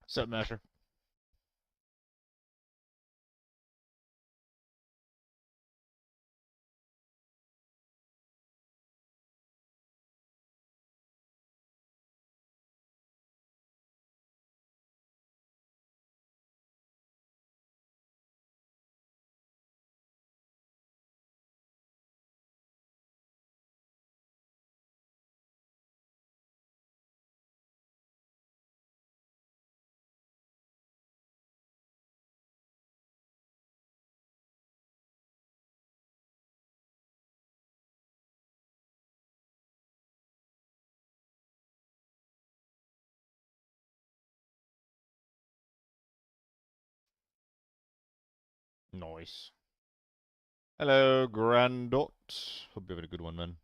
Sup, Masher? Nice. Hello, Grandot. Hope you're having a good one, man.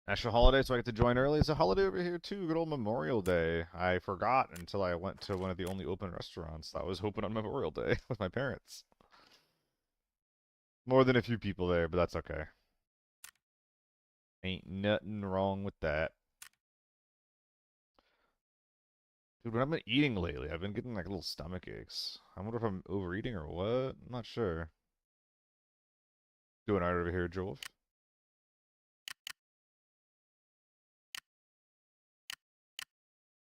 National holiday, so I get to join early. It's a holiday over here, too. Good old Memorial Day. I forgot until I went to one of the only open restaurants that was open on Memorial Day with my parents. More than a few people there, but that's okay. Ain't nothing wrong with that. Dude, what I've been eating lately, I've been getting like little stomach aches. I wonder if I'm overeating or what. I'm not sure. Doing alright over here, Joel.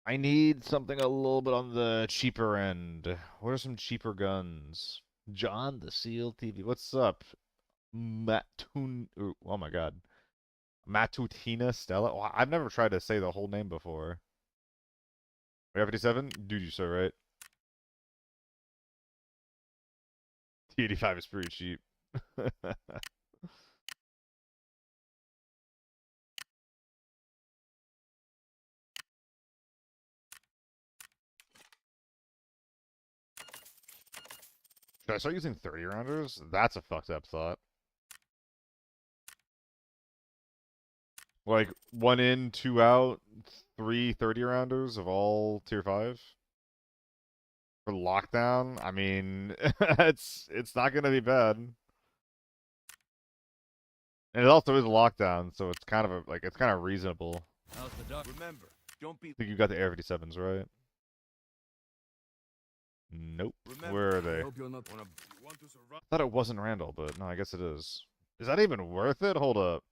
I need something a little bit on the cheaper end. What are some cheaper guns? John the SealTV. What's up? Oh my god. Matutina Stella? Oh, I've never tried to say the whole name before. Are 57? Dude, you so right. T85 is pretty cheap. Should I start using 30 rounders? That's a fucked up thought. Like, 1 in, 2 out, 3 30 rounders of all tier 5? For lockdown? I mean, it's not gonna be bad. And it also is a lockdown, so it's kind of it's kind of reasonable. How's the duck? Remember, don't be. I think you got the Air 57s, right? Nope. Remember, Where are they? I hope you'll not wanna. I thought it wasn't Randall, but no, I guess it is. Is that even worth it? Hold up.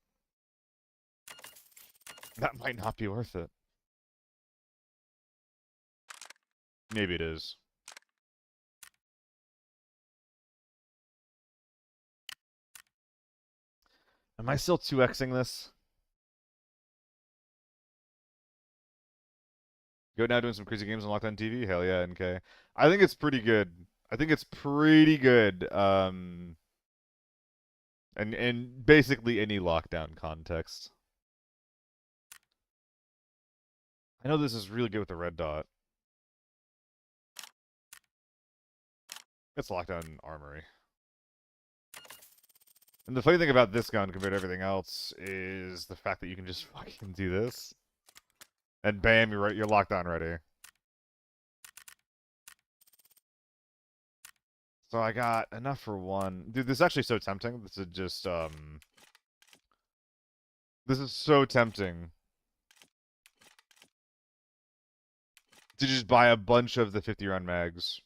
That might not be worth it. Maybe it is. Am I still 2xing this? Go now doing some crazy games on Lockdown TV? Hell yeah, NK. I think it's pretty good. I think it's pretty good. And basically any lockdown context. I know this is really good with the red dot. It's lockdown armory. And the funny thing about this gun compared to everything else is the fact that you can just fucking do this. And bam, you're right, you're locked on ready. So I got enough for one. Dude, this is actually so tempting. This is just, this is so tempting. To just buy a bunch of the 50-round mags.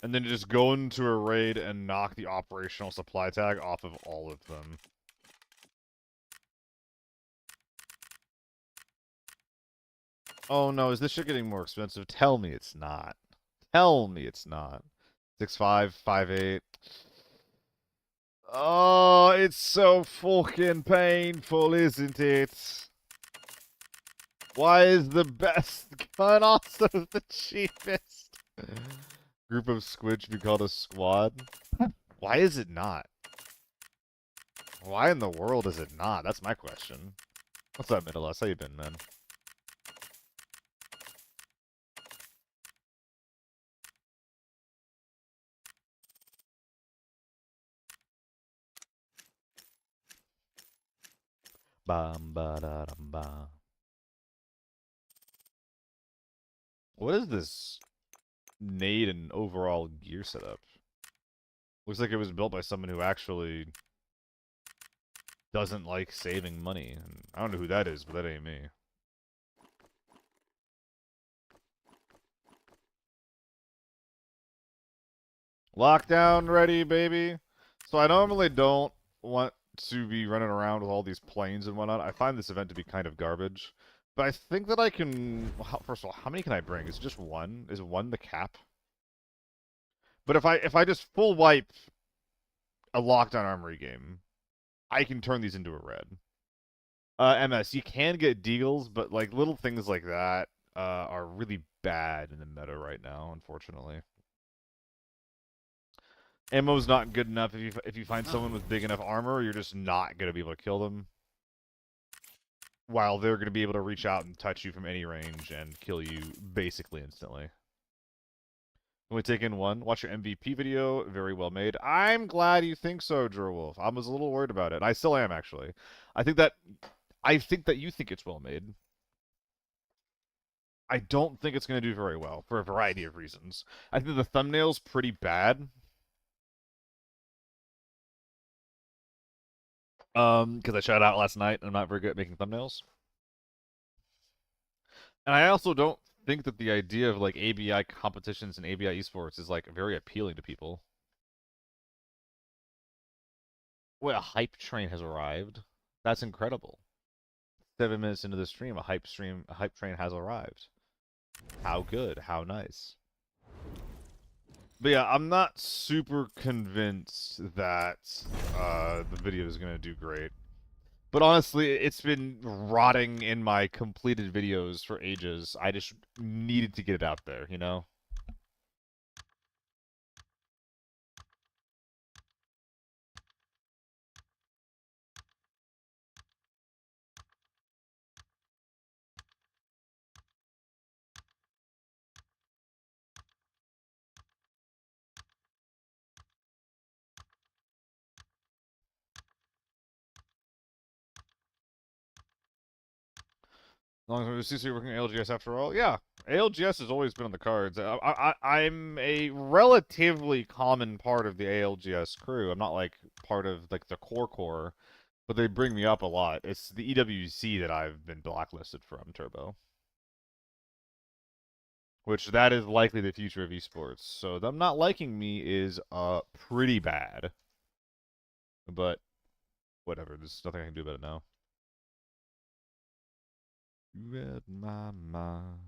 And then just go into a raid and knock the operational supply tag off of all of them. Oh no, is this shit getting more expensive? Tell me it's not. Tell me it's not. 6'5", 5'8". Oh, it's so fucking painful, isn't it? Why is the best gun also the cheapest? Group of squid should be called a squad. Why is it not? Why in the world is it not? That's my question. What's up, Middle S? How you been, man? Bum, ba, da, dum, ba. What is this nade and overall gear setup? Looks like it was built by someone who actually doesn't like saving money. And I don't know who that is, but that ain't me. Lockdown ready, baby. So I normally don't want to be running around with all these planes and whatnot. I find this event to be kind of garbage. But I think that I can... First of all, how many can I bring? Is it just one? Is one the cap? But if I just full wipe a lockdown armory game, I can turn these into a red. MS, you can get deagles, but like little things like that are really bad in the meta right now, unfortunately. Ammo's not good enough. If you find someone with big enough armor, you're just not gonna be able to kill them. While they're gonna be able to reach out and touch you from any range and kill you basically instantly. Can we take in one? Watch your MVP video. Very well made. I'm glad you think so, Drewolf. I was a little worried about it. And I still am, actually. I think that you think it's well made. I don't think it's going to do very well for a variety of reasons. I think the thumbnail's pretty bad. Because I shot out last night and I'm not very good at making thumbnails. And I also don't think that the idea of like ABI competitions and ABI esports is like very appealing to people. Wait, a hype train has arrived. That's incredible. 7 minutes into the stream, a hype train has arrived. How good, how nice. But yeah, I'm not super convinced that the video is gonna do great. But honestly, it's been rotting in my completed videos for ages. I just needed to get it out there, you know? As long as we're CC working at ALGS after all, yeah. ALGS has always been on the cards. I'm a relatively common part of the ALGS crew. I'm not like part of like the core, but they bring me up a lot. It's the EWC that I've been blacklisted from, Turbo. Which that is likely the future of esports. So them not liking me is pretty bad. But whatever, there's nothing I can do about it now. Read my mind.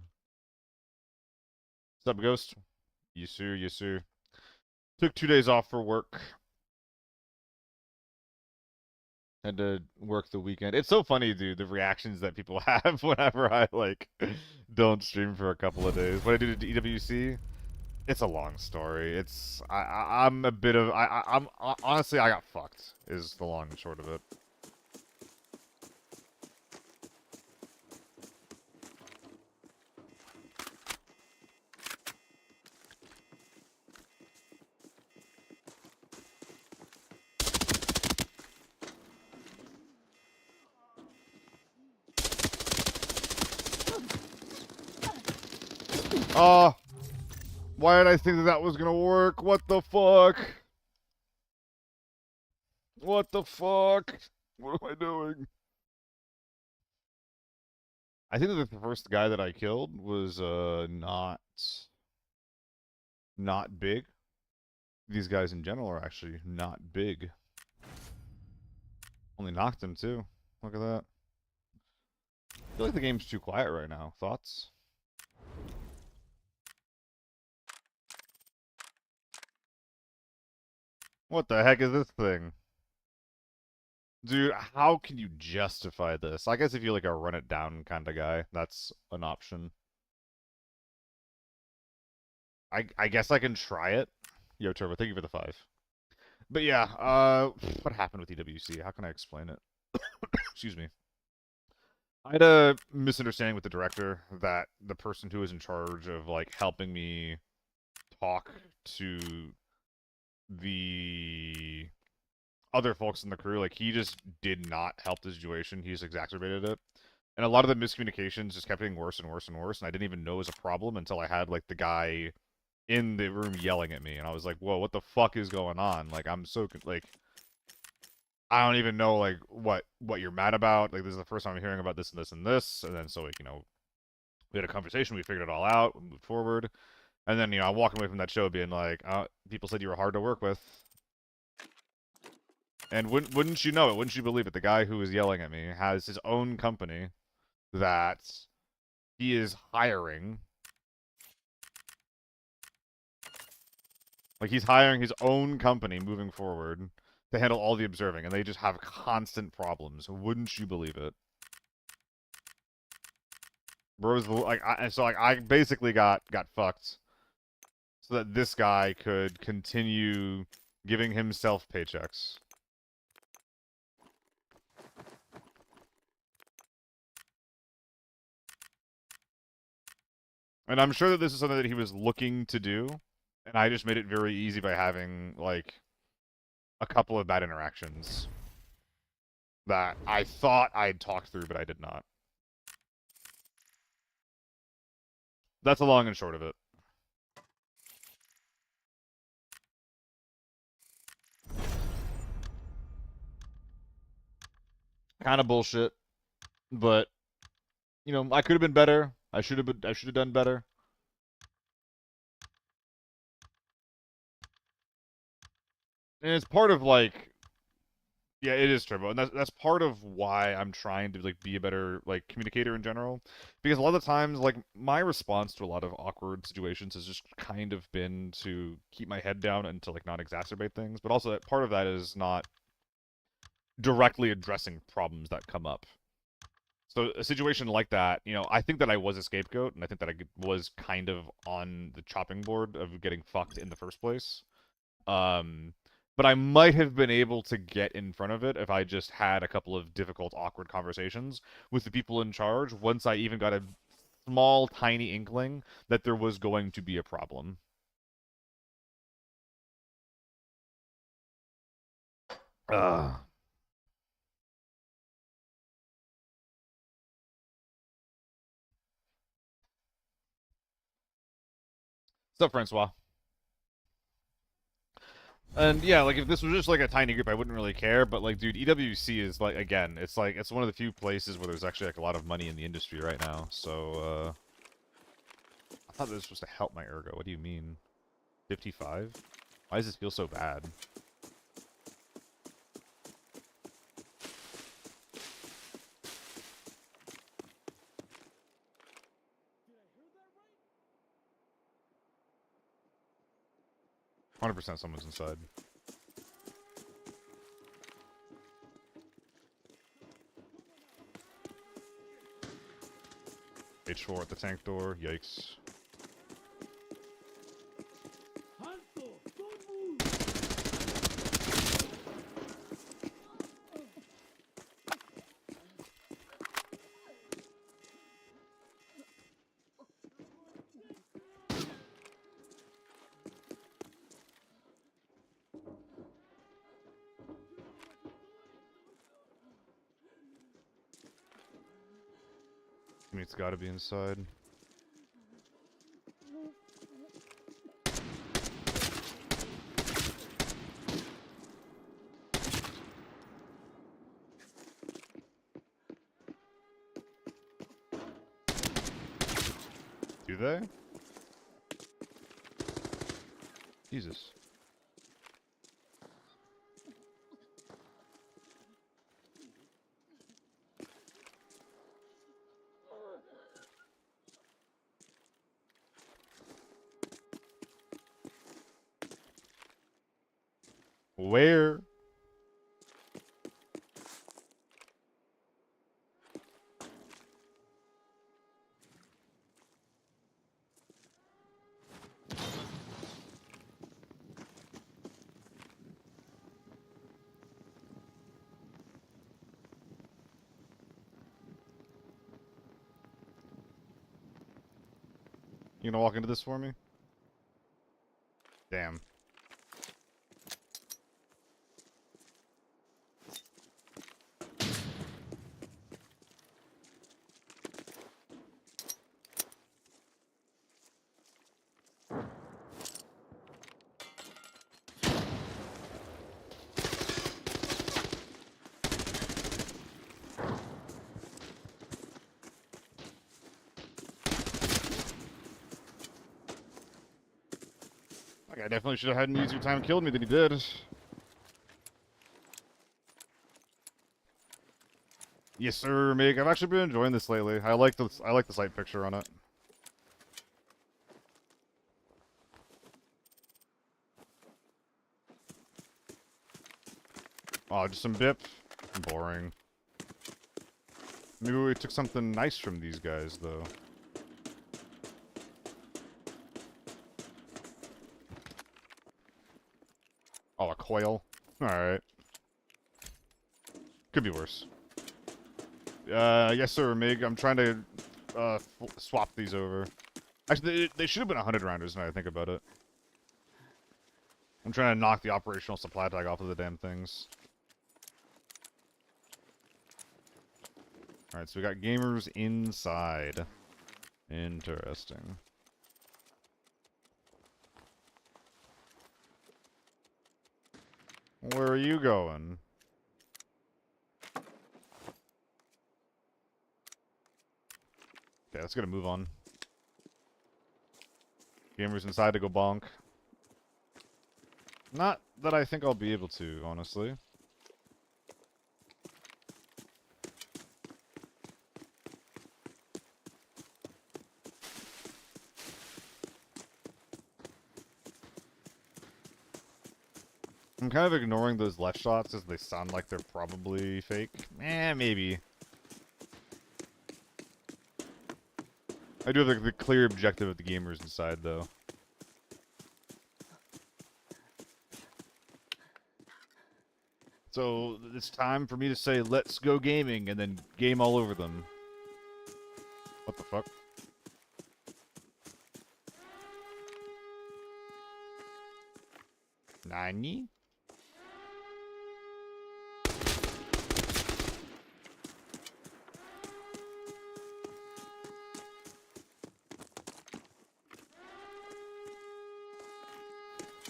What's up, Ghost? Yes, sir, yes, sir. Took 2 days off for work. Had to work the weekend. It's so funny, dude, the reactions that people have whenever I, like, don't stream for a couple of days. What I do to EWC, it's a long story. I'm a bit of, I'm honestly, I got fucked, is the long and short of it. Oh, why did I think that that was gonna work? What the fuck? What the fuck? What am I doing? I think that the first guy that I killed was not big. These guys in general are actually not big. Only knocked him too. Look at that. I feel like the game's too quiet right now. Thoughts? What the heck is this thing? Dude, how can you justify this? I guess if you're like a run it down kind of guy, that's an option. I guess I can try it. Yo, Turbo, thank you for the 5. But yeah, what happened with EWC? How can I explain it? Excuse me. I had a misunderstanding with the director that the person who was in charge of like helping me talk to the other folks in the crew, like, he just did not help the situation. He just exacerbated it. And a lot of the miscommunications just kept getting worse and worse and worse, and I didn't even know it was a problem until I had, like, the guy in the room yelling at me, and I was like, whoa, what the fuck is going on? Like, I'm so, like, I don't even know, like, what you're mad about. Like, this is the first time I'm hearing about this and this and this, and then so, like, you know, we had a conversation, we figured it all out, we moved forward, and then, you know, I'm walking away from that show being like, people said you were hard to work with. And wouldn't you know it, wouldn't you believe it, the guy who was yelling at me has his own company that he is hiring. Like, he's hiring his own company moving forward to handle all the observing, and they just have constant problems. Wouldn't you believe it? Bro's like, I basically got fucked so that this guy could continue giving himself paychecks. And I'm sure that this is something that he was looking to do, and I just made it very easy by having, like, a couple of bad interactions that I thought I'd talked through, but I did not. That's the long and short of it. Kind of bullshit, but, you know, I could have been better. I should have done better. And it's part of, like, yeah, it is Turbo, and that's part of why I'm trying to, like, be a better, like, communicator in general, because a lot of the times, like, my response to a lot of awkward situations has just kind of been to keep my head down and to, like, not exacerbate things, but also that part of that is not directly addressing problems that come up. So a situation like that, you know, I think that I was a scapegoat, and I think that I was kind of on the chopping board of getting fucked in the first place. But I might have been able to get in front of it if I just had a couple of difficult, awkward conversations with the people in charge once I even got a small, tiny inkling that there was going to be a problem. Ugh. What's up, Francois? And yeah, like, if this was just like a tiny group, I wouldn't really care. But like, dude, EWC is like, again, it's like it's one of the few places where there's actually like a lot of money in the industry right now. So I thought this was supposed to help my ergo. What do you mean? 55? Why does this feel so bad? Did I hear that right? 100% someone's inside. H4 at the tank door. Yikes. I mean, it's gotta be inside. Do they? Jesus. Where? You gonna walk into this for me? Damn. Like, I definitely should have had an easier time killing me than he did. Yes, sir, Mig. I've actually been enjoying this lately. I like the sight picture on it. Oh, just some dip. Boring. Maybe we took something nice from these guys, though. Oh, a coil. Alright. Could be worse. Yes, sir, Mig. I'm trying to swap these over. Actually, they should have been 100 rounders, now I think about it. I'm trying to knock the operational supply tag off of the damn things. Alright, so we got gamers inside. Interesting. Where are you going? Okay, let's get a move on. Gamers inside to go bonk. Not that I think I'll be able to, honestly. I'm kind of ignoring those left shots as they sound like they're probably fake. Maybe. I do have the clear objective of the gamers inside, though. So, it's time for me to say, let's go gaming, and then game all over them. What the fuck? Nani?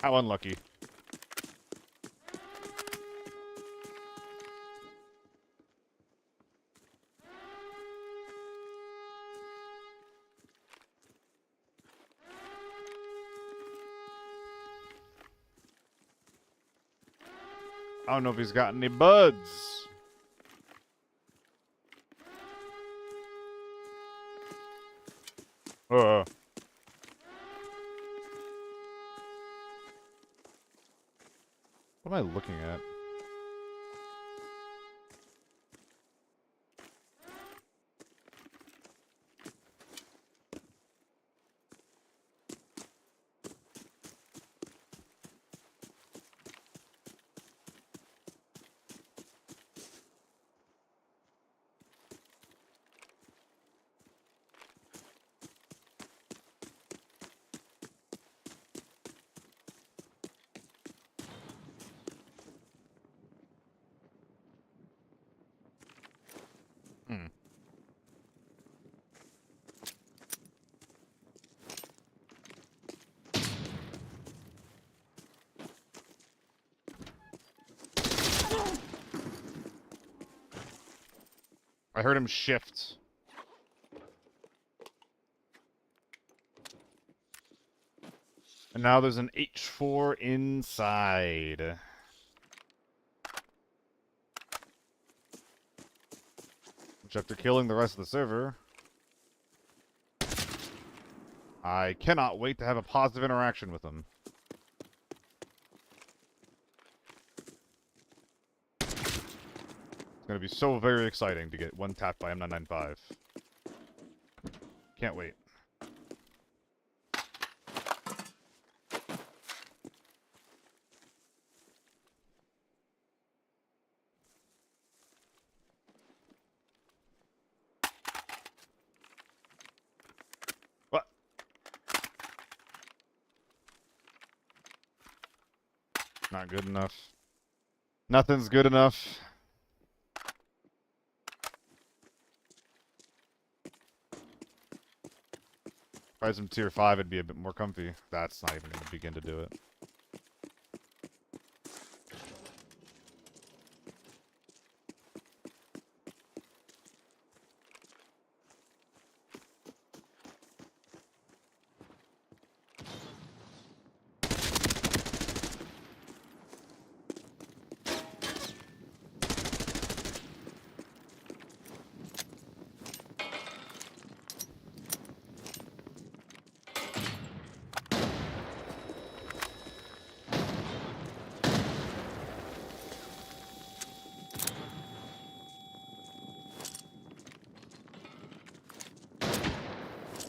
How unlucky. I don't know if he's got any buds. What am I looking at? Hmm. I heard him shift. And now there's an H4 inside. Which, after killing the rest of the server, I cannot wait to have a positive interaction with them. It's going to be so very exciting to get one tapped by M995. Can't wait. What? Not good enough. Nothing's good enough. If I had some tier 5, it'd be a bit more comfy. That's not even going to begin to do it.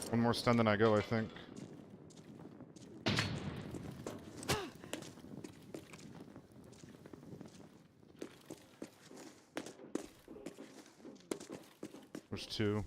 One more stun than I go, I think. There's two.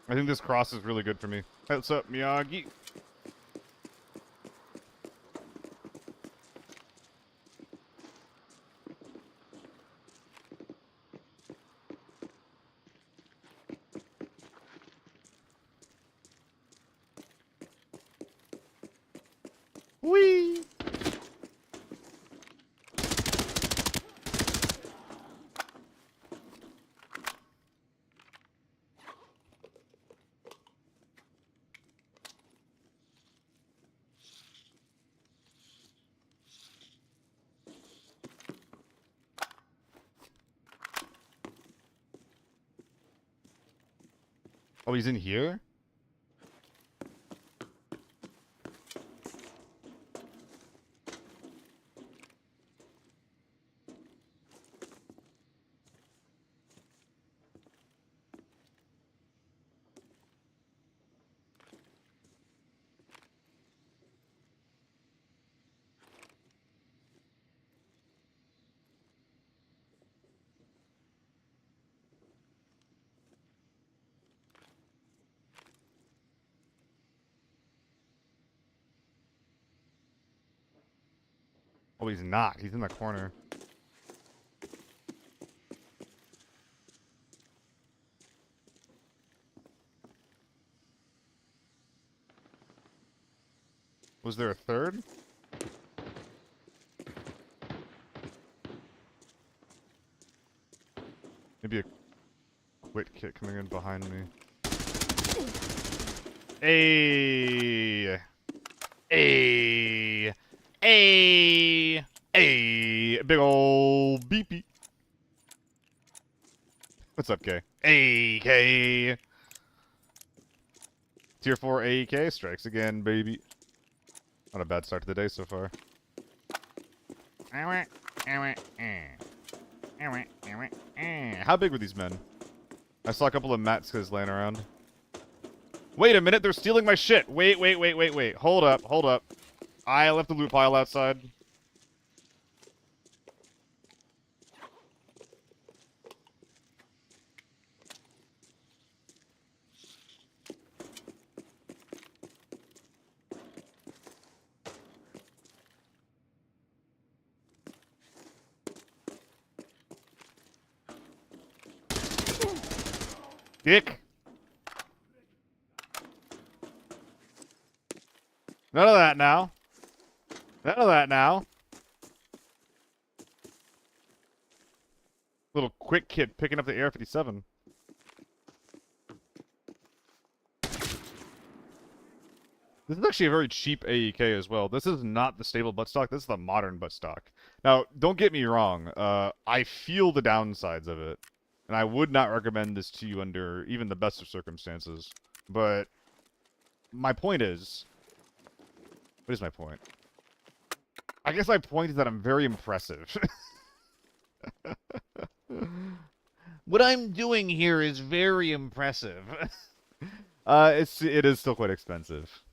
I think this cross is really good for me. Hey, what's up, Miyagi? Whee! Oh, he's in here? Oh, he's not. He's in the corner. Was there a third? Maybe a quit kit coming in behind me. Hey! Hey! Hey! Hey! Big ol' beepy. What's up, K? Hey, K! Tier 4 AEK strikes again, baby. Not a bad start to the day so far. How big were these men? I saw a couple of Matskas laying around. Wait a minute, they're stealing my shit. Wait. Hold up. I left the loot pile outside. Dick. None of that now. Little quick kid picking up the AR-57. This is actually a very cheap AEK as well. This is not the stable buttstock. This is the modern buttstock. Now, don't get me wrong. I feel the downsides of it. And I would not recommend this to you under even the best of circumstances. But my point is... What is my point? I guess my point is that I'm very impressive. What I'm doing here is very impressive. It is still quite expensive.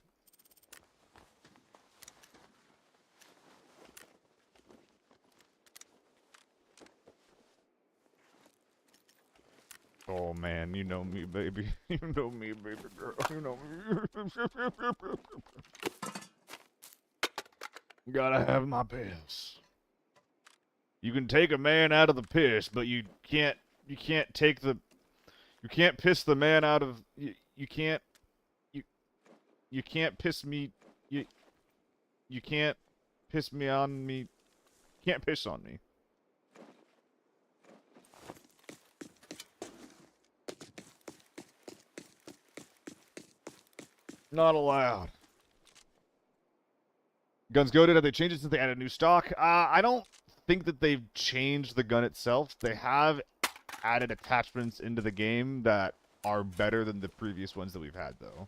Oh man, you know me, baby. You know me, baby girl. You know me. Gotta have my piss. You can take a man out of the piss, but you can't take the... You can't piss the man out of... You can't piss me... You can't piss me on me... Can't piss on me. Not allowed. Guns goated. Have they changed it since they added new stock? I don't think that they've changed the gun itself. They have added attachments into the game that are better than the previous ones that we've had, though.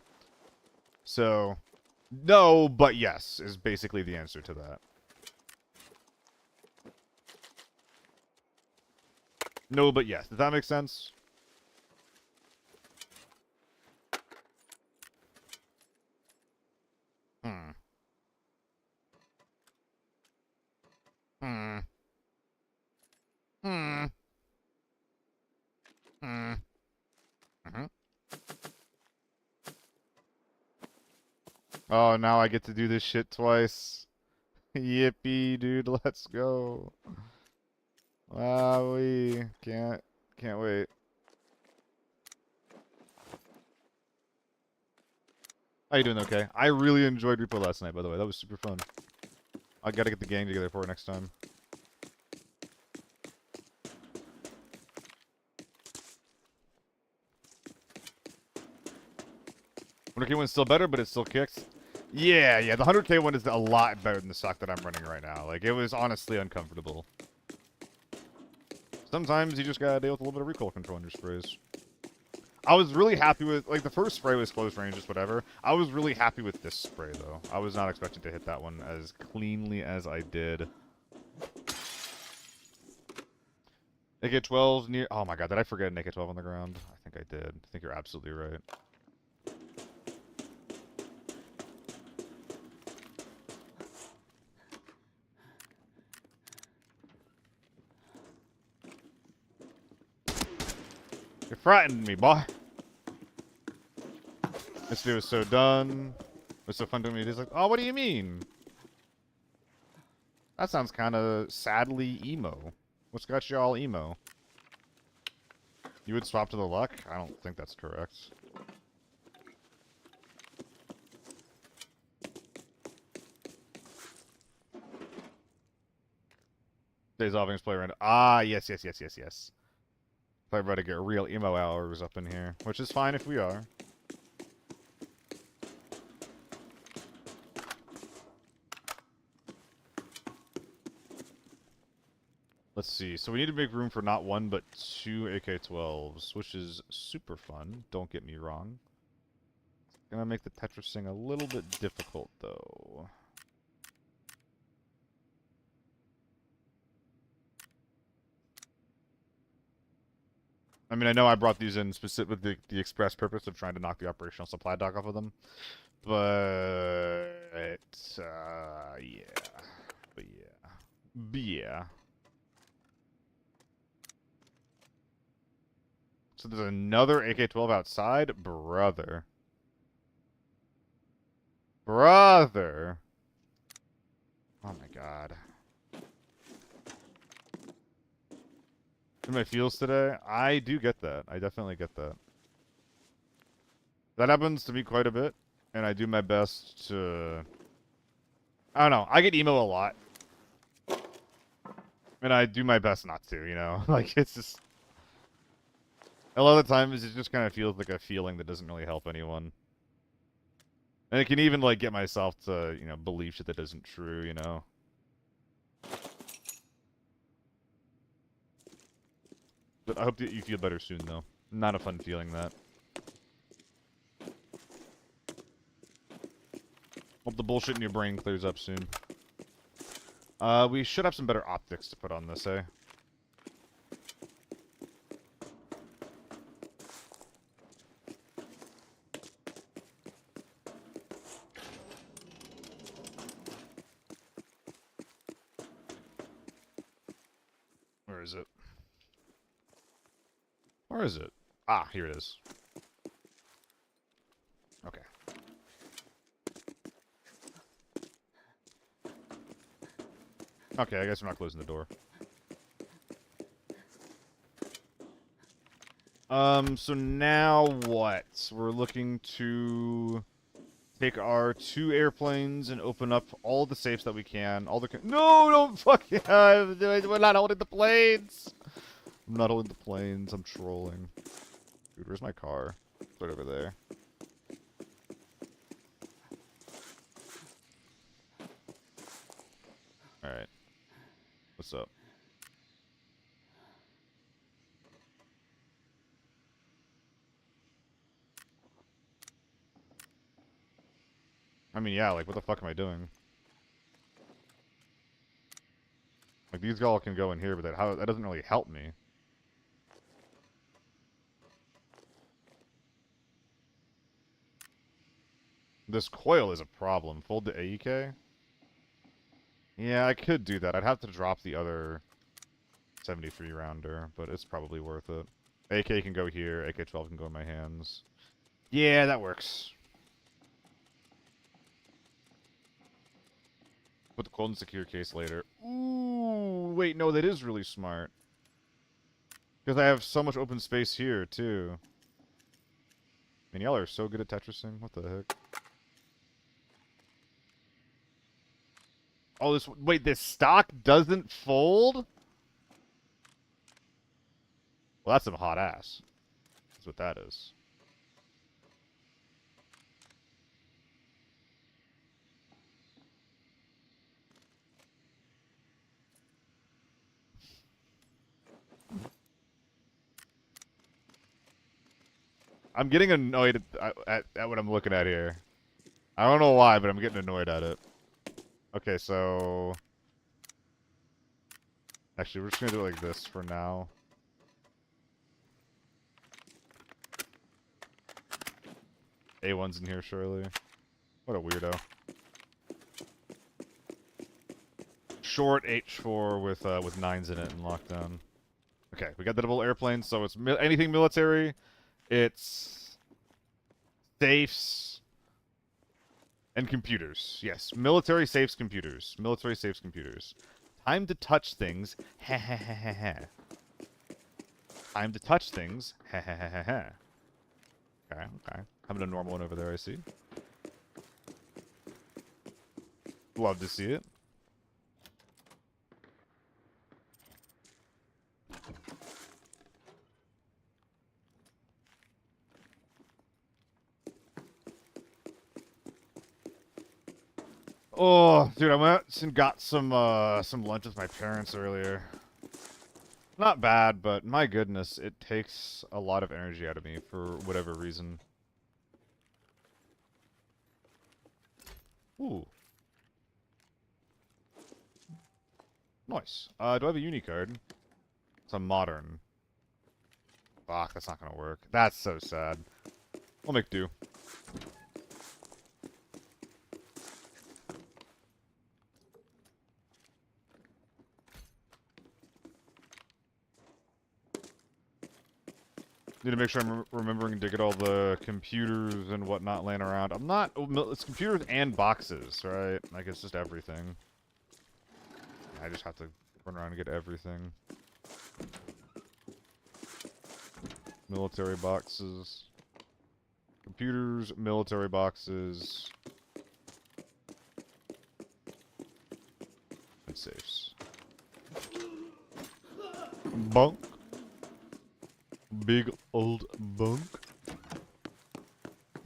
So, no, but yes, is basically the answer to that. No, but yes. Does that make sense? Hmm. Hmm. Hmm. Hmm. Mm-hmm. Oh, now I get to do this shit twice. Yippee, dude, let's go. We can't wait. How you doing? Okay. I really enjoyed Repo last night, by the way. That was super fun. I gotta get the gang together for it next time. $100K one's still better, but it still kicks. Yeah, the 100K one is a lot better than the stock that I'm running right now. Like, it was honestly uncomfortable. Sometimes you just gotta deal with a little bit of recoil control in your sprays. I was really happy with, like, the first spray was close range, just whatever. I was really happy with this spray, though. I was not expecting to hit that one as cleanly as I did. AK-12 near... Oh my god, did I forget an AK-12 on the ground? I think I did. I think you're absolutely right. You're frightening me, boy. This video was so done. It was so fun to me. He's like, oh, what do you mean? That sounds kind of sadly emo. What's got you all emo? You would swap to the luck? I don't think that's correct. Days off and play around. Ah, yes. Play about to get real emo hours up in here, which is fine if we are. Let's see. So we need to make room for not one, but two AK-12s, which is super fun. Don't get me wrong. It's gonna make the Tetris thing a little bit difficult, though. I mean, I know I brought these in specific with the express purpose of trying to knock the operational supply dock off of them, but yeah, yeah. So there's another AK-12 outside, brother. Oh my god. In my feels today, I do get that. I definitely get that. That happens to me quite a bit, and I do my best to... I don't know. I get emo a lot. And I do my best not to, you know? Like, it's just... A lot of the times, it just kind of feels like a feeling that doesn't really help anyone. And it can even, like, get myself to, you know, believe shit that isn't true, you know? But I hope that you feel better soon, though. Not a fun feeling, that. Hope the bullshit in your brain clears up soon. We should have some better optics to put on this, eh? Where is it? Where is it? Ah, here it is. Okay. Okay, I guess we're not closing the door. So now what? We're looking to take our 2 airplanes and open up all the safes that we can. All the no, don't fuck yeah, we're not holding the planes. I'm not holding the planes. I'm trolling. Dude, where's my car? It's right over there. Alright. What's up? I mean, yeah, like, what the fuck am I doing? Like, these all can go in here, but that doesn't really help me. This coil is a problem. Fold to AEK? Yeah, I could do that. I'd have to drop the other 73 rounder, but it's probably worth it. AK can go here, AK-12 can go in my hands. Yeah, that works. Put the cold and secure case later. Ooh, wait, no, that is really smart. Because I have so much open space here, too. Man, y'all are so good at Tetrising. What the heck? Oh, wait, this stock doesn't fold? Well, that's some hot ass. That's what that is. I'm getting annoyed at what I'm looking at here. I don't know why, but I'm getting annoyed at it. Okay, so... Actually, we're just gonna do it like this for now. A1's in here, surely. What a weirdo. Short H4 with 9s in it and lockdown. Okay, we got the double airplane, so it's anything military. It's safes and computers. Yes, military safes, computers. Military safes, computers. Time to touch things. Ha ha ha ha ha. Time to touch things. Ha ha ha ha ha. Okay, okay. Having a normal one over there, I see. Love to see it. Oh, dude, I went and got some lunch with my parents earlier. Not bad, but my goodness, it takes a lot of energy out of me for whatever reason. Ooh. Nice. Do I have a uni card? It's a modern. Fuck, that's not gonna work. That's so sad. We'll make do. Need to make sure I'm remembering to get all the computers and whatnot laying around. I'm not... It's computers and boxes, right? Like, it's just everything. I just have to run around and get everything. Military boxes. Computers, military boxes. And safes. Bunk. Big old bunk.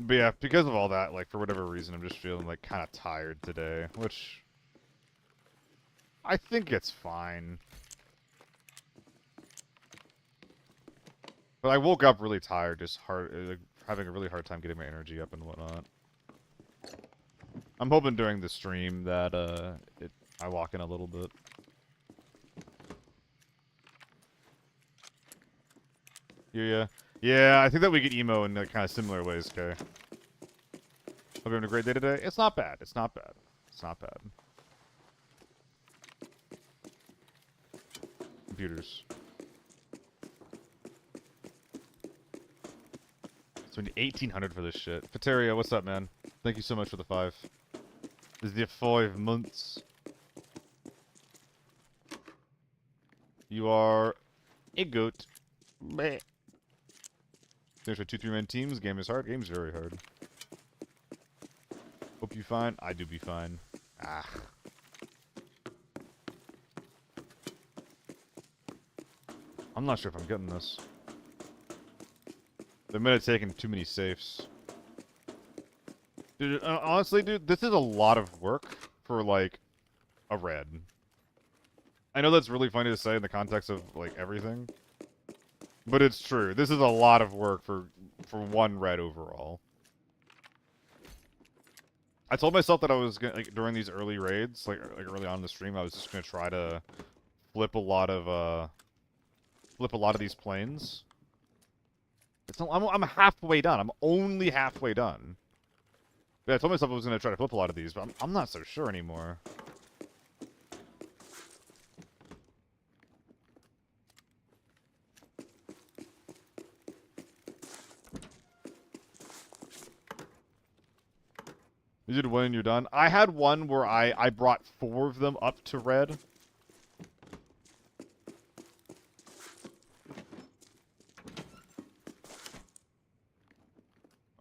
But yeah, because of all that, like, for whatever reason, I'm just feeling, like, kind of tired today, which I think it's fine. But I woke up really tired, just like, having a really hard time getting my energy up and whatnot. I'm hoping during the stream that, I walk in a little bit. Yeah. Yeah, I think that we get emo in kind of similar ways, okay? Hope you're having a great day today. It's not bad. It's not bad. It's not bad. Computers. It's been 1800 for this shit. Pateria, what's up, man? Thank you so much for the 5. This is the 5 months. You are a goat. Meh. There's for 2-3-man teams. Game is hard. Game's very hard. Hope you fine. I do be fine. Ah. I'm not sure if I'm getting this. They might have taken too many safes. Dude, honestly, dude, this is a lot of work for, like, a red. I know that's really funny to say in the context of, like, everything. But it's true. This is a lot of work for one red overall. I told myself that I was gonna, like, during these early raids, like early on in the stream, I was just gonna try to flip a lot of these planes. It's not, I'm halfway done. I'm only halfway done. But I told myself I was gonna try to flip a lot of these, but I'm not so sure anymore. You did one and you're done. I had one where I brought 4 of them up to red.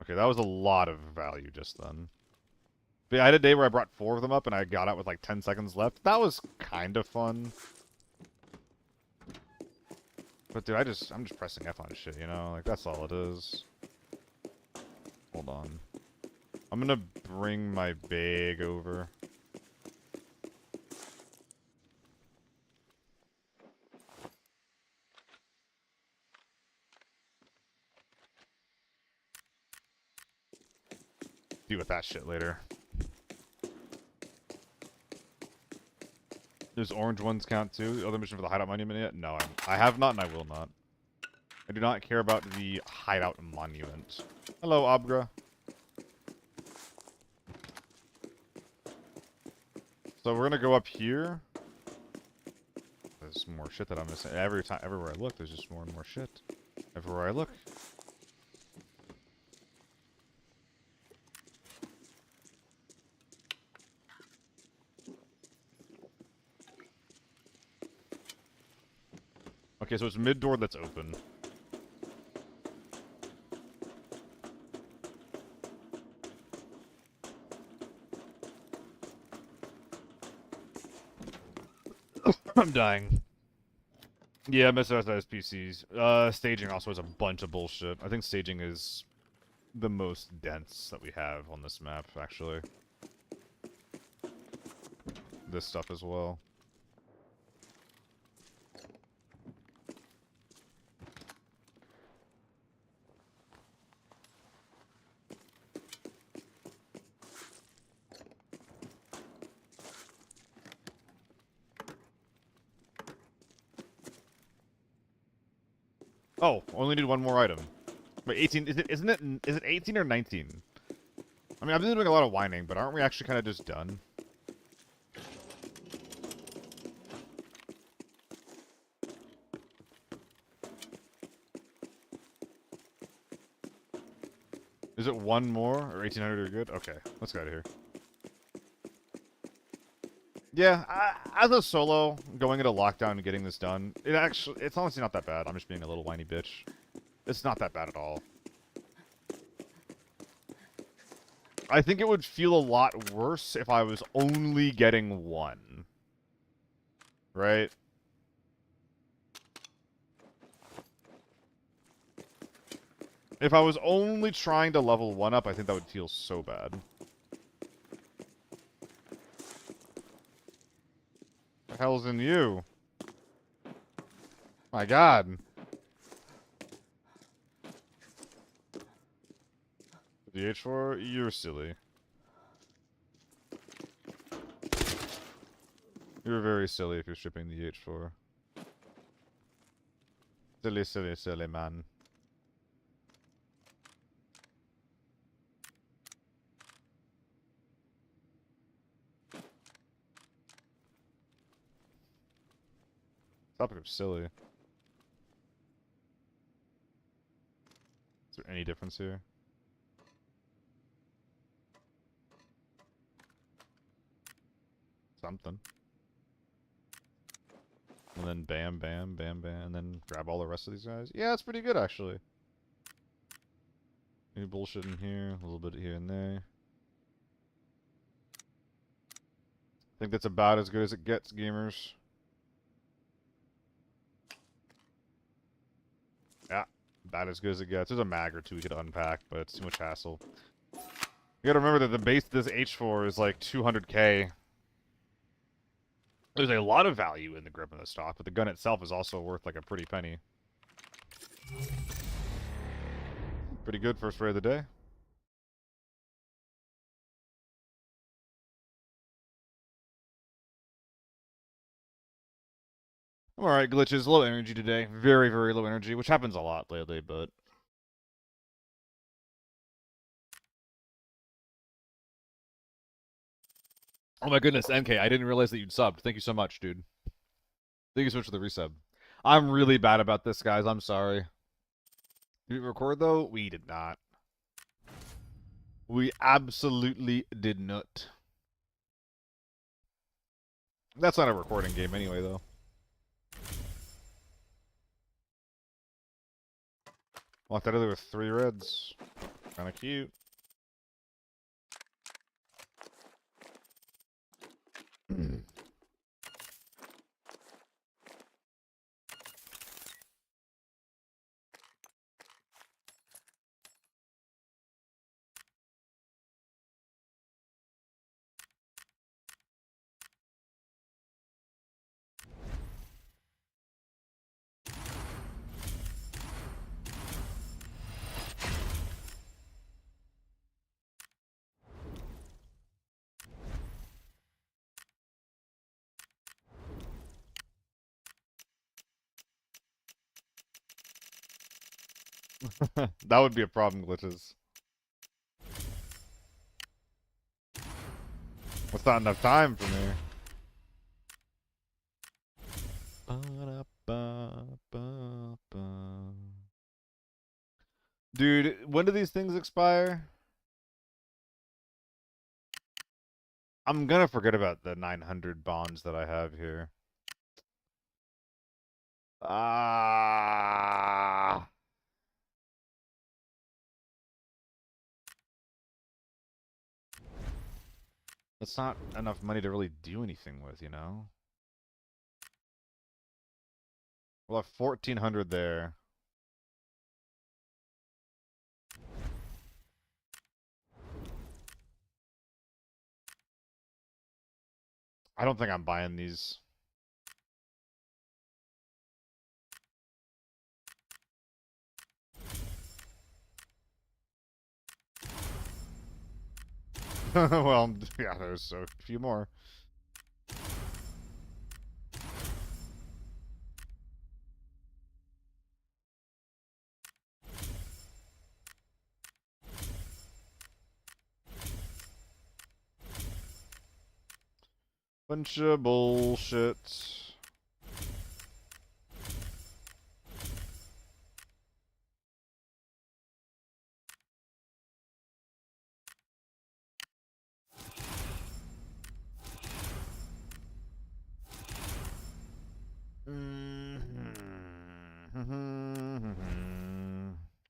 Okay, that was a lot of value just then. But yeah, I had a day where I brought 4 of them up and I got out with like 10 seconds left. That was kind of fun. But dude, I'm just pressing F on shit, you know? Like, that's all it is. Hold on. I'm gonna bring my bag over. Deal with that shit later. Does orange ones count too? The other mission for the hideout monument yet? No, I have not and I will not. I do not care about the hideout monument. Hello, Abgra. So we're gonna go up here. There's more shit that I'm missing. Everywhere I look, there's just more and more shit. Everywhere I look. Okay, so it's mid door that's open. I'm dying. Yeah, Mr. PCs. Staging also is a bunch of bullshit. I think staging is the most dense that we have on this map, actually. This stuff as well. Oh, only need one more item. Wait, 18, is it 18 or 19? I mean, I've been doing a lot of whining, but aren't we actually kind of just done? Is it one more, or 1800 are good? Okay, let's get out of here. Yeah, as a solo, going into lockdown and getting this done, it's honestly not that bad. I'm just being a little whiny bitch. It's not that bad at all. I think it would feel a lot worse if I was only getting one. Right? If I was only trying to level 1 up, I think that would feel so bad. What the hell's in you? My god. The H4? You're silly. You're very silly if you're shipping the H4. Silly, silly, silly, man. Topic of silly. Is there any difference here? Something. And then bam, bam, bam, bam, and then grab all the rest of these guys. Yeah, it's pretty good, actually. Any bullshit in here, a little bit here and there. I think that's about as good as it gets, gamers. Yeah, about as good as it gets. There's a mag or two we could unpack, but it's too much hassle. You gotta remember that the base of this H4 is like 200k. There's a lot of value in the grip and the stock, but the gun itself is also worth like a pretty penny. Pretty good first raid of the day. I'm alright, glitches. Low energy today. Very, very low energy, which happens a lot lately, but... Oh my goodness, NK, I didn't realize that you'd subbed. Thank you so much, dude. Thank you so much for the resub. I'm really bad about this, guys. I'm sorry. Did we record, though? We did not. We absolutely did not. That's not a recording game anyway, though. Walked out of there with 3 reds. Kinda cute. That would be a problem, glitches. That's not enough time for me. Dude, when do these things expire? I'm gonna forget about the 900 bonds that I have here. Ah. That's not enough money to really do anything with, you know? We'll have 1,400 there. I don't think I'm buying these. Well, yeah, there's a few more. Bunch of bullshit.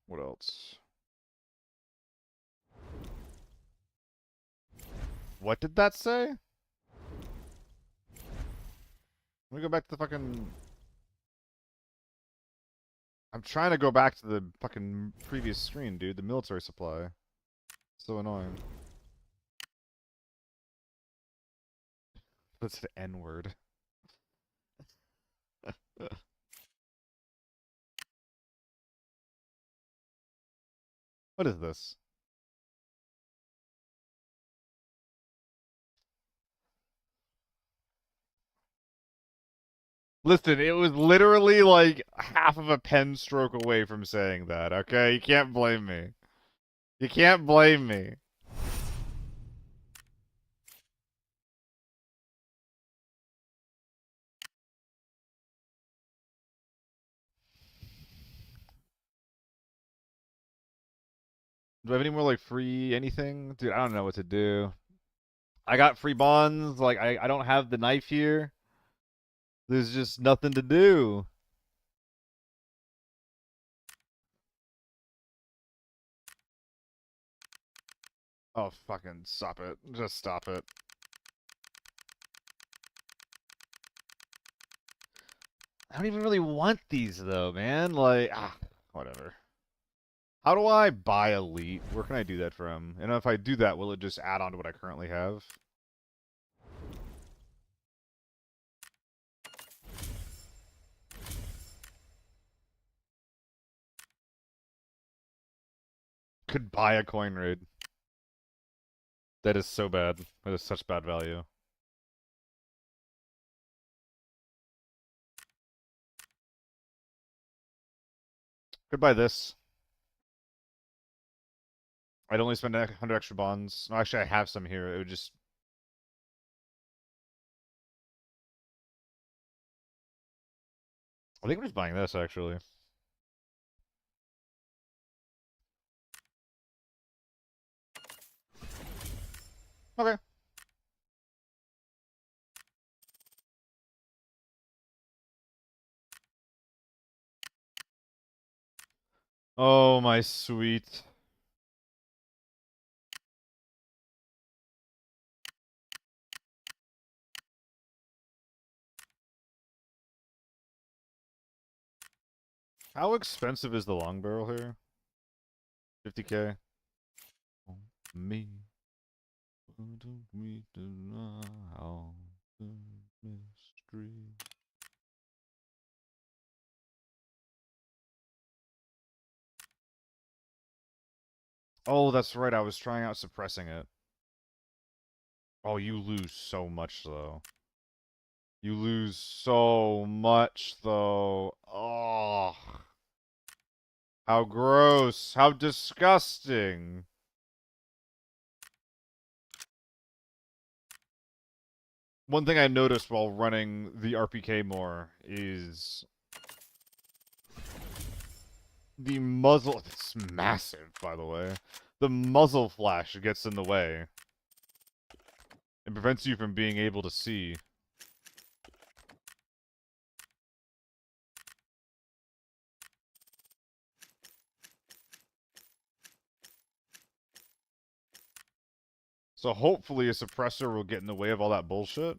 What else? What did that say? Let me go back to the fucking... I'm trying to go back to the fucking previous screen, dude. The military supply. So annoying. That's the N-word. What is this? Listen, it was literally like half of a pen stroke away from saying that, okay? You can't blame me. You can't blame me. Do I have any more, like, free anything? Dude, I don't know what to do. I got free bonds. Like, I don't have the knife here. There's just nothing to do. Oh, fucking stop it. Just stop it. I don't even really want these, though, man. Like, whatever. How do I buy Elite? Where can I do that from? And if I do that, will it just add on to what I currently have? could buy a coin raid. That is so bad. That is such bad value. Could buy this. I'd only spend 100 extra bonds. No, actually, I have some here. It would just... I think I'm just buying this, actually. Okay. Oh, my sweet. How expensive is the long barrel here? 50k. Me. We do not how the mystery. Oh, that's right. I was trying out suppressing it. Oh, you lose so much, though. You lose so much, though. Oh. How gross. How disgusting. One thing I noticed while running the RPK more is the muzzle. It's massive, by the way. The muzzle flash gets in the way. It prevents you from being able to see. So hopefully a suppressor will get in the way of all that bullshit.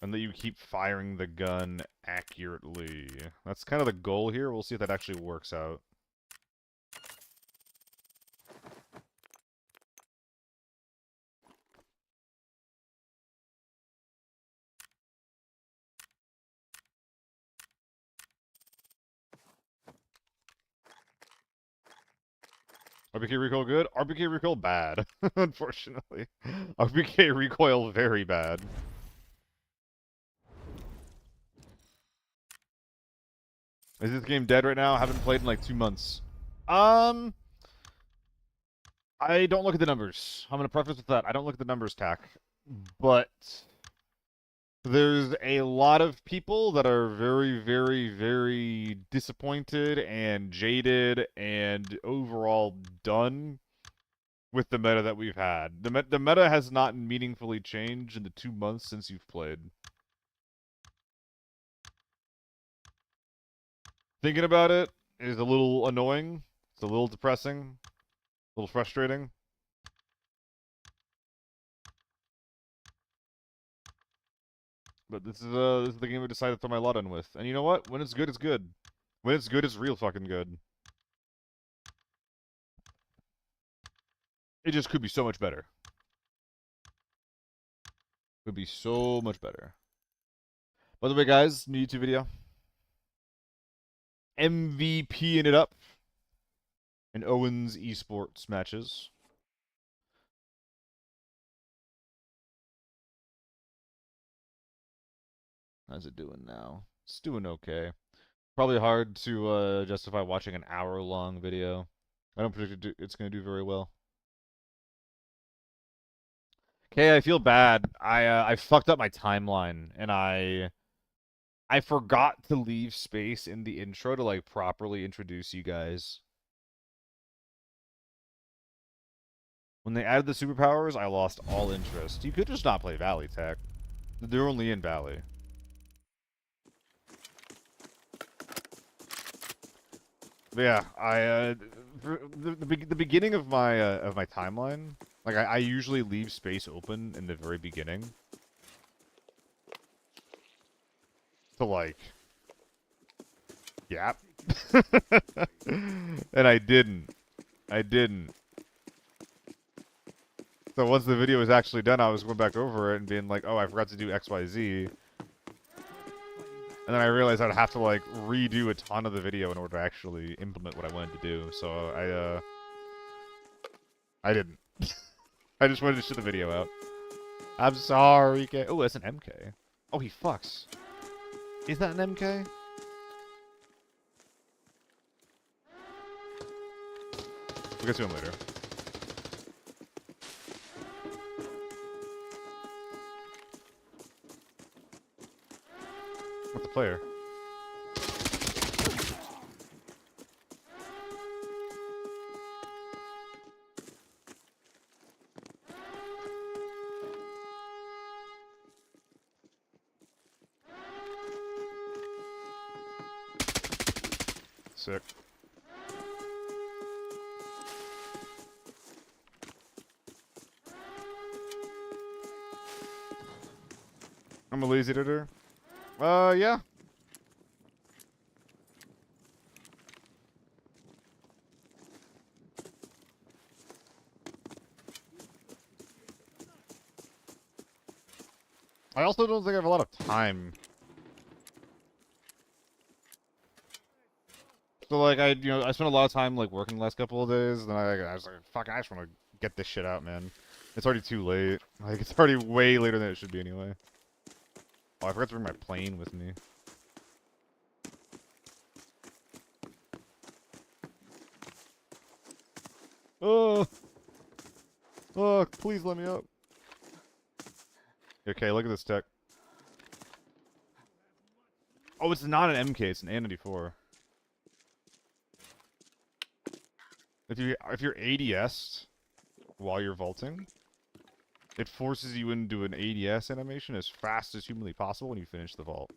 And that you keep firing the gun accurately. That's kind of the goal here. We'll see if that actually works out. RBK recoil good? RBK recoil bad, unfortunately. RBK recoil very bad. Is this game dead right now? I haven't played in like 2 months. I don't look at the numbers. I'm gonna preface with that. I don't look at the numbers, Tack. But there's a lot of people that are very, very, very disappointed and jaded and overall done with the meta that we've had. The meta has not meaningfully changed in the 2 months since you've played. Thinking about it is a little annoying. It's a little depressing. A little frustrating. But this is the game I decided to throw my lot in with. And you know what? When it's good, it's good. When it's good, it's real fucking good. It just could be so much better. Could be so much better. By the way, guys, new YouTube video. MVPing it up in Owen's esports matches. How's it doing now? It's doing okay. Probably hard to justify watching an hour-long video. I don't predict it's going to do very well. Okay, I feel bad. I fucked up my timeline, and I forgot to leave space in the intro to like properly introduce you guys. When they added the superpowers, I lost all interest. You could just not play Valley Tech. They're only in Valley. But yeah, the beginning of my timeline, like I usually leave space open in the very beginning to like, yap, and I didn't. So once the video was actually done, I was going back over it and being like, oh, I forgot to do X, Y, Z. And then I realized I'd have to, like, redo a ton of the video in order to actually implement what I wanted to do. So I didn't. I just wanted to shoot the video out. I'm sorry, K. Oh, that's an MK. Oh, he fucks. Is that an MK? We'll get to him later. What's the player? Sick. I'm a lazy editor. Yeah. I also don't think I have a lot of time. So like I spent a lot of time like working the last couple of days, and then I was like, fuck, I just want to get this shit out, man. It's already too late. Like it's already way later than it should be anyway. Oh, I forgot to bring my plane with me. Oh, oh, please let me up. Okay, look at this tech. Oh, it's not an MK, it's an A94. If you're ADS while you're vaulting, it forces you into an ADS animation as fast as humanly possible when you finish the vault.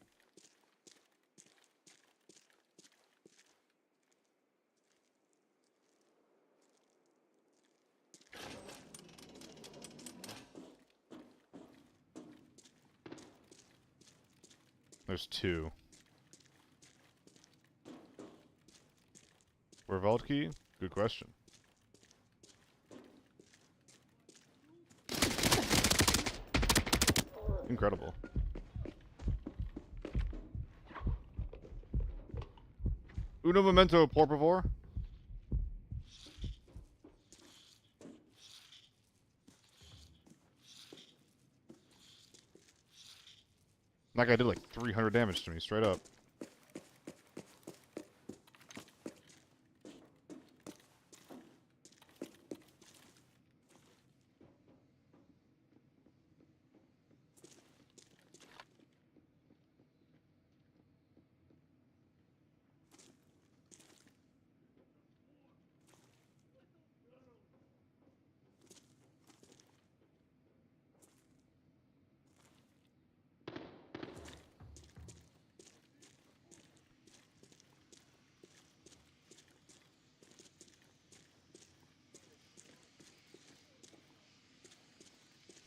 There's two. Where vault key? Good question. Incredible. Uno momento, por favor. That guy did like 300 damage to me, straight up.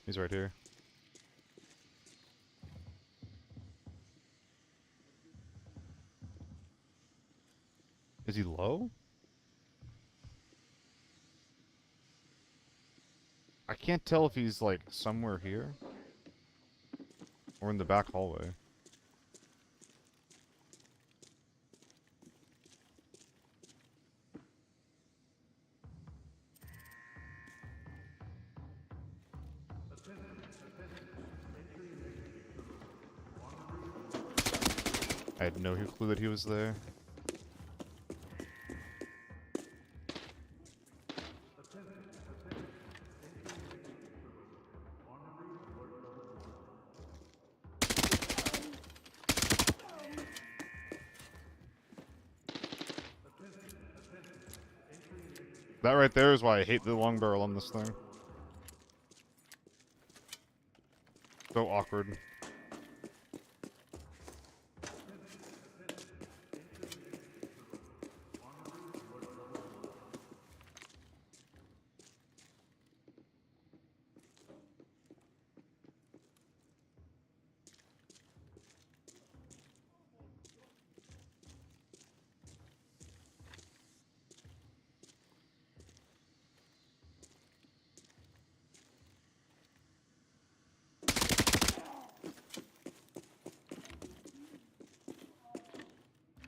He's right here. Is he low? I can't tell if he's like somewhere here or in the back hallway. I had no clue that he was there. That right there is why I hate the long barrel on this thing. So awkward.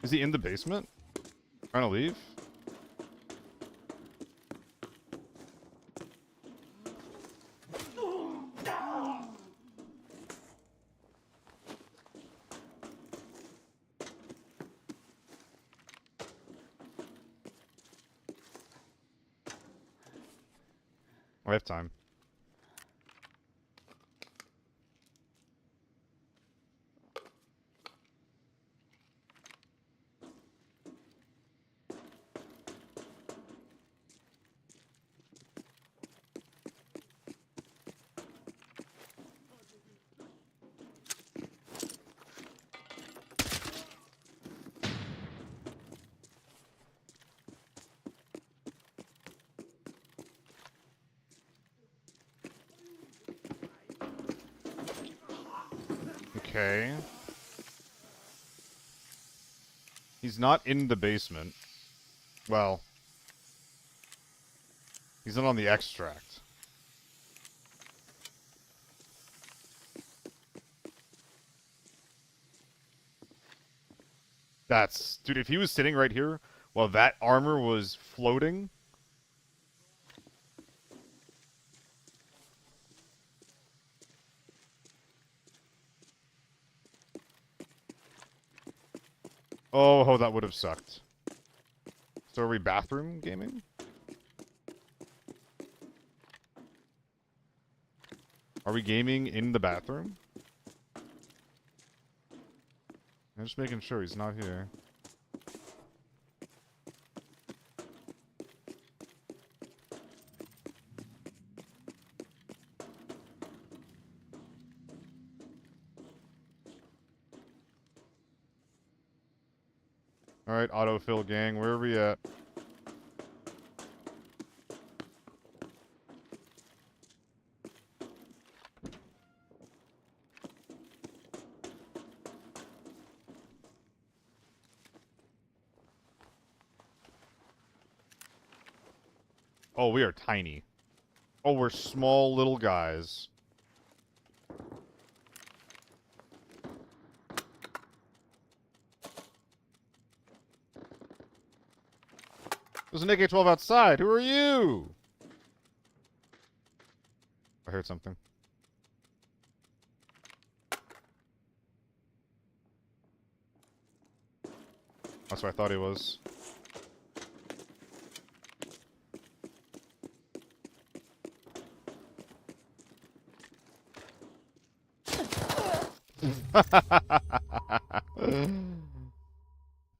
Is he in the basement? Trying to leave? I have time. Okay. He's not in the basement. Well, he's not on the extract. That's... Dude, if he was sitting right here while that armor was floating... Oh, that would have sucked. So are we bathroom gaming? Are we gaming in the bathroom? I'm just making sure he's not here. Alright, autofill gang, where are we at? Oh, we are tiny. Oh, we're small little guys. There's an AK-12 outside. Who are you? I heard something. That's what I thought he was.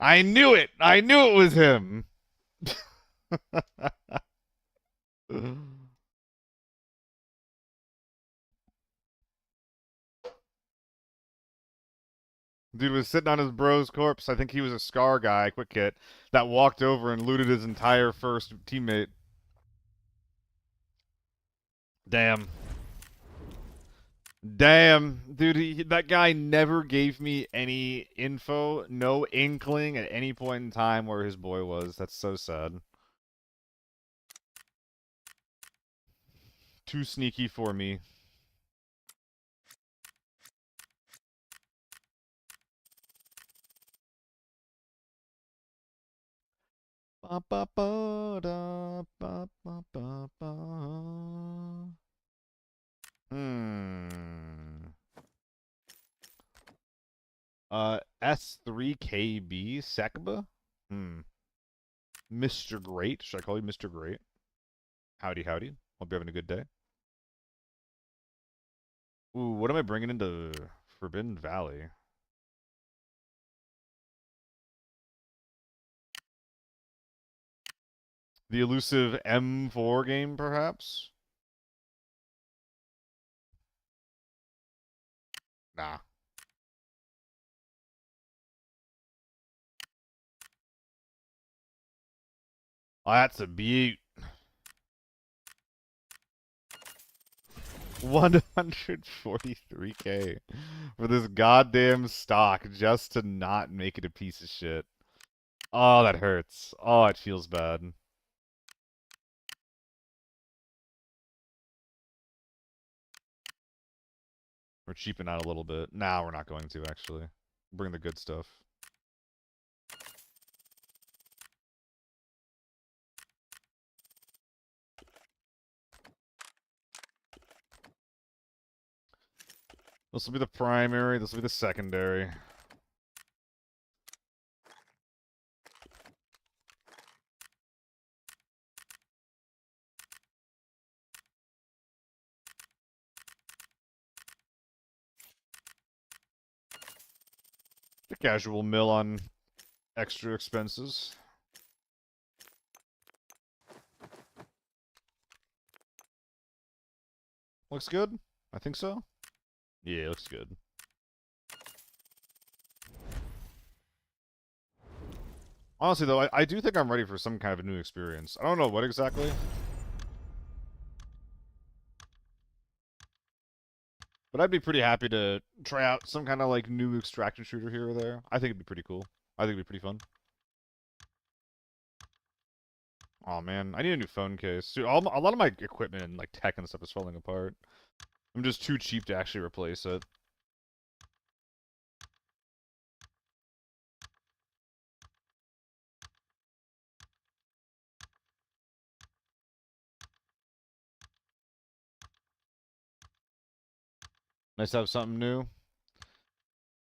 I knew it! I knew it was him! Dude was sitting on his bro's corpse. I think he was a Scar guy, quick hit, that walked over and looted his entire first teammate. Damn. Damn. Dude, that guy never gave me any info, no inkling at any point in time where his boy was. That's so sad. Too sneaky for me. Ba, ba, ba, da, ba, ba, ba, ba. S3KB Sekba? Mr. Great. Should I call you Mr. Great? Howdy, howdy. Hope you're having a good day. Ooh, what am I bringing into Forbidden Valley? The elusive M4 game, perhaps? Nah. Oh, that's a beaut. 143k for this goddamn stock just to not make it a piece of shit. Oh, that hurts. Oh, it feels bad. We're cheaping out a little bit. Nah, we're not going to, actually. Bring the good stuff. This will be the primary, this will be the secondary. The casual mill on extra expenses. Looks good? I think so. Yeah, looks good. Honestly, though, I do think I'm ready for some kind of a new experience. I don't know what exactly. But I'd be pretty happy to try out some kind of, like, new extraction shooter here or there. I think it'd be pretty cool. I think it'd be pretty fun. Oh man, I need a new phone case. Dude, a lot of my equipment and, like, tech and stuff is falling apart. I'm just too cheap to actually replace it. Nice to have something new.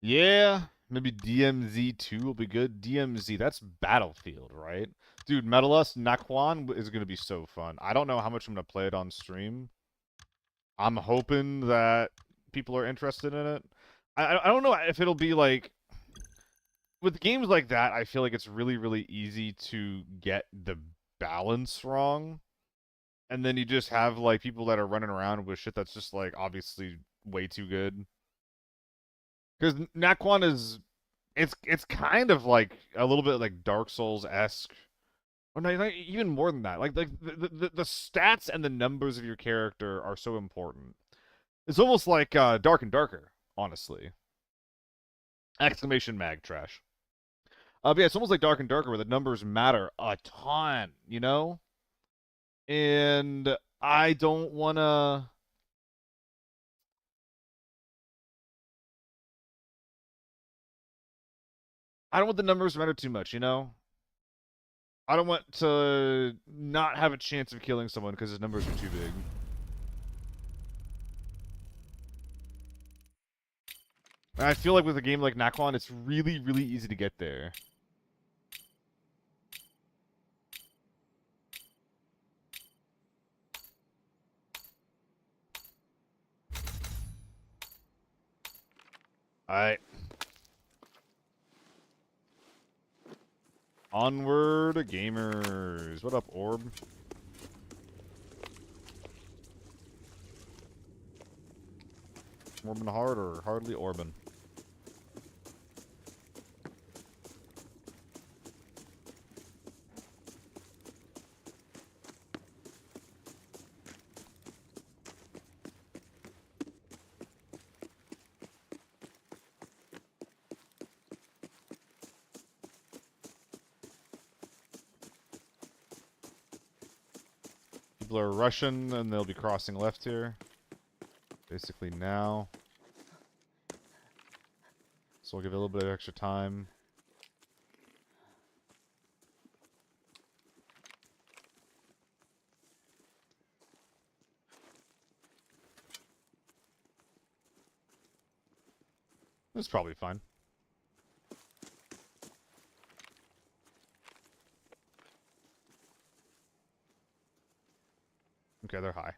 Yeah, maybe DMZ2 will be good. DMZ, that's Battlefield, right? Dude, Metalust Naquan is going to be so fun. I don't know how much I'm going to play it on stream. I'm hoping that people are interested in it. I don't know if it'll be like... With games like that, I feel like it's really, really easy to get the balance wrong. And then you just have, like, people that are running around with shit that's just, like, obviously way too good. Because Naquan is... It's kind of, like, a little bit, like, Dark Souls-esque. Or no, like, even more than that. Like the stats and the numbers of your character are so important. It's almost like Dark and Darker, honestly. Exclamation mag trash. But yeah, it's almost like Dark and Darker where the numbers matter a ton, you know? And I don't wanna... I don't want the numbers to matter too much, you know? I don't want to not have a chance of killing someone because his numbers are too big. And I feel like with a game like Naquan, it's really, really easy to get there. Alright. Onward, gamers. What up, Orb? Orbin hard or hardly Orbin? People are rushing and they'll be crossing left here. Basically now. So we'll give it a little bit of extra time. It's probably fine. Okay, they're high.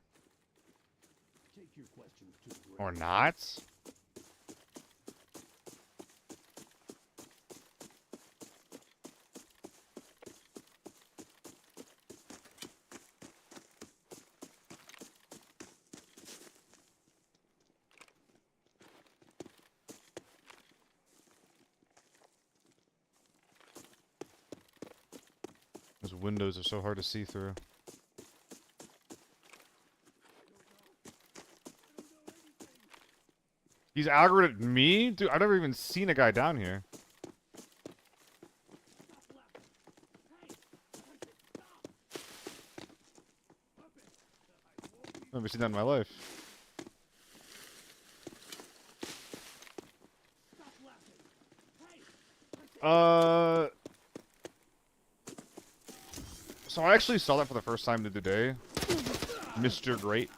Or not? Those windows are so hard to see through. He's aggroed at me? Dude, I've never even seen a guy down here. Never seen that in my life. So I actually saw that for the first time the other day. Mr. Great.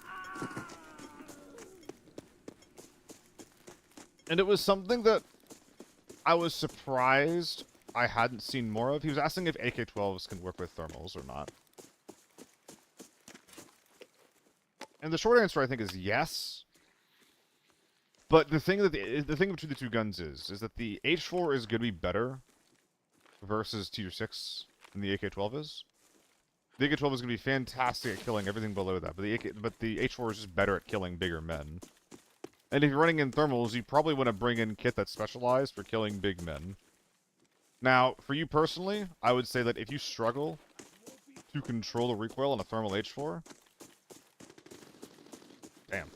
And it was something that I was surprised I hadn't seen more of. He was asking if AK-12s can work with thermals or not. And the short answer, I think, is yes. But the thing between the two guns is that the H4 is going to be better versus Tier 6 than the AK-12 is. The AK-12 is going to be fantastic at killing everything below that, but the H4 is just better at killing bigger men. And if you're running in thermals, you probably want to bring in kit that's specialized for killing big men. Now, for you personally, I would say that if you struggle to control the recoil on a thermal H4, damn,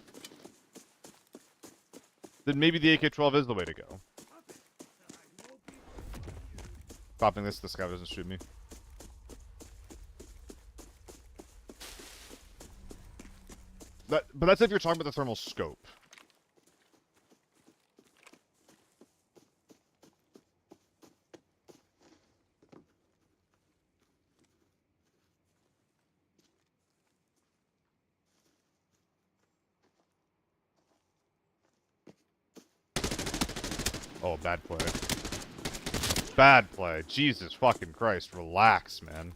then maybe the AK-12 is the way to go. Stopping this guy doesn't shoot me. But that's if you're talking about the thermal scope. Oh, bad play. Bad play. Jesus fucking Christ. Relax, man.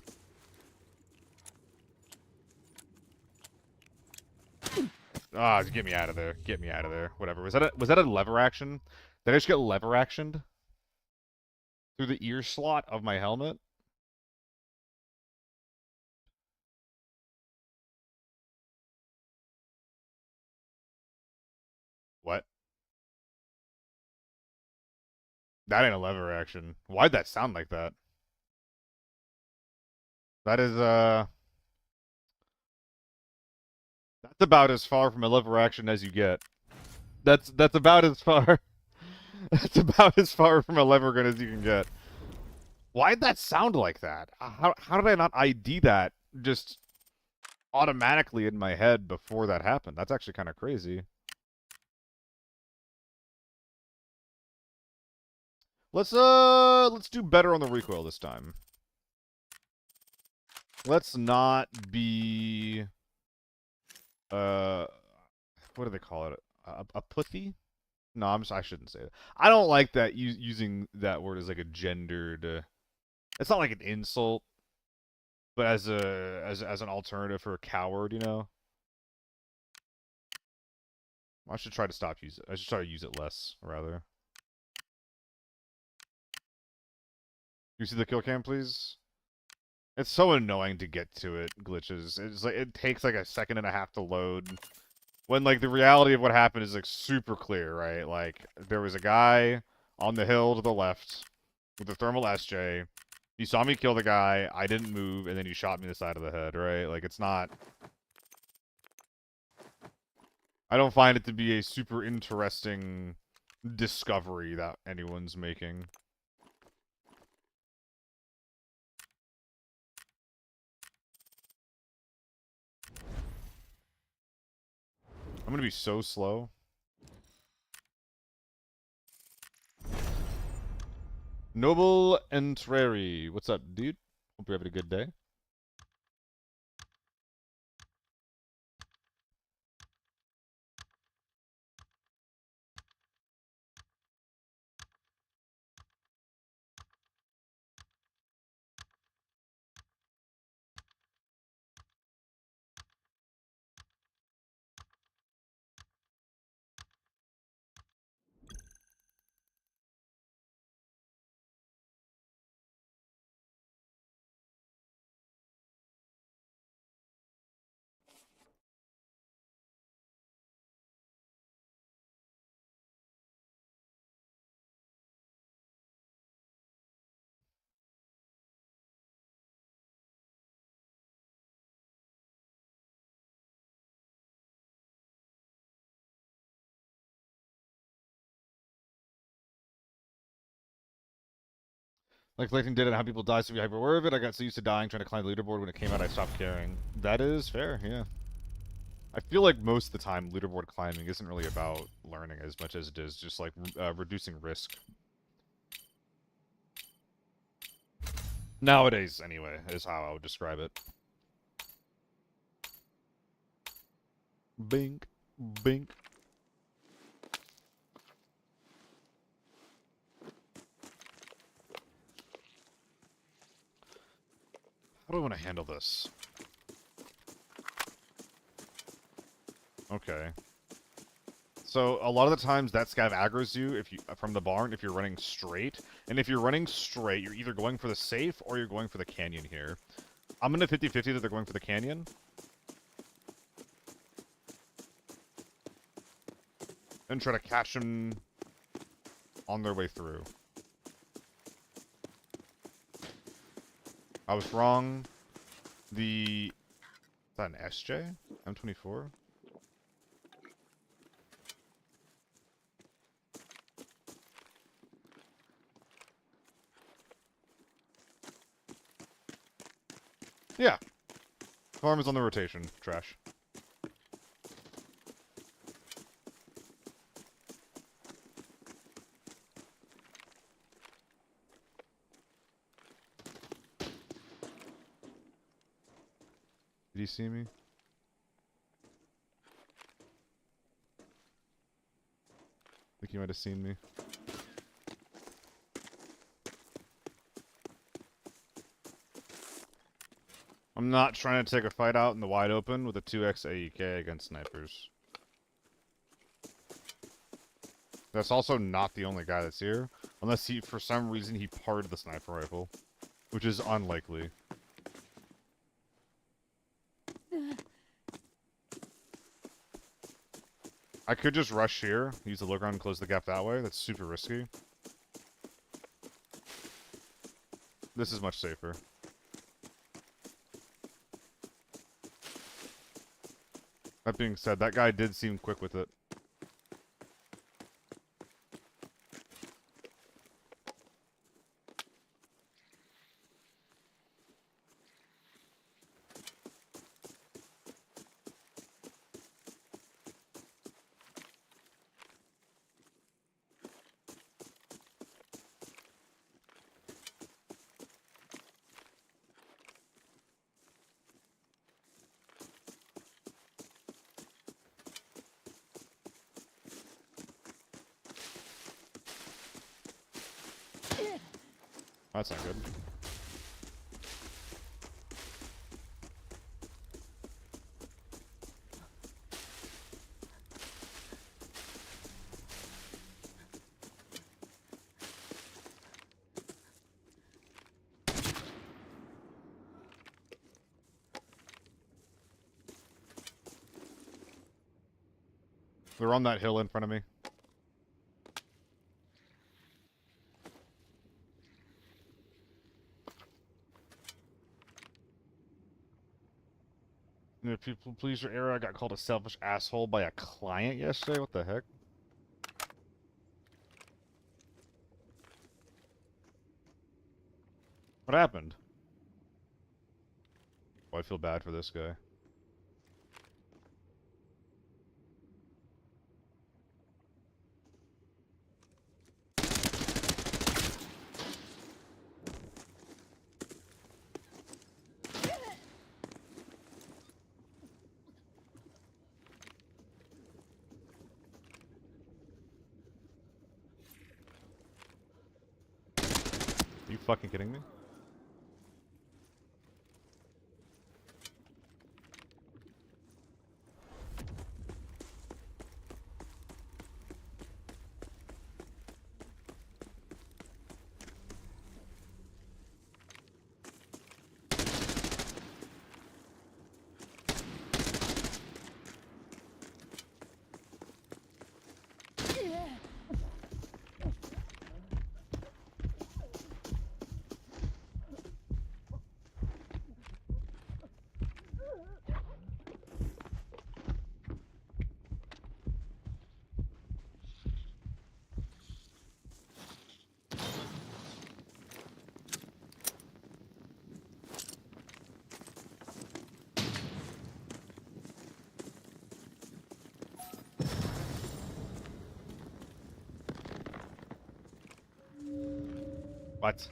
Ah, get me out of there. Get me out of there. Whatever. Was that a lever action? Did I just get lever actioned? Through the ear slot of my helmet? What? That ain't a lever action. Why'd that sound like that? That is, that's about as far from a lever action as you get. That's about as far... That's about as far from a lever gun as you can get. Why'd that sound like that? How did I not ID that just automatically in my head before that happened? That's actually kind of crazy. Let's do better on the recoil this time. Let's not be what do they call it? A pussy? No, I shouldn't say that. I don't like that using that word as like a gendered it's not like an insult, but as an alternative for a coward, you know? I should try to stop using it. I should try to use it less, rather. You see the kill cam, please? It's so annoying to get to it, glitches. It's like it takes like a second and a half to load. When like the reality of what happened is like super clear, right? Like there was a guy on the hill to the left with a thermal SJ. He saw me kill the guy, I didn't move, and then he shot me in the side of the head, right? Like it's not I don't find it to be a super interesting discovery that anyone's making. I'm gonna be so slow. Noble Entreri. What's up, dude? Hope you're having a good day. Like collecting data on how people die so we hyper aware of it. I got so used to dying trying to climb the leaderboard. When it came out, I stopped caring. That is fair, yeah. I feel like most of the time, leaderboard climbing isn't really about learning as much as it is just like reducing risk. Nowadays, anyway, is how I would describe it. Bink, bink. How do I want to handle this? Okay. So a lot of the times that scav aggroes you if you from the barn if you're running straight. And if you're running straight, you're either going for the safe or you're going for the canyon here. I'm gonna 50-50 that they're going for the canyon. And try to catch them on their way through. I was wrong. Is that an SJ? M24? Yeah. Farm is on the rotation. Trash. Did he see me? I think he might have seen me. I'm not trying to take a fight out in the wide open with a 2x AEK against snipers. That's also not the only guy that's here. Unless he, for some reason, he parted the sniper rifle. Which is unlikely. I could just rush here, use the low ground and close the gap that way. That's super risky. This is much safer. That being said, that guy did seem quick with it. That's not good. They're on that hill in front of me. In a people pleaser era, I got called a selfish asshole by a client yesterday. What the heck? What happened? Oh, I feel bad for this guy. Are you fucking kidding me? What?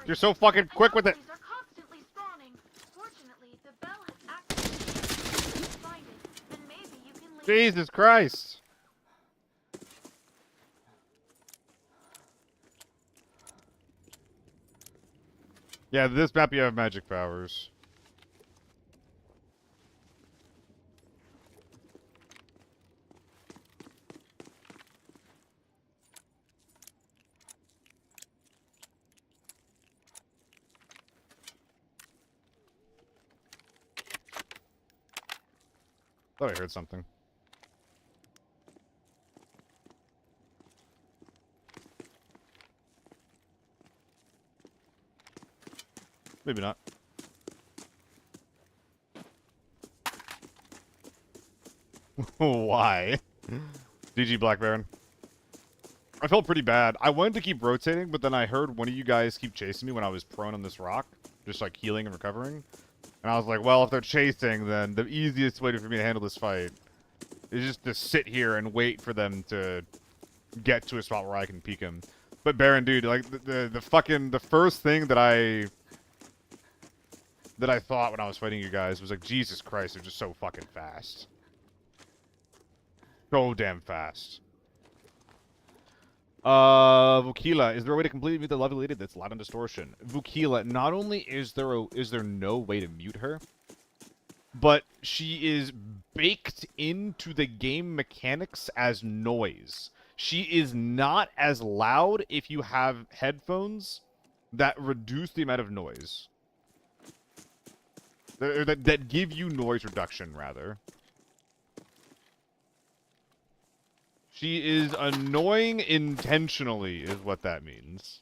You're so fucking quick with it. Anomalies are constantly spawning. Fortunately, the bell Jesus Christ. Yeah, this map you have magic powers. Thought I heard something. Maybe not. Why? GG Black Baron. I felt pretty bad. I wanted to keep rotating, but then I heard one of you guys keep chasing me when I was prone on this rock. Just like healing and recovering. And I was like, well, if they're chasing, then the easiest way for me to handle this fight is just to sit here and wait for them to get to a spot where I can peek him. But Baron, dude, like the first thing that I thought when I was fighting you guys was like, Jesus Christ, they're just so fucking fast. So damn fast. Vukila, is there a way to completely mute the lovely lady that's loud on distortion? Vukila, not only is there no way to mute her, but she is baked into the game mechanics as noise. She is not as loud if you have headphones that reduce the amount of noise. That give you noise reduction, rather. She is annoying intentionally, is what that means.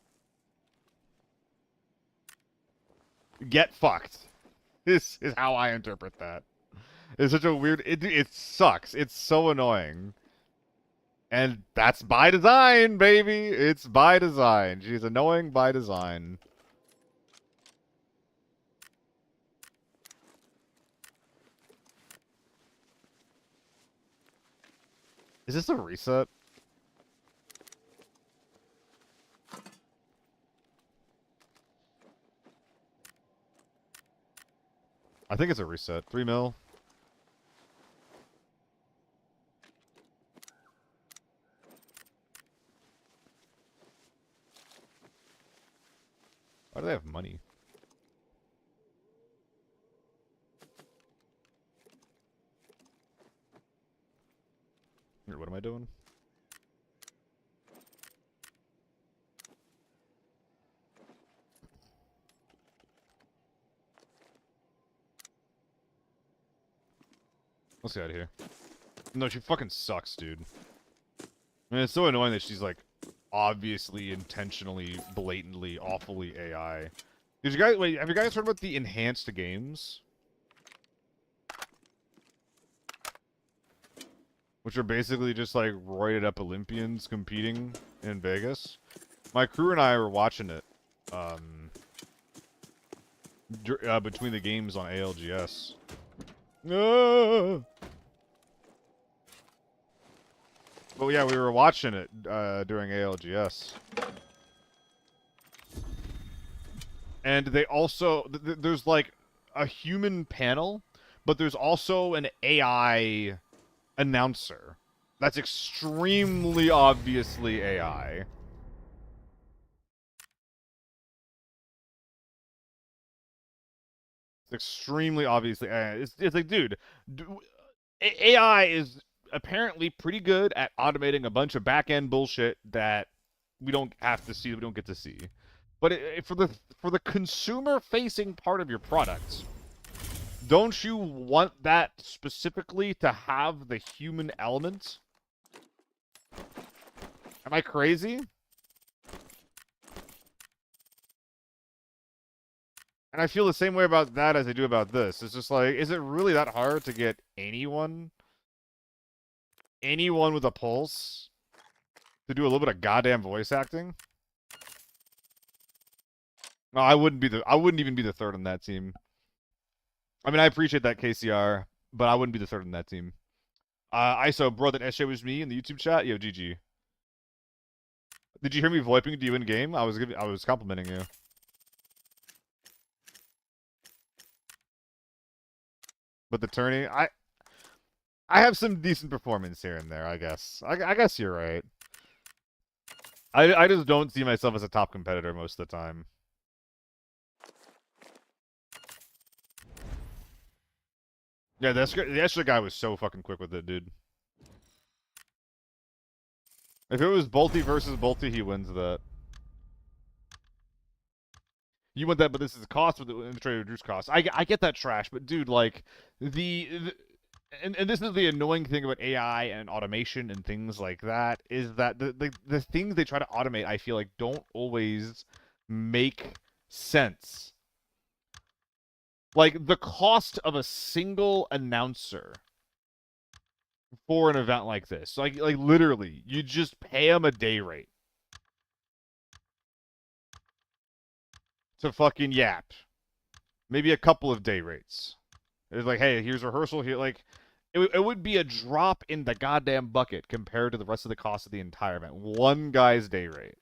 Get fucked. This is how I interpret that. It's such a weird... It sucks. It's so annoying. And that's by design, baby! It's by design. She's annoying by design. Is this a reset? I think it's a reset. 3 mil. Why do they have money? Here, what am I doing? Let's get out of here. No, she fucking sucks, dude. I mean, it's so annoying that she's, like, obviously, intentionally, blatantly, awfully AI. Did you guys... Wait, have you guys heard about the enhanced games? Which are basically just, like, roided up Olympians competing in Vegas. My crew and I were watching it, between the games on ALGS. But yeah, we were watching it during ALGS. And they also... there's, like, a human panel, but there's also an AI announcer. That's extremely obviously AI. It's extremely obviously AI. It's like, dude, AI is apparently pretty good at automating a bunch of back-end bullshit that we don't have to see, we don't get to see. But for the consumer-facing part of your product, don't you want that specifically to have the human element? Am I crazy? And I feel the same way about that as I do about this. It's just like, is it really that hard to get anyone with a pulse to do a little bit of goddamn voice acting? No, I wouldn't even be the third on that team. I mean, I appreciate that, KCR, but I wouldn't be the third on that team. ISO, bro, that SJ was me in the YouTube chat. Yo, GG. Did you hear me VoIPing to you in game? I was complimenting you. But the turning, I I have some decent performance here and there, I guess. I guess you're right. I just don't see myself as a top competitor most of the time. Yeah, the extra guy was so fucking quick with it, dude. If it was Bolty versus Bolty, he wins that. You want that, but this is the cost with the inventory reduce cost. I get that trash, but dude, like and this is the annoying thing about AI and automation and things like that is that the things they try to automate, I feel like don't always make sense. Like the cost of a single announcer for an event like this, like literally, you just pay them a day rate to fucking yap. Maybe a couple of day rates. It's like, hey, here's rehearsal here. Like, it would be a drop in the goddamn bucket compared to the rest of the cost of the entire event. One guy's day rate,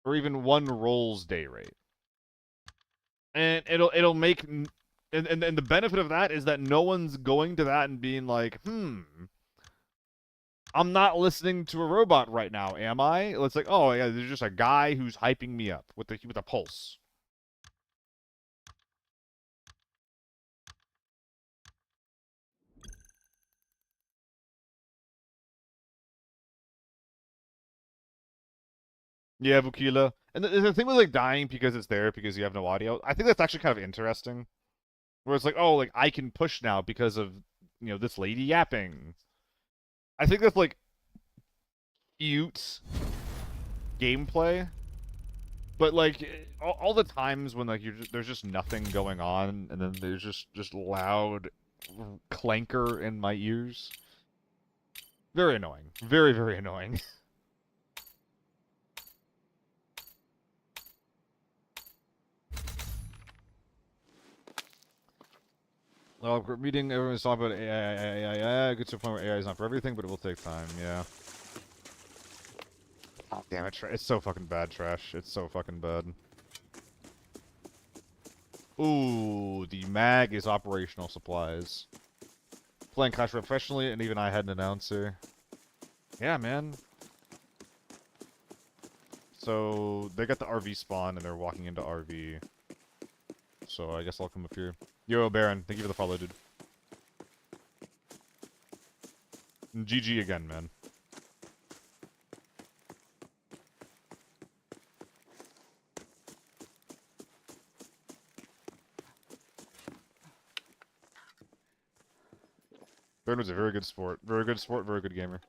or even one roll's day rate, and it'll make. And the benefit of that is that no one's going to that and being like, I'm not listening to a robot right now, am I? It's like, oh yeah, there's just a guy who's hyping me up with a pulse. Yeah, Vukila. And the thing with like dying because it's there because you have no audio, I think that's actually kind of interesting. Where it's like, oh, like I can push now because of this lady yapping. I think that's like cute gameplay, but like all the times when like there's just nothing going on, and then there's just loud clanker in my ears. Very annoying. Very, very annoying. Well, we're meeting, everyone's talking about AI. Good to the point where AI is not for everything, but it will take time, yeah. Oh, damn it, it's so fucking bad, Trash. It's so fucking bad. Ooh, the mag is operational supplies. Playing Clash professionally, and even I had an announcer. Yeah, man. So, they got the RV spawn, and they're walking into RV. So, I guess I'll come up here. Yo, Baron, thank you for the follow, dude. And GG again, man. Baron was a very good sport. Very good sport, very good gamer.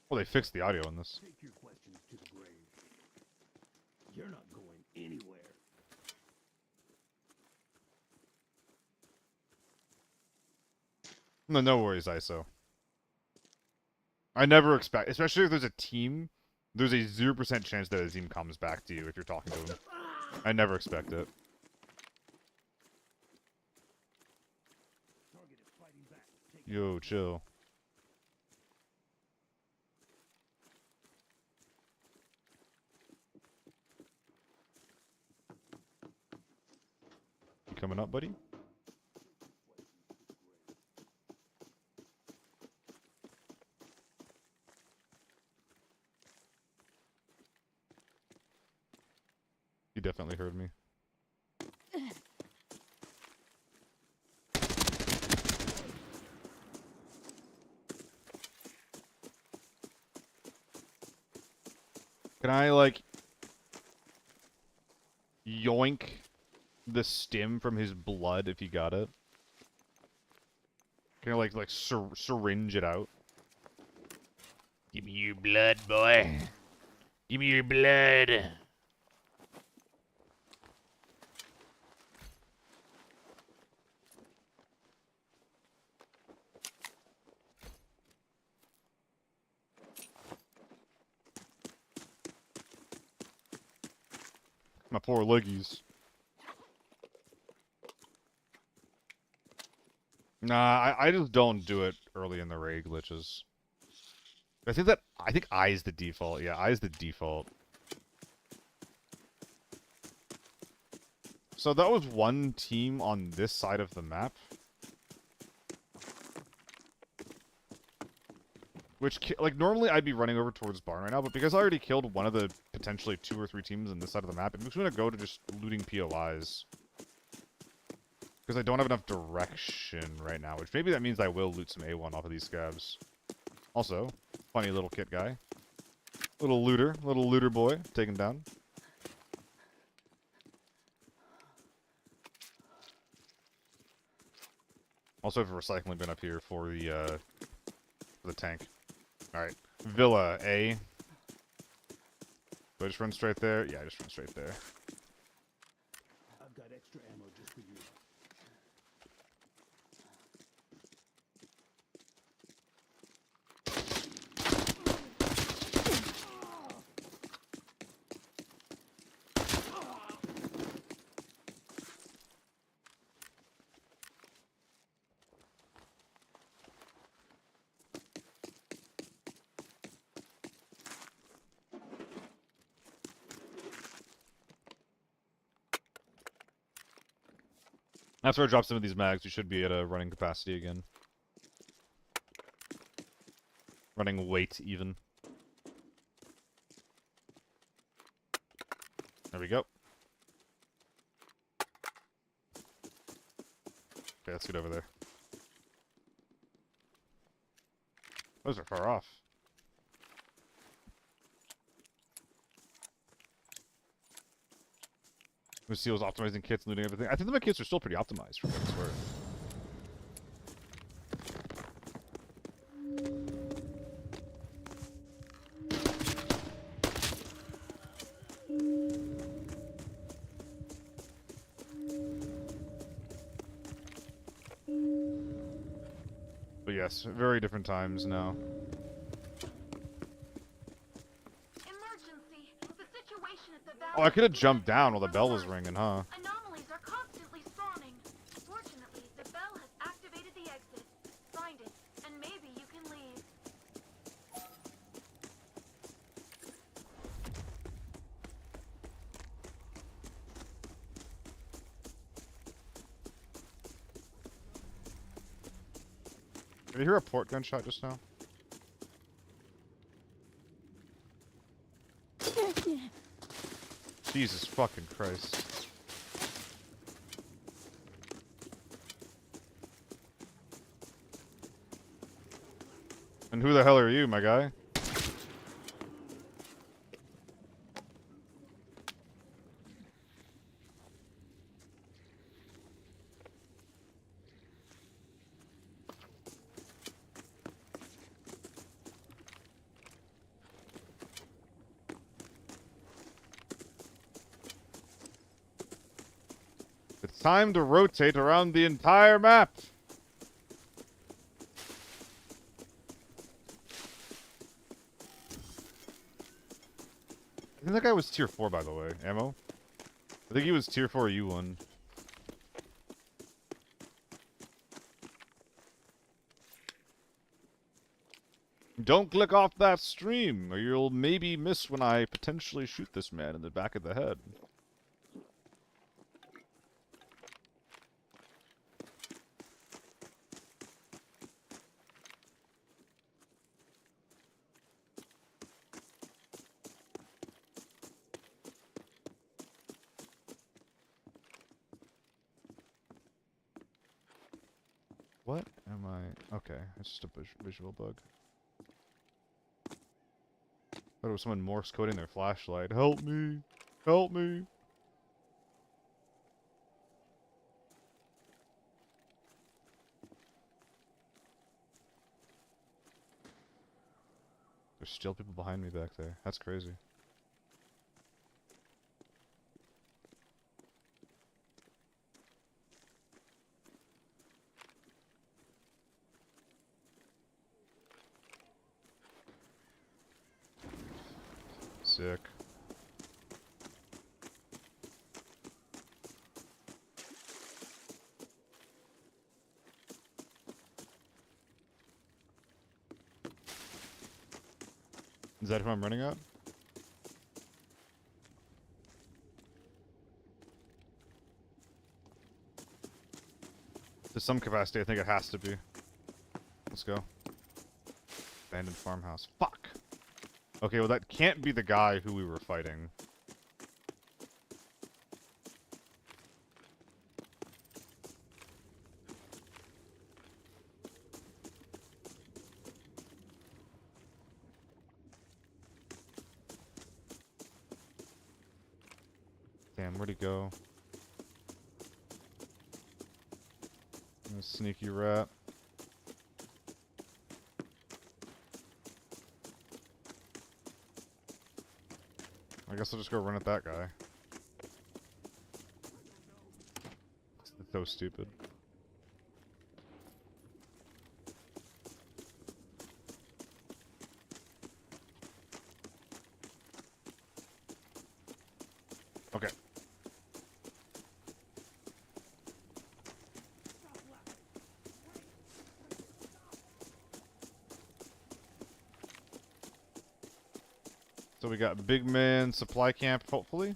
Well, they fixed the audio in this. Take your questions to the grave. You're not going anywhere. No, no worries, ISO. I never expect, especially if there's a team, there's a 0% chance that a team comes back to you if you're talking to them. I never expect it. Yo, chill. You coming up, buddy? You definitely heard me. Can I, like, yoink the stim from his blood if he got it? Can I, like syringe it out? Give me your blood, boy. Give me your blood. My poor leggies. Nah, I just don't do it early in the raid glitches. I think I is the default. Yeah, I is the default. So that was one team on this side of the map. Which, like, normally I'd be running over towards barn right now, but because I already killed one of the potentially 2 or 3 teams on this side of the map, I'm just gonna go to just looting POIs. Because I don't have enough direction right now, which maybe that means I will loot some A1 off of these scabs. Also, funny little kit guy. Little looter boy, taken down. Also have a recycling bin up here for the tank. Alright. Villa A. Do I just run straight there? Yeah, I just run straight there. I've got extra ammo just for you. After I drop some of these mags, we should be at a running capacity again. Running weight, even. There we go. Okay, let's get over there. Those are far off. With Seal's optimizing kits and looting everything. I think my kits are still pretty optimized for what it's worth. But yes, very different times now. Emergency. The situation at the valley. Oh, I could have jumped down while the bell was ringing, huh? Anomalies are constantly spawning. Fortunately, the bell has activated the exit. Find it, and maybe you can leave. Did you hear a port gunshot just now? Jesus fucking Christ. And who the hell are you, my guy? It's time to rotate around the entire map. I think that guy was tier 4, by the way. Ammo? I think he was tier 4 U1. Don't click off that stream, or you'll maybe miss when I potentially shoot this man in the back of the head. What am I... Okay, it's just a visual bug. Thought it was someone Morse coding their flashlight. Help me! Help me! There's still people behind me back there. That's crazy. Sick. Is that who I'm running at? To some capacity, I think it has to be. Let's go. Abandoned farmhouse. Fuck! Okay, well that can't be the guy who we were fighting. Damn, where'd he go? Sneaky rat. I guess I'll just go run at that guy. It's so stupid. Okay. So we got big man supply camp, hopefully.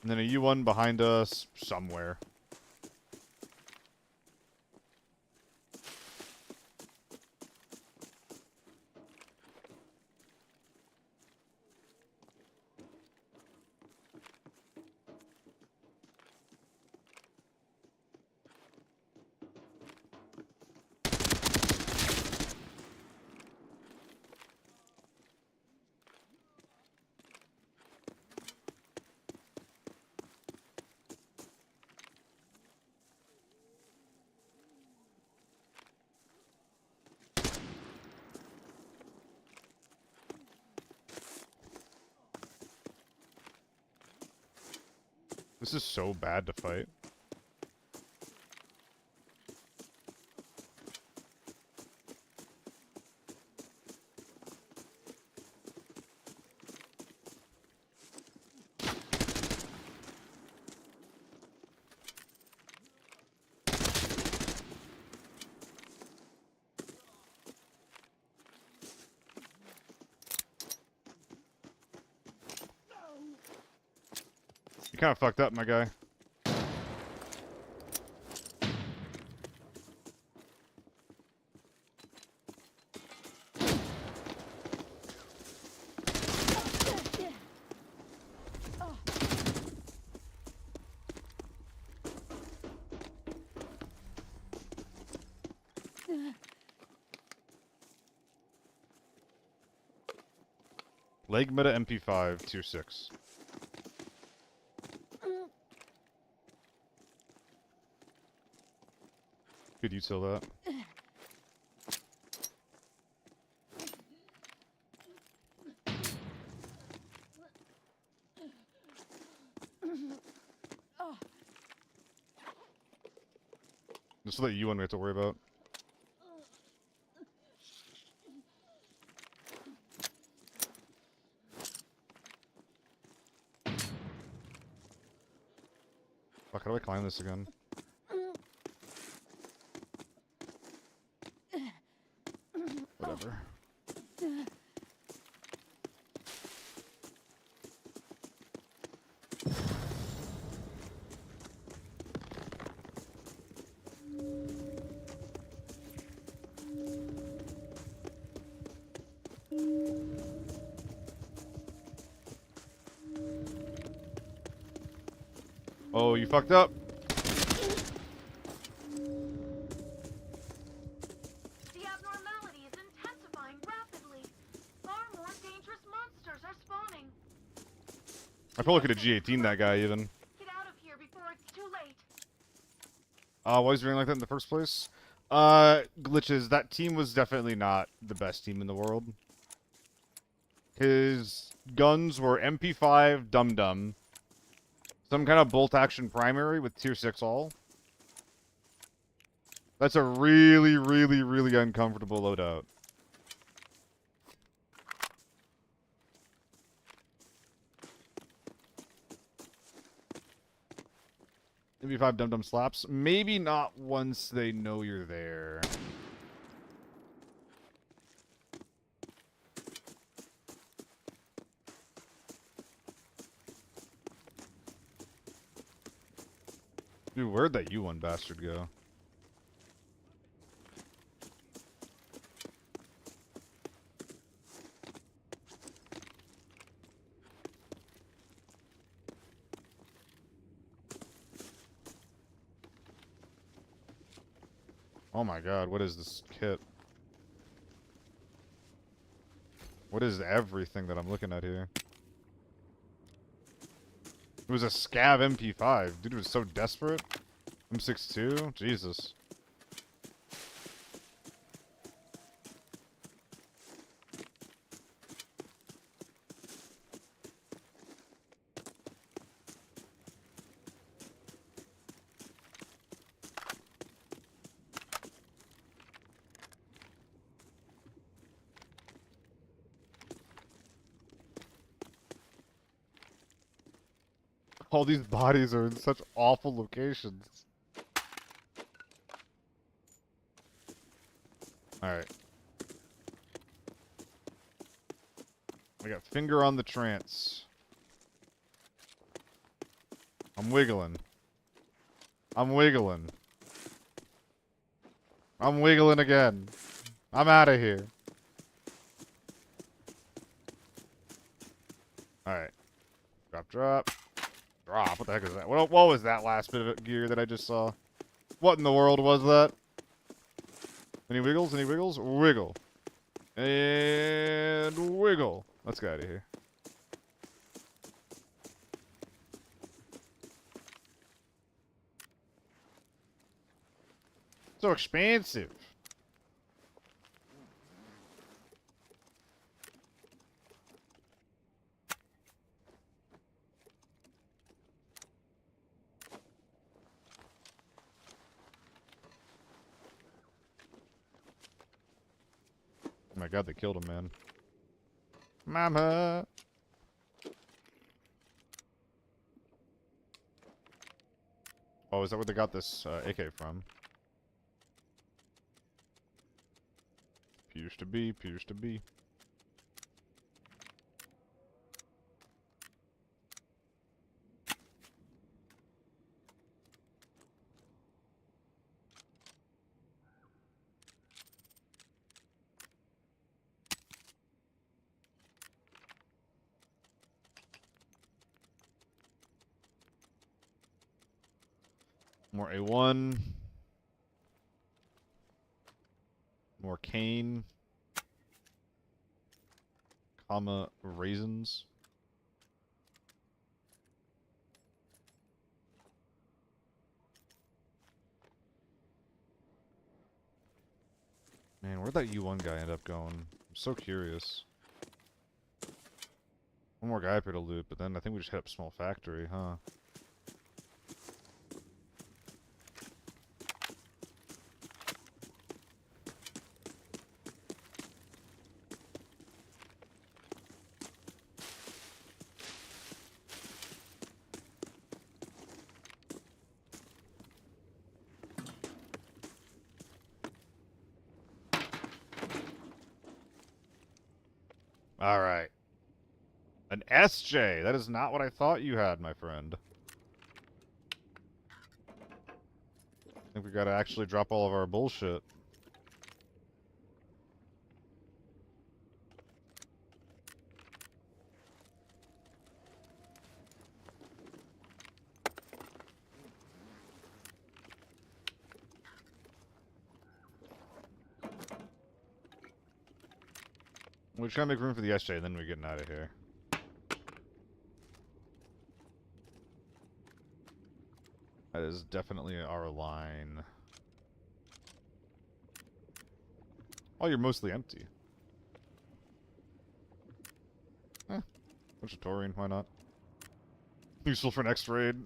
And then a U1 behind us somewhere. This is so bad to fight. You kind of fucked up, my guy. Leg meta MP5, tier 6. Could you tell that? Just so that you wouldn't have to worry about. Fuck, how do I climb this again? Whatever. Oh, you fucked up. The abnormality is intensifying rapidly. Far more dangerous monsters are spawning. I probably could have G18 that guy even. Get out of here before it's too late. Why was he doing like that in the first place? Glitches. That team was definitely not the best team in the world. His guns were MP5 Dum Dum. Some kind of bolt action primary with tier 6 all. That's a really, really, really uncomfortable loadout. MP5 Dum Dum slaps. Maybe not once they know you're there. Dude, where'd that U1 bastard go? Oh my god, what is this kit? What is everything that I'm looking at here? It was a scav MP5. Dude was so desperate. M62? Jesus. All these bodies are in such awful locations. Alright. I got finger on the trance. I'm wiggling. I'm wiggling. I'm wiggling again. I'm out of here. Alright. Drop, drop. Drop. What the heck is that? What was that last bit of gear that I just saw? What in the world was that? Any wiggles? Any wiggles? Wiggle. And wiggle. Let's get out of here. So expansive. Oh my god, they killed him, man. Mama! Oh, is that where they got this AK from? Appears to be, appears to be. More A1. More cane. Comma raisins. Man, where'd that U1 guy end up going? I'm so curious. One more guy up here to loot, but then I think we just hit up small factory, huh? Alright. An SJ! That is not what I thought you had, my friend. I think we gotta actually drop all of our bullshit. We're just trying to make room for the SJ, and then we're getting out of here. That is definitely our line. Oh, you're mostly empty. Eh. Bunch of taurine, why not? Useful for next raid.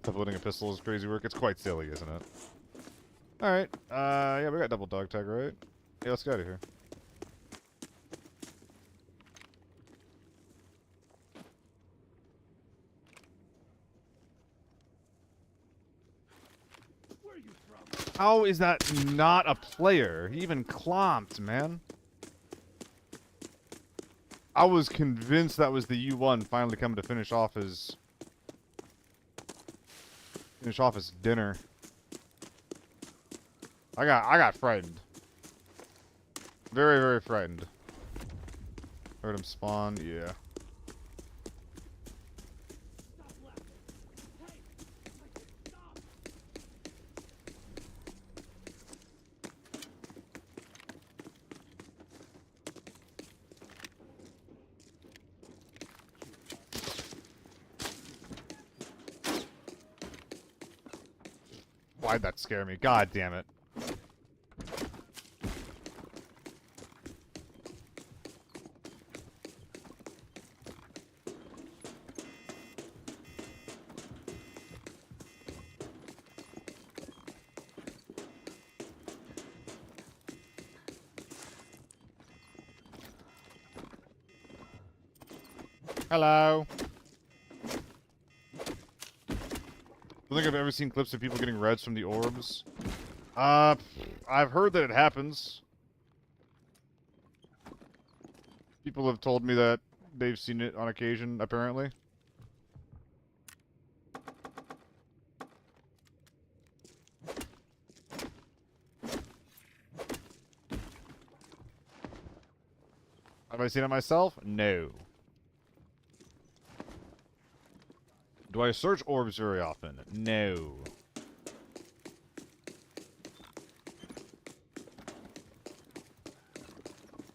Uploading a pistol is crazy work. It's quite silly, isn't it? Alright, yeah, we got double dog tag, right? Yeah, let's get out of here. How is that not a player? He even clomped, man. I was convinced that was the U1 finally coming to finish off his Finish off his dinner. I got frightened. Very, very frightened. Heard him spawn, yeah. Why'd that scare me? God damn it. Hello. I don't think I've ever seen clips of people getting reds from the orbs. I've heard that it happens. People have told me that they've seen it on occasion, apparently. Have I seen it myself? No. Do I search orbs very often? No.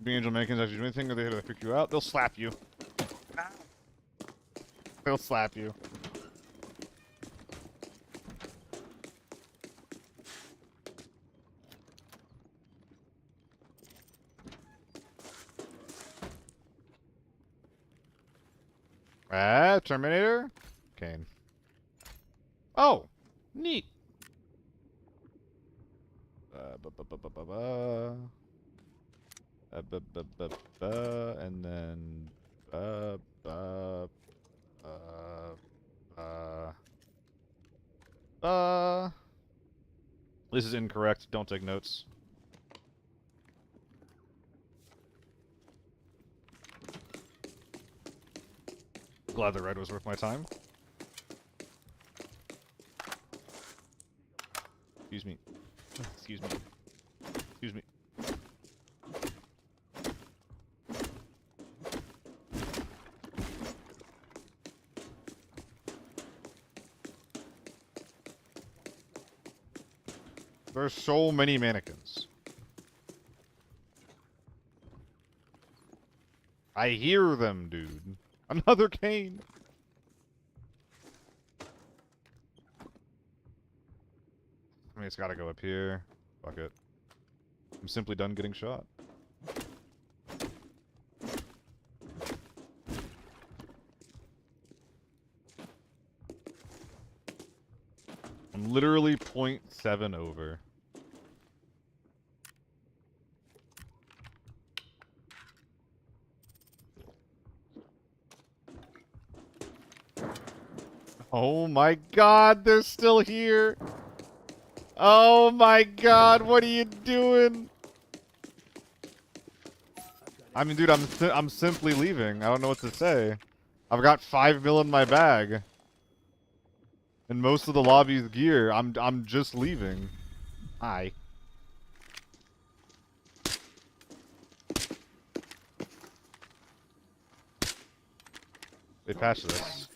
Being angel mannequins actually do anything, or they to freak you out? They'll slap you. They'll slap you. Ah, Terminator? Kane. Oh! Neat! And then... This is incorrect. Don't take notes. Glad the red was worth my time. Excuse me. Excuse me. Excuse me. There's so many mannequins. I hear them, dude. Another cane. I mean, it's gotta go up here. Fuck it. I'm simply done getting shot. I'm literally 0.7 over. Oh my god, they're still here! Oh my god, what are you doing? I mean, dude, I'm simply leaving. I don't know what to say. I've got 5 mil in my bag. And most of the lobby's gear. I'm just leaving. Hi. They patched this.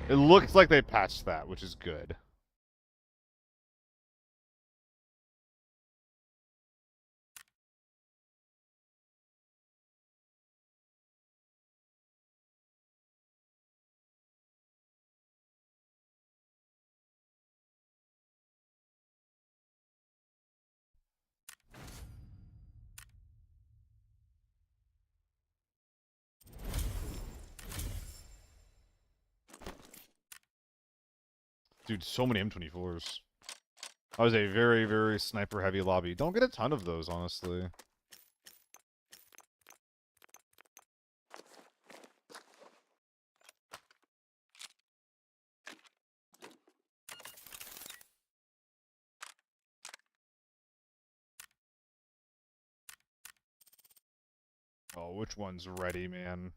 It looks like they patched that, which is good. Dude, so many M24s. That was a very, very sniper-heavy lobby. Don't get a ton of those, honestly. Oh, which one's ready, man?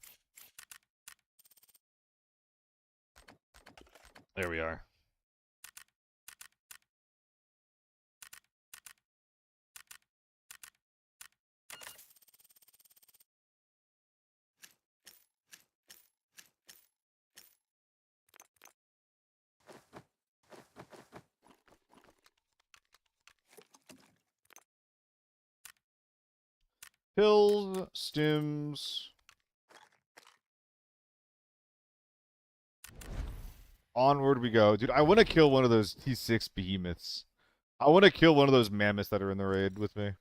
There we are. Pills, stims. Onward we go. Dude, I want to kill one of those T6 behemoths. I want to kill one of those mammoths that are in the raid with me.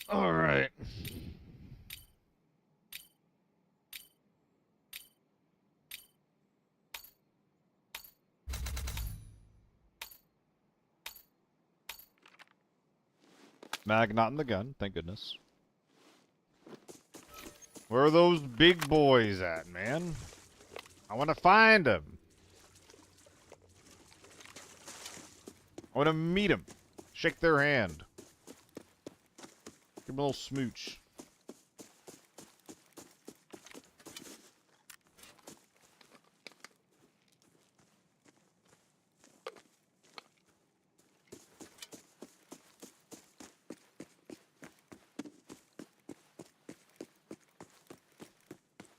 All right. Mag not in the gun, thank goodness. Where are those big boys at, man? I want to find them. I want to meet them. Shake their hand. Give them a little smooch.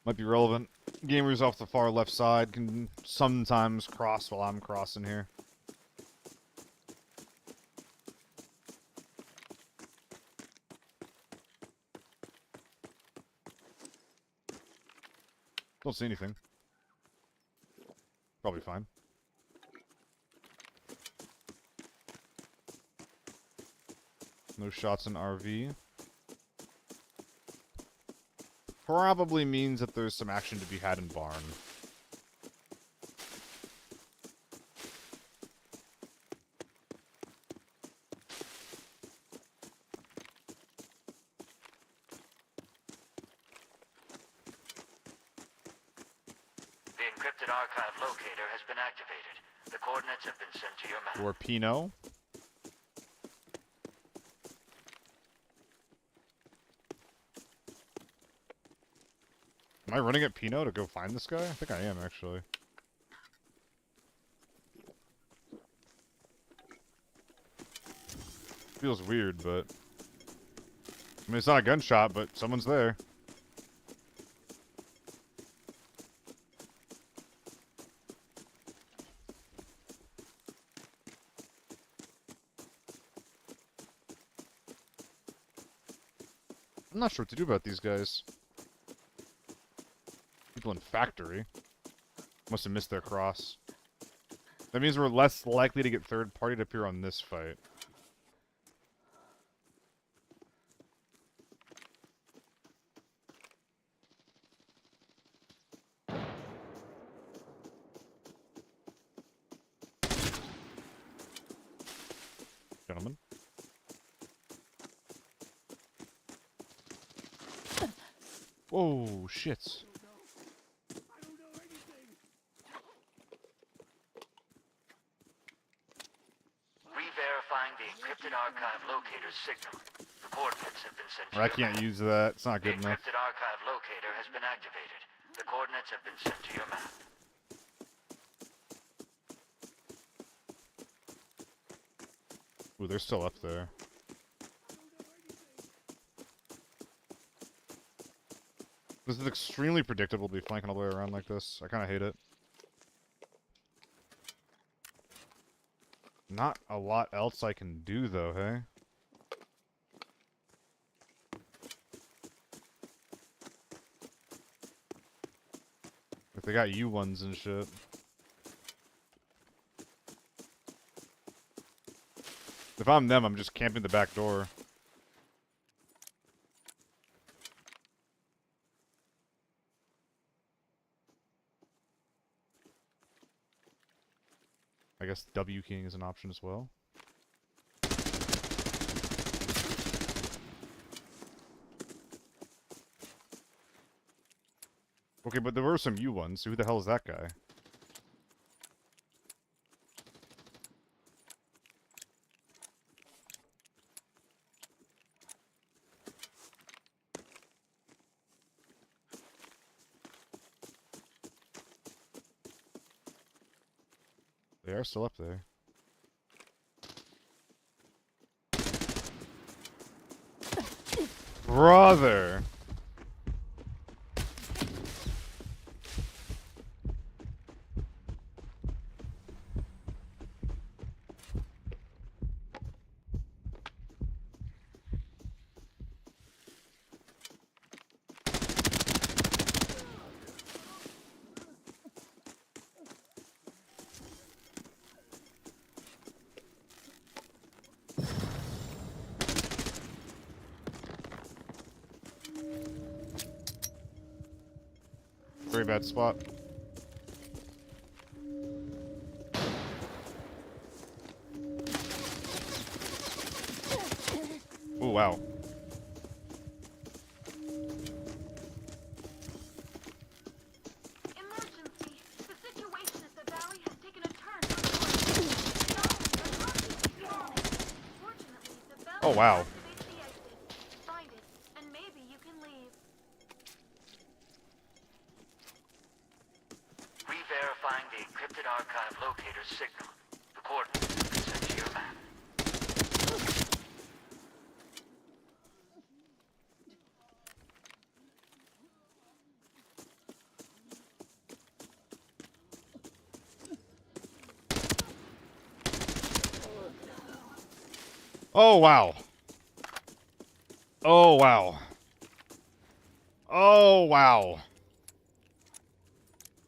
Might be relevant. Gamers off the far left side can sometimes cross while I'm crossing here. Don't see anything. Probably fine. No shots in RV. Probably means that there's some action to be had in barn. The encrypted archive locator has been activated. The coordinates have been sent to your map. Or Pinot. Am I running at Pinot to go find this guy? I think I am, actually. Feels weird, but... I mean, it's not a gunshot, but someone's there. I'm not sure what to do about these guys. People in factory. Must have missed their cross. That means we're less likely to get third party to appear on this fight. Gentlemen. Whoa, shit. Re-verifying the encrypted archive locator's signal. The coordinates have been sent to I your can't map. use that. It's not The good enough. encrypted archive locator has been activated. The coordinates have been sent to your map. Ooh, they're still up there. This is extremely predictable to be flanking all the way around like this. I kind of hate it. Not a lot else I can do, though, hey? If they got U1s and shit. If I'm them, I'm just camping the back door. I guess W keying is an option as well. Okay, but there were some U1s, so who the hell is that guy? They are still up there. Brother! Very bad spot. Oh, wow. Emergency! The situation at the valley has taken a turn for the worse. Zombies are constantly spawning. Fortunately, the bell Oh, wow. activates the exit. Find it, and maybe you can leave. Re-verifying the encrypted archive locator's signal. The coordinates have been sent to your map. Oh, wow. Oh, wow. Oh, wow.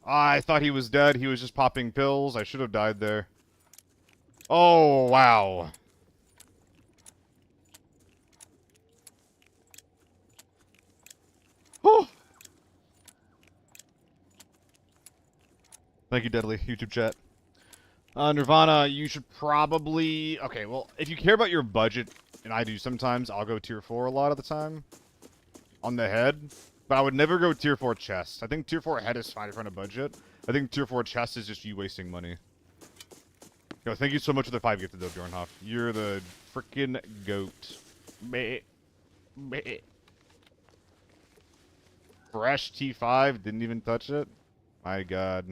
I thought he was dead. He was just popping pills. I should have died there. Oh, wow. Whew. Thank you, Deadly. YouTube chat. Nirvana, you should probably... Okay, well, if you care about your budget, and I do sometimes, I'll go tier 4 a lot of the time. On the head. But I would never go tier 4 chest. I think tier 4 head is fine if you're on a budget. I think tier 4 chest is just you wasting money. Yo, thank you so much for the 5 gifted though, Bjornhoff. You're the freaking goat. Meh. Meh. Fresh T5, didn't even touch it. My god.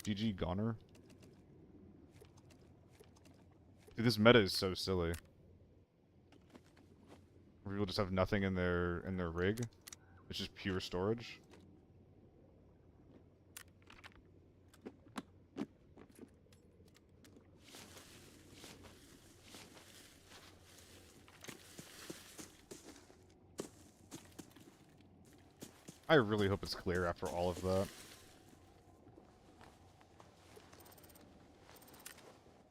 GG Goner. Dude, this meta is so silly. People just have nothing in their rig. It's just pure storage. I really hope it's clear after all of that.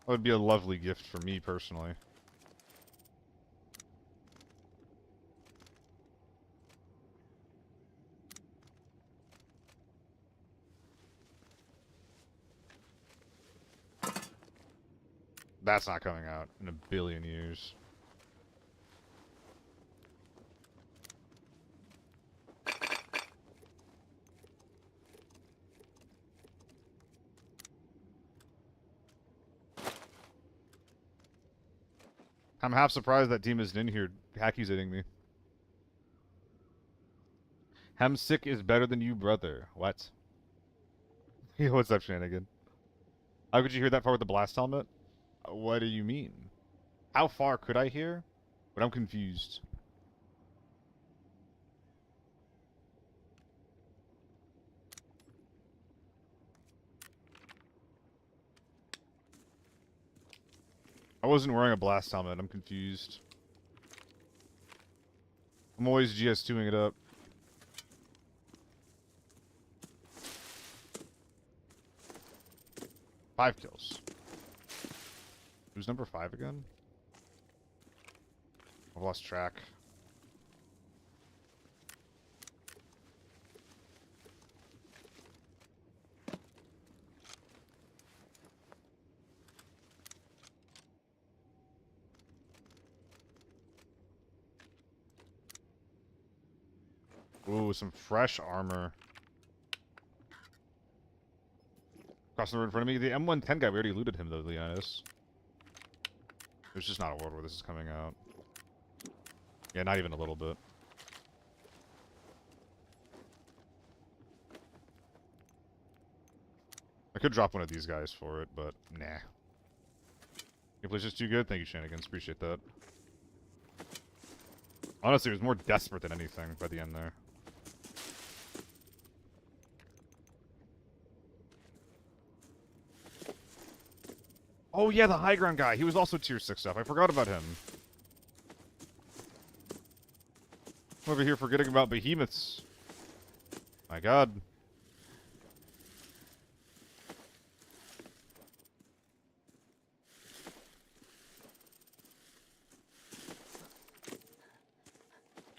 That would be a lovely gift for me personally. That's not coming out in a billion years. I'm half surprised that team isn't in here. Hacky's hitting me. Hemsick is better than you, brother. What? What's up, Shannigan? How could you hear that far with the blast helmet? What do you mean? How far could I hear? But I'm confused. I wasn't wearing a blast helmet. I'm confused. I'm always GS2ing it up. Five kills. Who's number 5 again? I've lost track. Ooh, some fresh armor. Across the road in front of me. The M110 guy, we already looted him though, to be honest. There's just not a world where this is coming out. Yeah, not even a little bit. I could drop one of these guys for it, but nah. Gameplay's just too good. Thank you, Shenanigans. Appreciate that. Honestly, it was more desperate than anything by the end there. Oh yeah, the high ground guy. He was also tier 6 stuff. I forgot about him. I'm over here forgetting about behemoths. My god.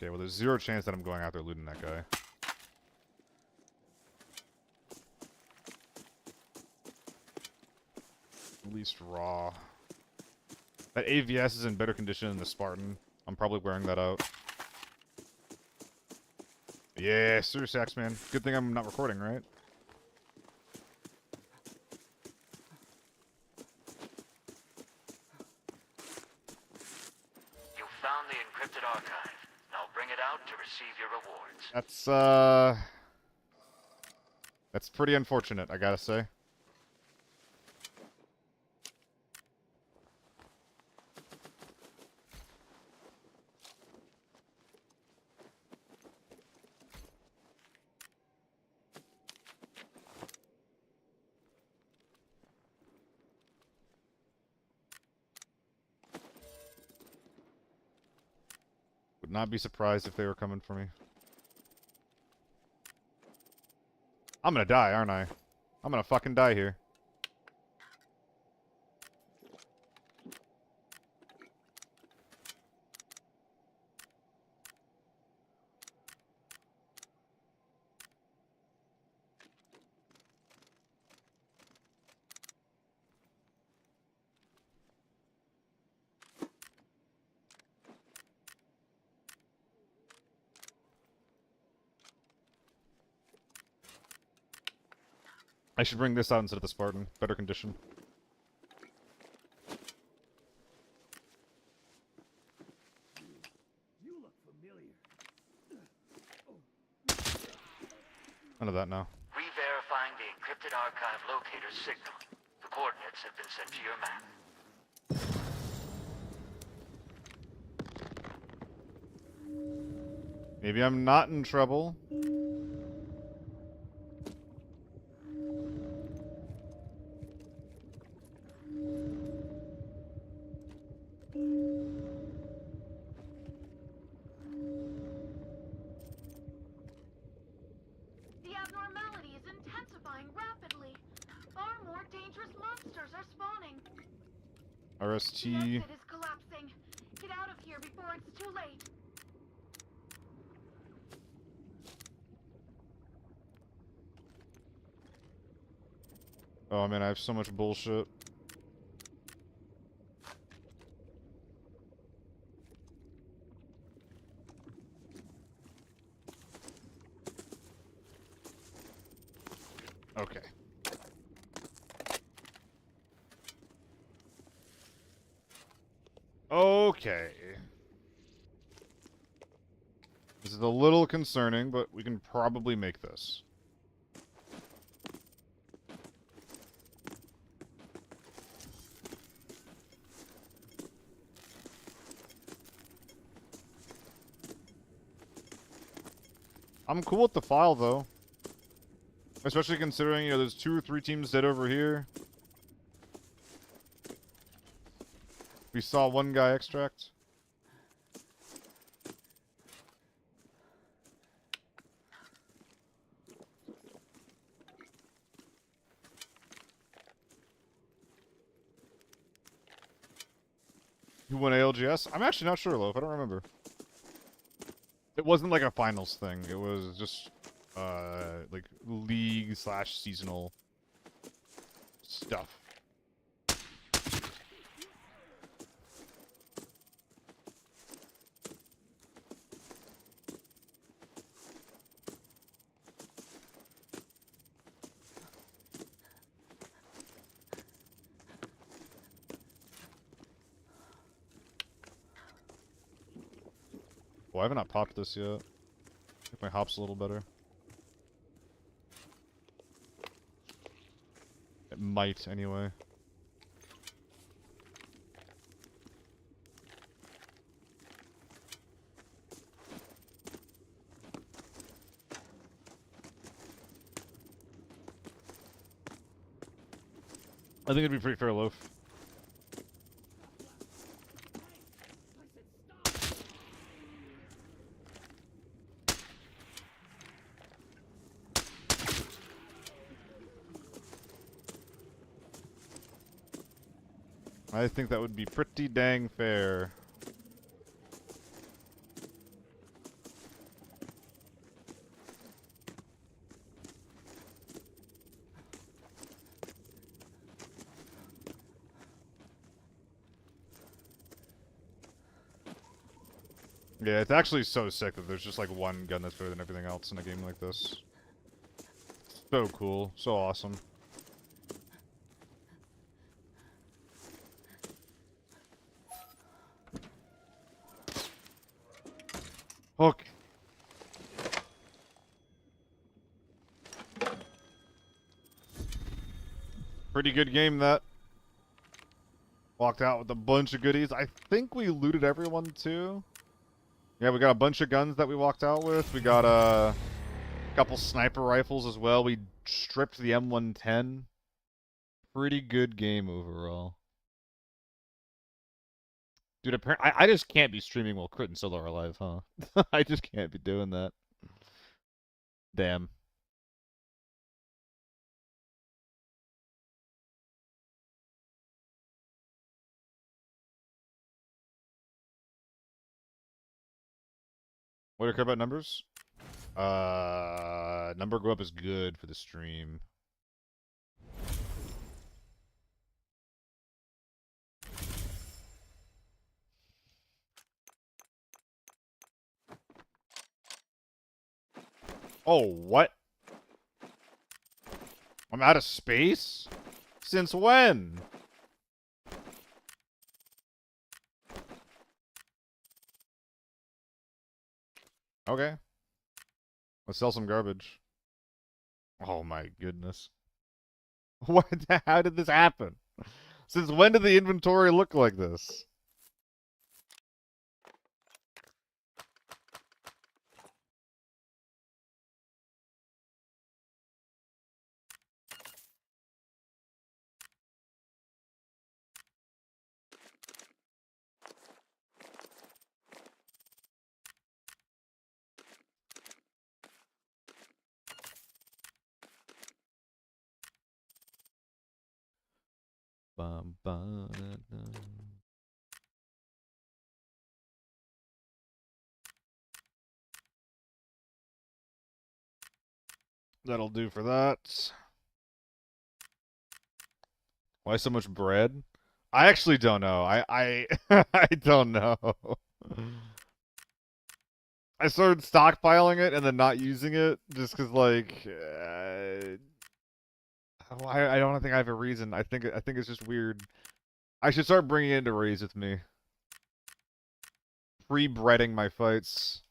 Okay, well there's zero chance that I'm going out there looting that guy. At least raw. That AVS is in better condition than the Spartan. I'm probably wearing that out. Yeah, serious Axeman. Good thing I'm not recording, right? You found the encrypted archive. Now bring it out to receive your rewards. That's pretty unfortunate, I gotta say. Would not be surprised if they were coming for me. I'm gonna die, aren't I? I'm gonna fucking die here. I should bring this out instead of the Spartan. Better condition. You look familiar. None of that now. Re-verifying the encrypted archive locator signal. The coordinates have been sent to your map. Maybe I'm not in trouble. The abnormality is intensifying rapidly. Far more dangerous monsters are spawning. The RST. exit is collapsing. Get out of here before it's too late. Oh man, I have so much bullshit. Okay. Okay. This is a little concerning, but we can probably make this. I'm cool with the file, though. Especially considering, you know, there's 2 or 3 teams dead over here. We saw one guy extract. Who won ALGS? I'm actually not sure, Loaf. I don't remember. It wasn't like a finals thing. It was just, like, league/seasonal stuff. Well, I have not popped this yet. Make my hops a little better. might, anyway. I think it'd be pretty fair loaf. I think that would be pretty dang fair. Yeah, it's actually so sick that there's just like one gun that's better than everything else in a game like this. So cool. So awesome. Hook. Pretty good game, that. Walked out with a bunch of goodies. I think we looted everyone, too. Yeah, we got a bunch of guns that we walked out with. We got a couple sniper rifles as well. We stripped the M110. Pretty good game overall. Dude, apparently, I just can't be streaming while Crit and Solo are alive, huh? I just can't be doing that. Damn. What do you care about numbers? Number go up is good for the stream. Oh, what? I'm out of space? Since when? Okay. Let's sell some garbage. Oh my goodness. What? How did this happen? Since when did the inventory look like this? Bum, bum, da, da. That'll do for that. Why so much bread? I actually don't know. I I don't know. I started stockpiling it and then not using it just because, like, I don't think I have a reason. I think it's just weird. I should start bringing it into Raise with me. Pre-breading my fights.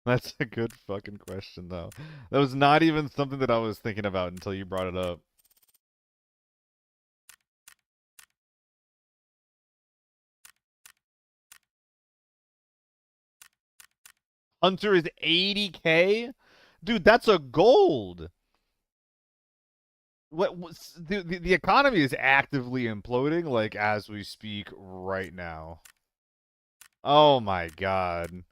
That's a good fucking question, though. That was not even something that I was thinking about until you brought it up. Hunter is 80K? Dude, that's a gold. The economy is actively imploding, like, as we speak right now. Oh my god.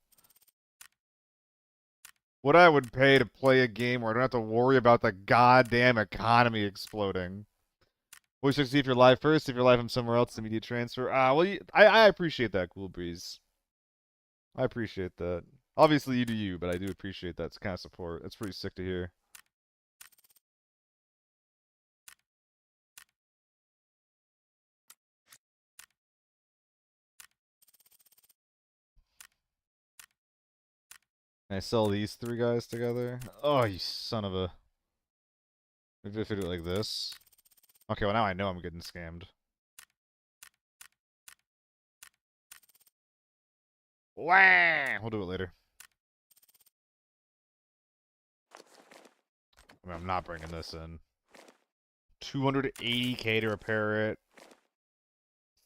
What I would pay to play a game where I don't have to worry about the goddamn economy exploding. Wish I could see if you're live first. If you're live from somewhere else, immediate transfer. Well, I appreciate that, Cool Breeze. I appreciate that. Obviously, you do you, but I do appreciate that kind of support. That's pretty sick to hear. Can I sell these three guys together? Oh, you son of a... Maybe if I do it like this. Okay, well now I know I'm getting scammed. Wah! We'll do it later. I mean, I'm not bringing this in. 280k to repair it.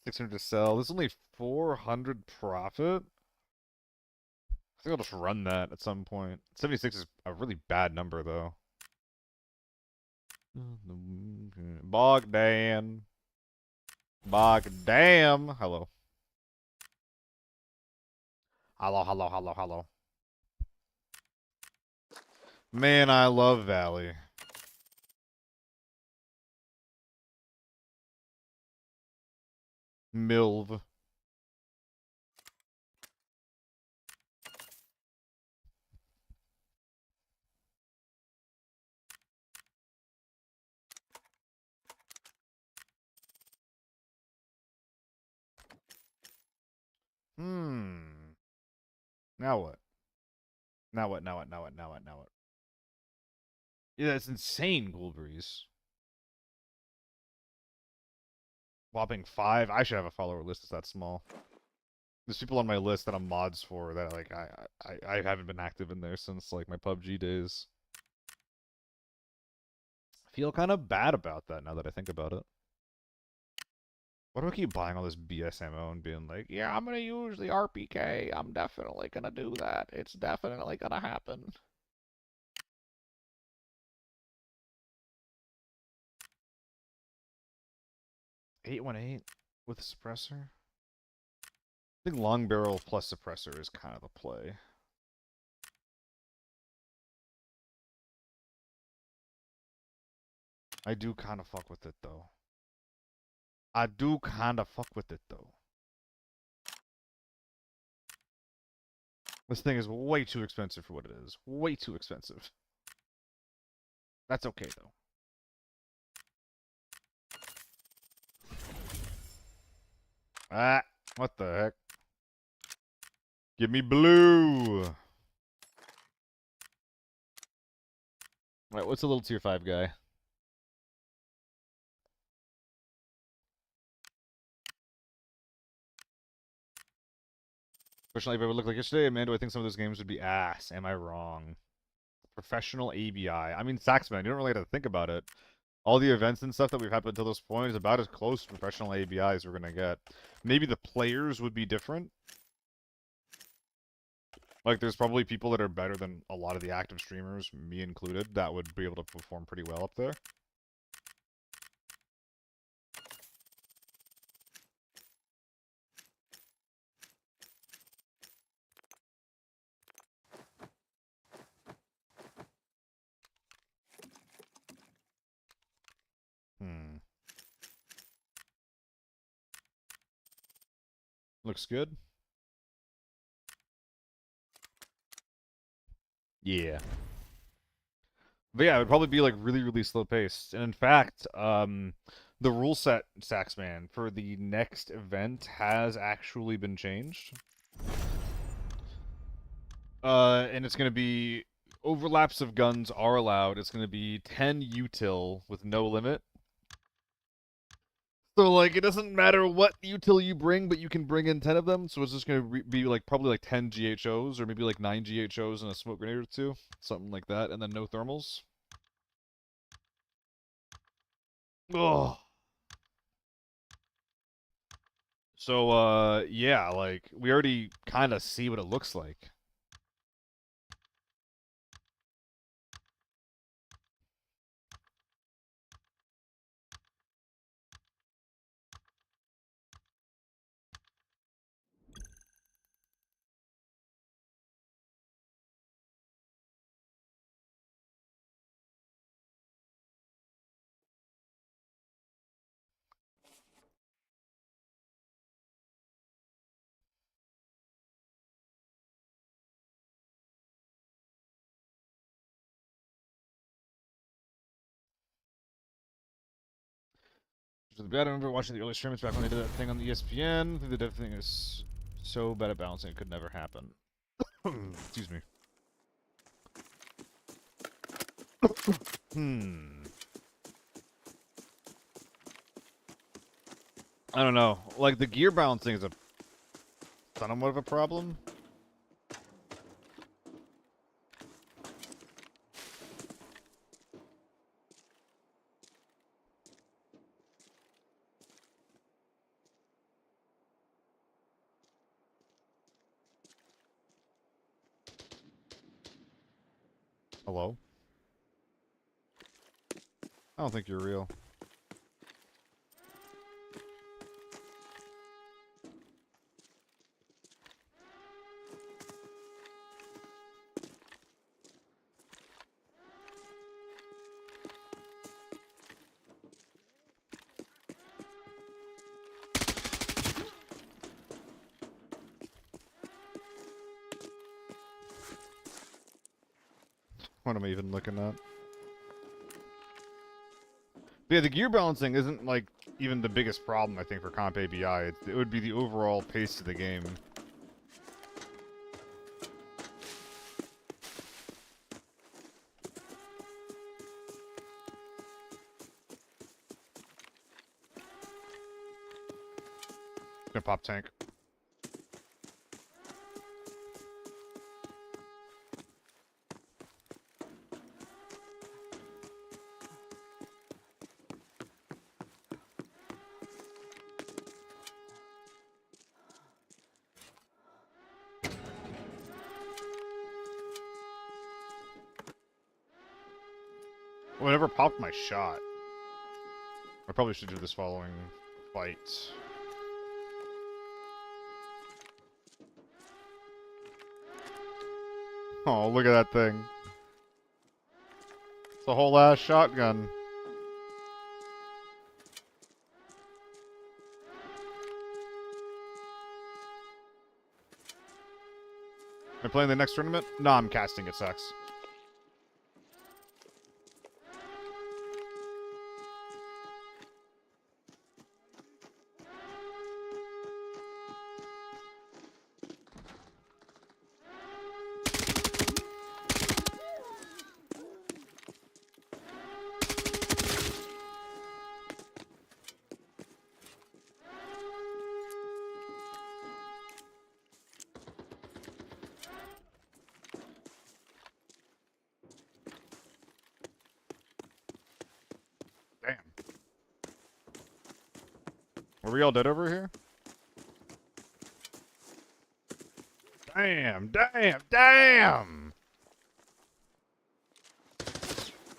600 to sell. There's only 400 profit. I think I'll just run that at some point. 76 is a really bad number, though. Bogdan. Bogdan. Hello. Hello, hello, hello, hello. Man, I love Valley. Milv. Now what? Now what? Now what? Now what? Now what? Now what? Yeah, that's insane, Ghoulbreeze. Whopping 5. I should have a follower list that's that small. There's people on my list that I'm mods for that like I haven't been active in there since like my PUBG days. I feel kind of bad about that now that I think about it. Why do I keep buying all this BS ammo and being like, yeah, I'm gonna use the RPK. I'm definitely gonna do that. It's definitely gonna happen. .818 with a suppressor. I think long barrel plus suppressor is kind of the play. I do kind of fuck with it though. I do kind of fuck with it though. This thing is way too expensive for what it is. Way too expensive. That's okay though. Ah, what the heck? Give me blue. Alright, what's a little tier 5 guy? Personally, if it would look like yesterday, Amanda, I think some of those games would be ass. Am I wrong? Professional ABI. I mean, Saxman, you don't really have to think about it. All the events and stuff that we've had up until this point is about as close to professional ABI as we're going to get. Maybe the players would be different. Like, there's probably people that are better than a lot of the active streamers, me included, that would be able to perform pretty well up there. Looks good. Yeah. But yeah, it would probably be like really, really slow paced. And in fact, the rule set, Saxman, for the next event has actually been changed. And it's going to be overlaps of guns are allowed. It's going to be 10 util with no limit. So, like, it doesn't matter what util you bring, but you can bring in 10 of them. So it's just going to be, like, probably, like, 10 GHOs, or maybe, like, 9 GHOs and a smoke grenade or 2. Something like that, and then no thermals. Ugh. So, yeah, like, we already kind of see what it looks like. I remember watching the early streams back when they did that thing on the ESPN. I think the dev thing is so bad at balancing, it could never happen. Excuse me. I don't know. Like, the gear balancing is a somewhat of a problem. Hello? I don't think you're real. What am I even looking at? But yeah, the gear balancing isn't, like, even the biggest problem, I think, for comp ABI. It would be the overall pace of the game. Gonna pop tank. Well, I never popped my shot. I probably should do this following fight. Oh, look at that thing. It's a whole ass shotgun. Am I playing the next tournament? No, I'm casting. It sucks. Damn. Are we all dead over here? Damn, damn, damn!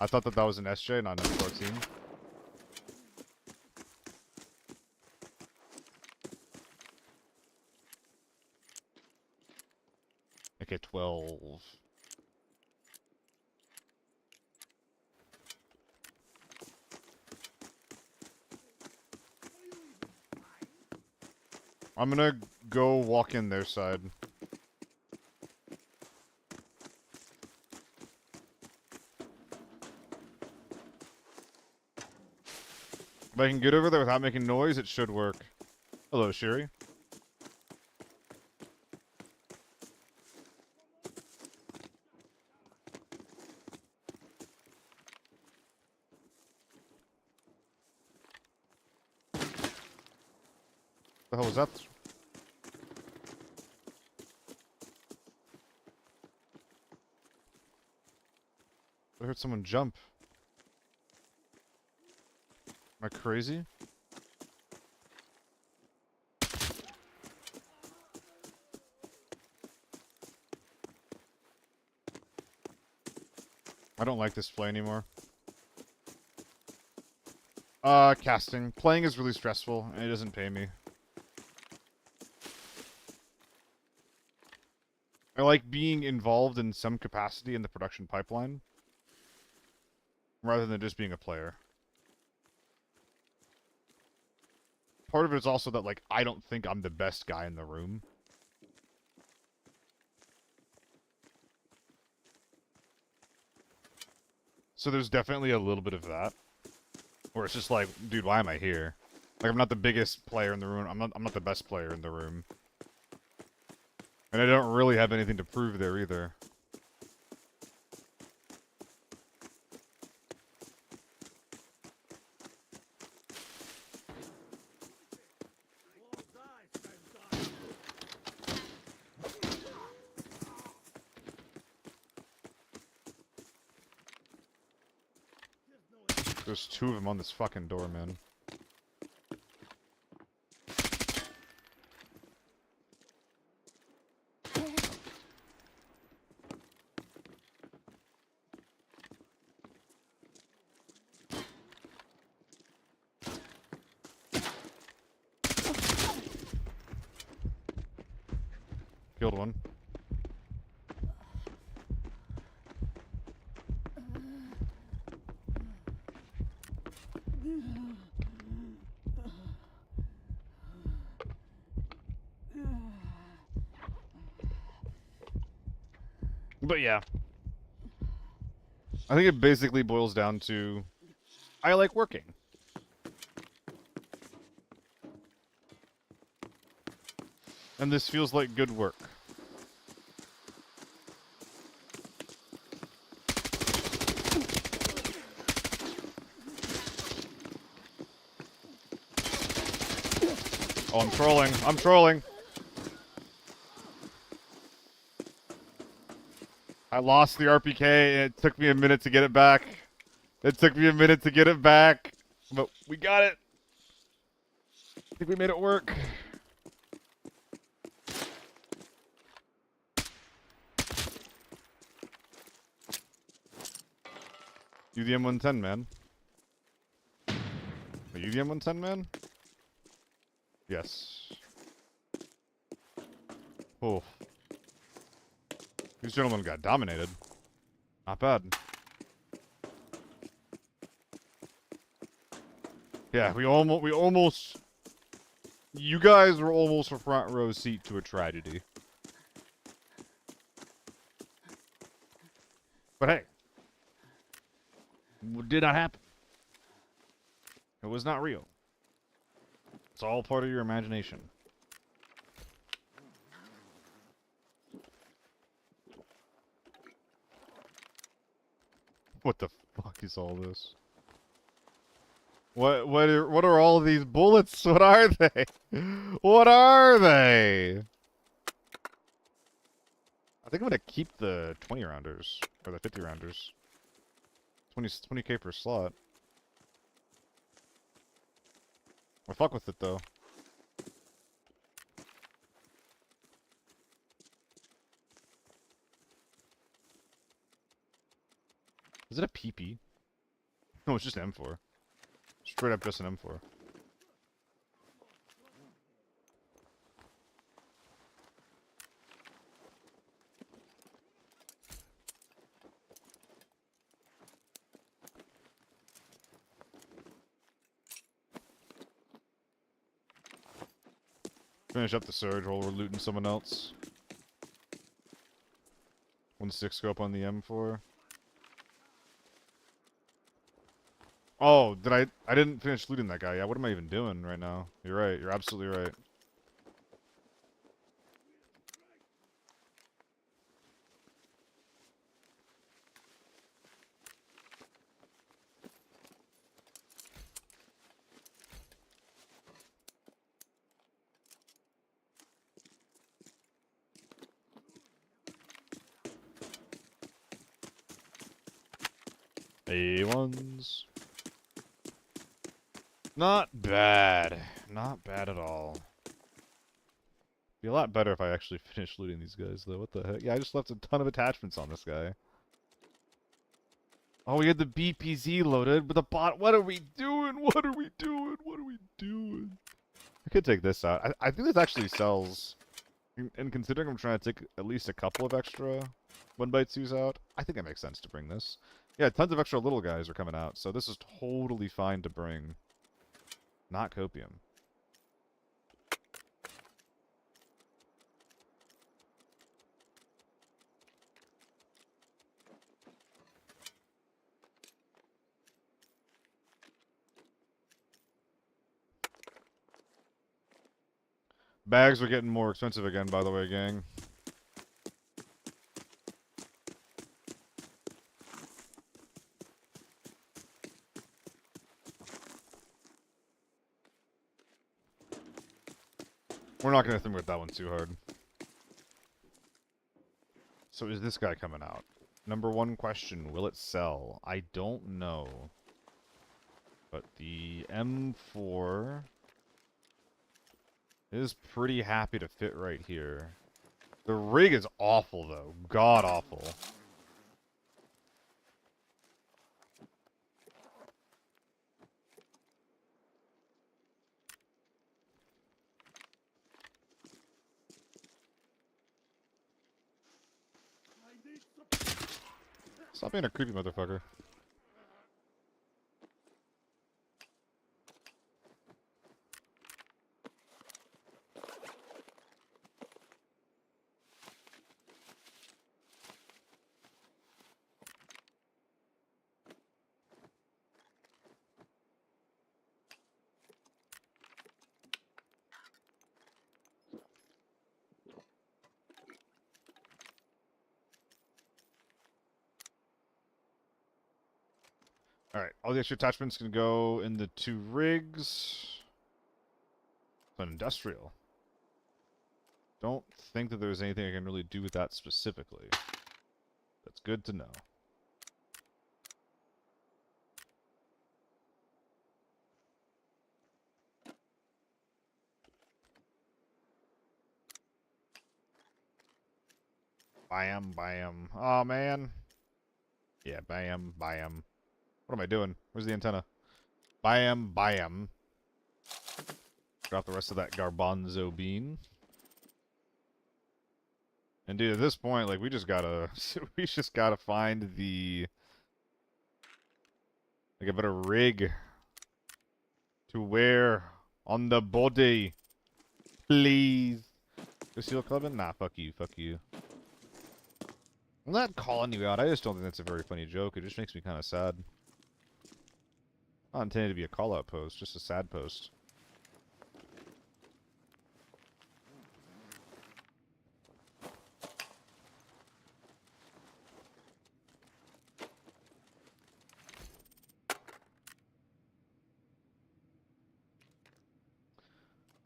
I thought that was an SJ, not an M14. Okay, 12. I'm gonna go walk in their side. If I can get over there without making noise, it should work. Hello, Sherry. The hell was that? I heard someone jump. Am I crazy? I don't like this play anymore. Casting. Playing is really stressful, and it doesn't pay me. I like being involved in some capacity in the production pipeline, rather than just being a player. Part of it is also that, like, I don't think I'm the best guy in the room. So there's definitely a little bit of that. Where it's just like, dude, why am I here? Like, I'm not the biggest player in the room. I'm not the best player in the room. And I don't really have anything to prove there either. There's two of them on this fucking door, man. killed one. But yeah. I think it basically boils down to I like working. And this feels like good work. Oh, I'm trolling. I'm trolling. I lost the RPK and it took me a minute to get it back. It took me a minute to get it back. But we got it. I think we made it work. You the M110, man. Are you the M110, man? Yes. Oh. These gentlemen got dominated. Not bad. Yeah, we almost... You guys were almost a front row seat to a tragedy. But hey. It did not happen. It was not real. It's all part of your imagination. What the fuck is all this? What are all these bullets? What are they? What are they? I think I'm gonna keep the 20 rounders or the 50 rounders. 20K per slot. I fuck with it though. Is it a PP? No, it's just an M4. Straight up just an M4. Finish up the surge while we're looting someone else. 1.6 scope on the M4. Oh, I didn't finish looting that guy. Yeah, what am I even doing right now? You're right. You're absolutely right. A1s. Not bad. Not bad at all. Be a lot better if I actually finished looting these guys, though. What the heck? Yeah, I just left a ton of attachments on this guy. Oh, we had the BPZ loaded, but the bot... What are we doing? What are we doing? What are we doing? I could take this out. I think this actually sells. And considering I'm trying to take at least a couple of extra 1x2s out, I think it makes sense to bring this. Yeah, tons of extra little guys are coming out, so this is totally fine to bring. Not copium. Bags are getting more expensive again, by the way, gang. We're not going to think about that one too hard. So is this guy coming out? Number one question, will it sell? I don't know. But the M4 is pretty happy to fit right here. The rig is awful, though. God awful. Stop being a creepy motherfucker. Alright, all the extra attachments can go in the 2 rigs. But industrial. Don't think that there's anything I can really do with that specifically. That's good to know. Bam, bam. Oh, man. Yeah, bam, bam. What am I doing? Where's the antenna? Bam, bam. Drop the rest of that garbanzo bean. And dude, at this point, like, we just gotta find the, like, a better rig to wear on the body. Please. The Seal Clubbing? Nah, fuck you, fuck you. I'm not calling you out. I just don't think that's a very funny joke. It just makes me kind of sad. Not intended to be a call-out post, just a sad post.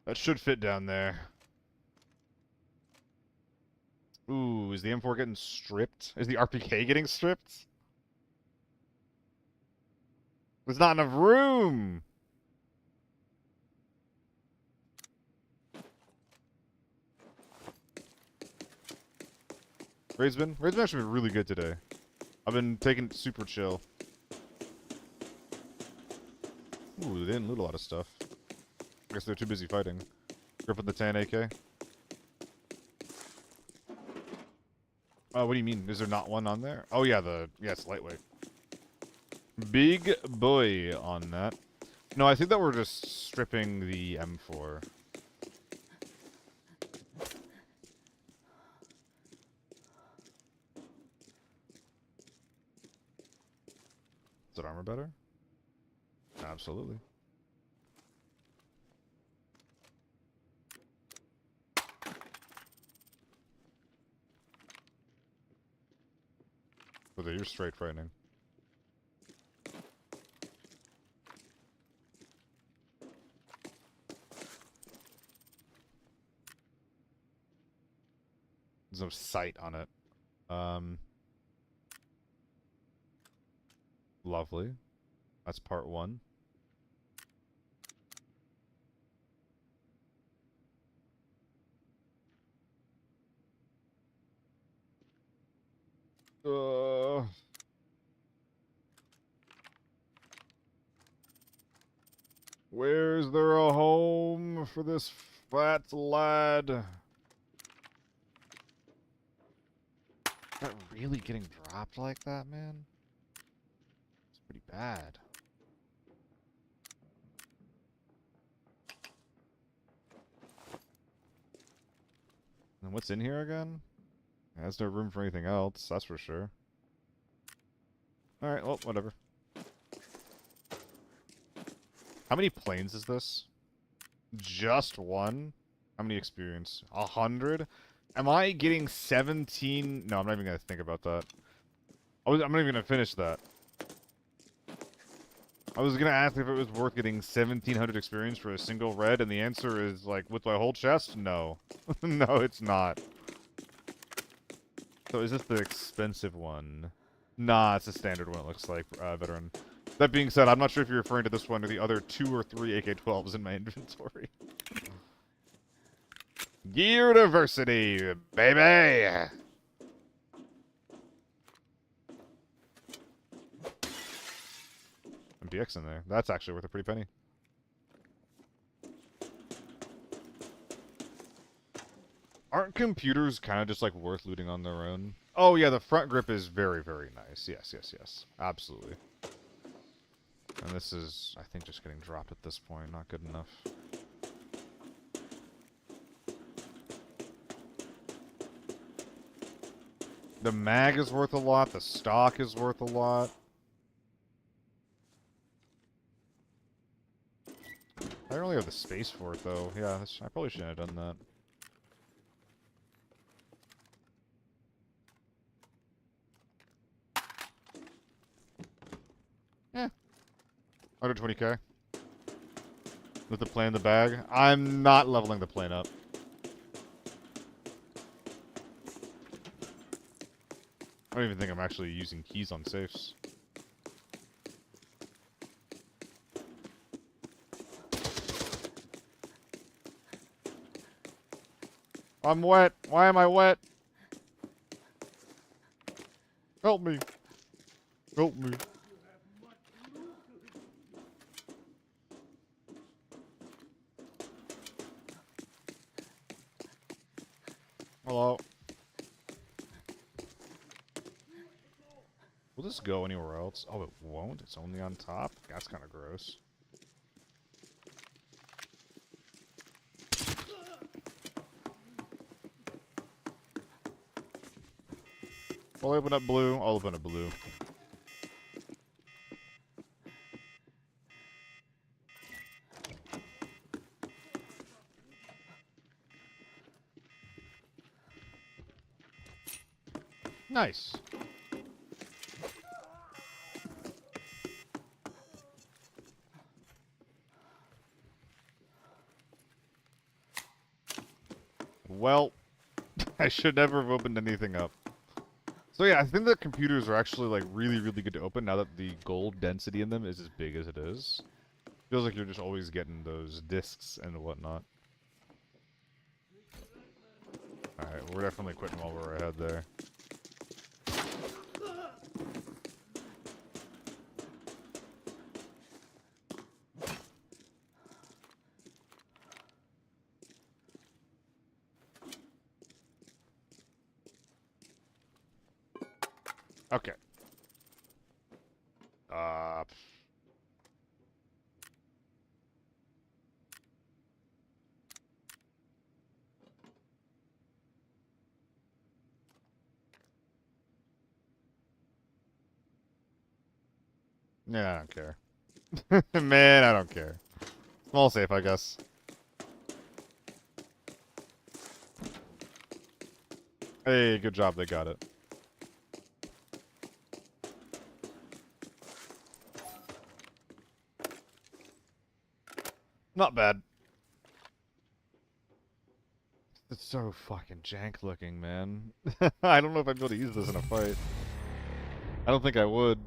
That should fit down there. Ooh, is the M4 getting stripped? Is the RPK getting stripped? There's not enough room! Raid's been actually been really good today. I've been taking it super chill. Ooh, they didn't loot a lot of stuff. I guess they're too busy fighting. Gripping the tan AK. Oh, what do you mean? Is there not one on there? Oh yeah, it's lightweight. Big boy on that. No, I think that we're just stripping the M4. Is that armor better? Absolutely. But you're straight frightening. There's no sight on it. Lovely. That's part 1. Where's there a home for this fat lad? Is that really getting dropped like that, man? It's pretty bad. And what's in here again? There's no room for anything else, that's for sure. Alright, well, whatever. How many planes is this? Just one? How many experience? 100? Am I getting 17? No, I'm not even gonna think about that. I'm not even gonna finish that. I was gonna ask if it was worth getting 1,700 experience for a single red, and the answer is, like, with my whole chest, no. No, it's not. So is this the expensive one? Nah, it's a standard one, it looks like, veteran. That being said, I'm not sure if you're referring to this one or the other 2 or 3 AK-12s in my inventory. University, baby! MPX in there. That's actually worth a pretty penny. Aren't computers kind of just like worth looting on their own? Oh yeah, the front grip is very, very nice. Yes, yes, yes. Absolutely. And this is, I think, just getting dropped at this point. Not good enough. The mag is worth a lot. The stock is worth a lot. I don't really have the space for it, though. Yeah, I probably shouldn't have done that. Eh. 120k. With the plane in the bag. I'm not leveling the plane up. I don't even think I'm actually using keys on safes. I'm wet. Why am I wet? Help me. Help me. Hello. Will this go anywhere else? Oh, it won't? It's only on top? That's kind of gross. I'll open up blue. I'll open up blue. Nice. Well, I should never have opened anything up. So yeah, I think the computers are actually like really, really good to open now that the gold density in them is as big as it is. Feels like you're just always getting those discs and whatnot. Alright, we're definitely quitting while we're ahead there. Okay. Uh... Yeah, I don't care. Man, I don't care. Small safe, I guess. Hey, good job, they got it. Not bad. It's so fucking jank looking, man. I don't know if I'd be able to use this in a fight. I don't think I would.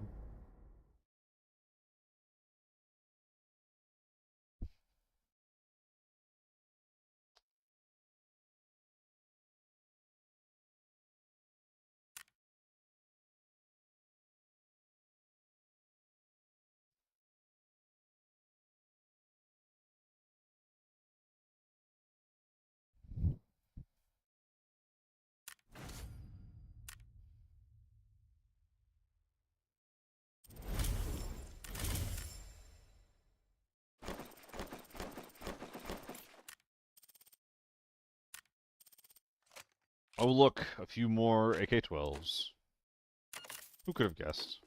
Oh look, a few more AK-12s. Who could have guessed?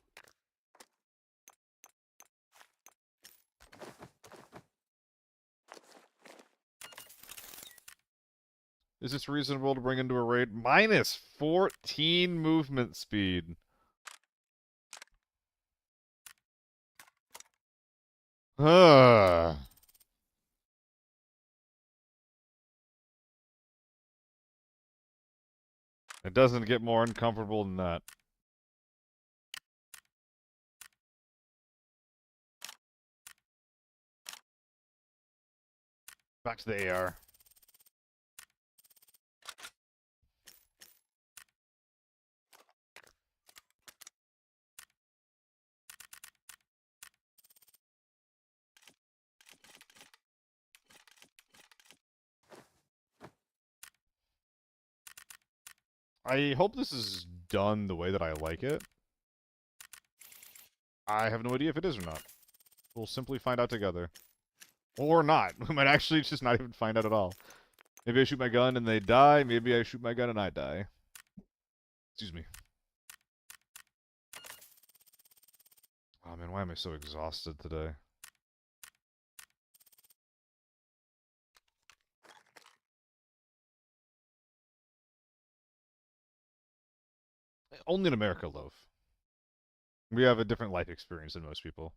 Is this reasonable to bring into a raid? Minus 14 movement speed. Ugh. It doesn't get more uncomfortable than that. Back to the AR. I hope this is done the way that I like it. I have no idea if it is or not. We'll simply find out together. Or not. We might actually just not even find out at all. Maybe I shoot my gun and they die. Maybe I shoot my gun and I die. Excuse me. Oh man, why am I so exhausted today? Only in America, Loaf. We have a different life experience than most people.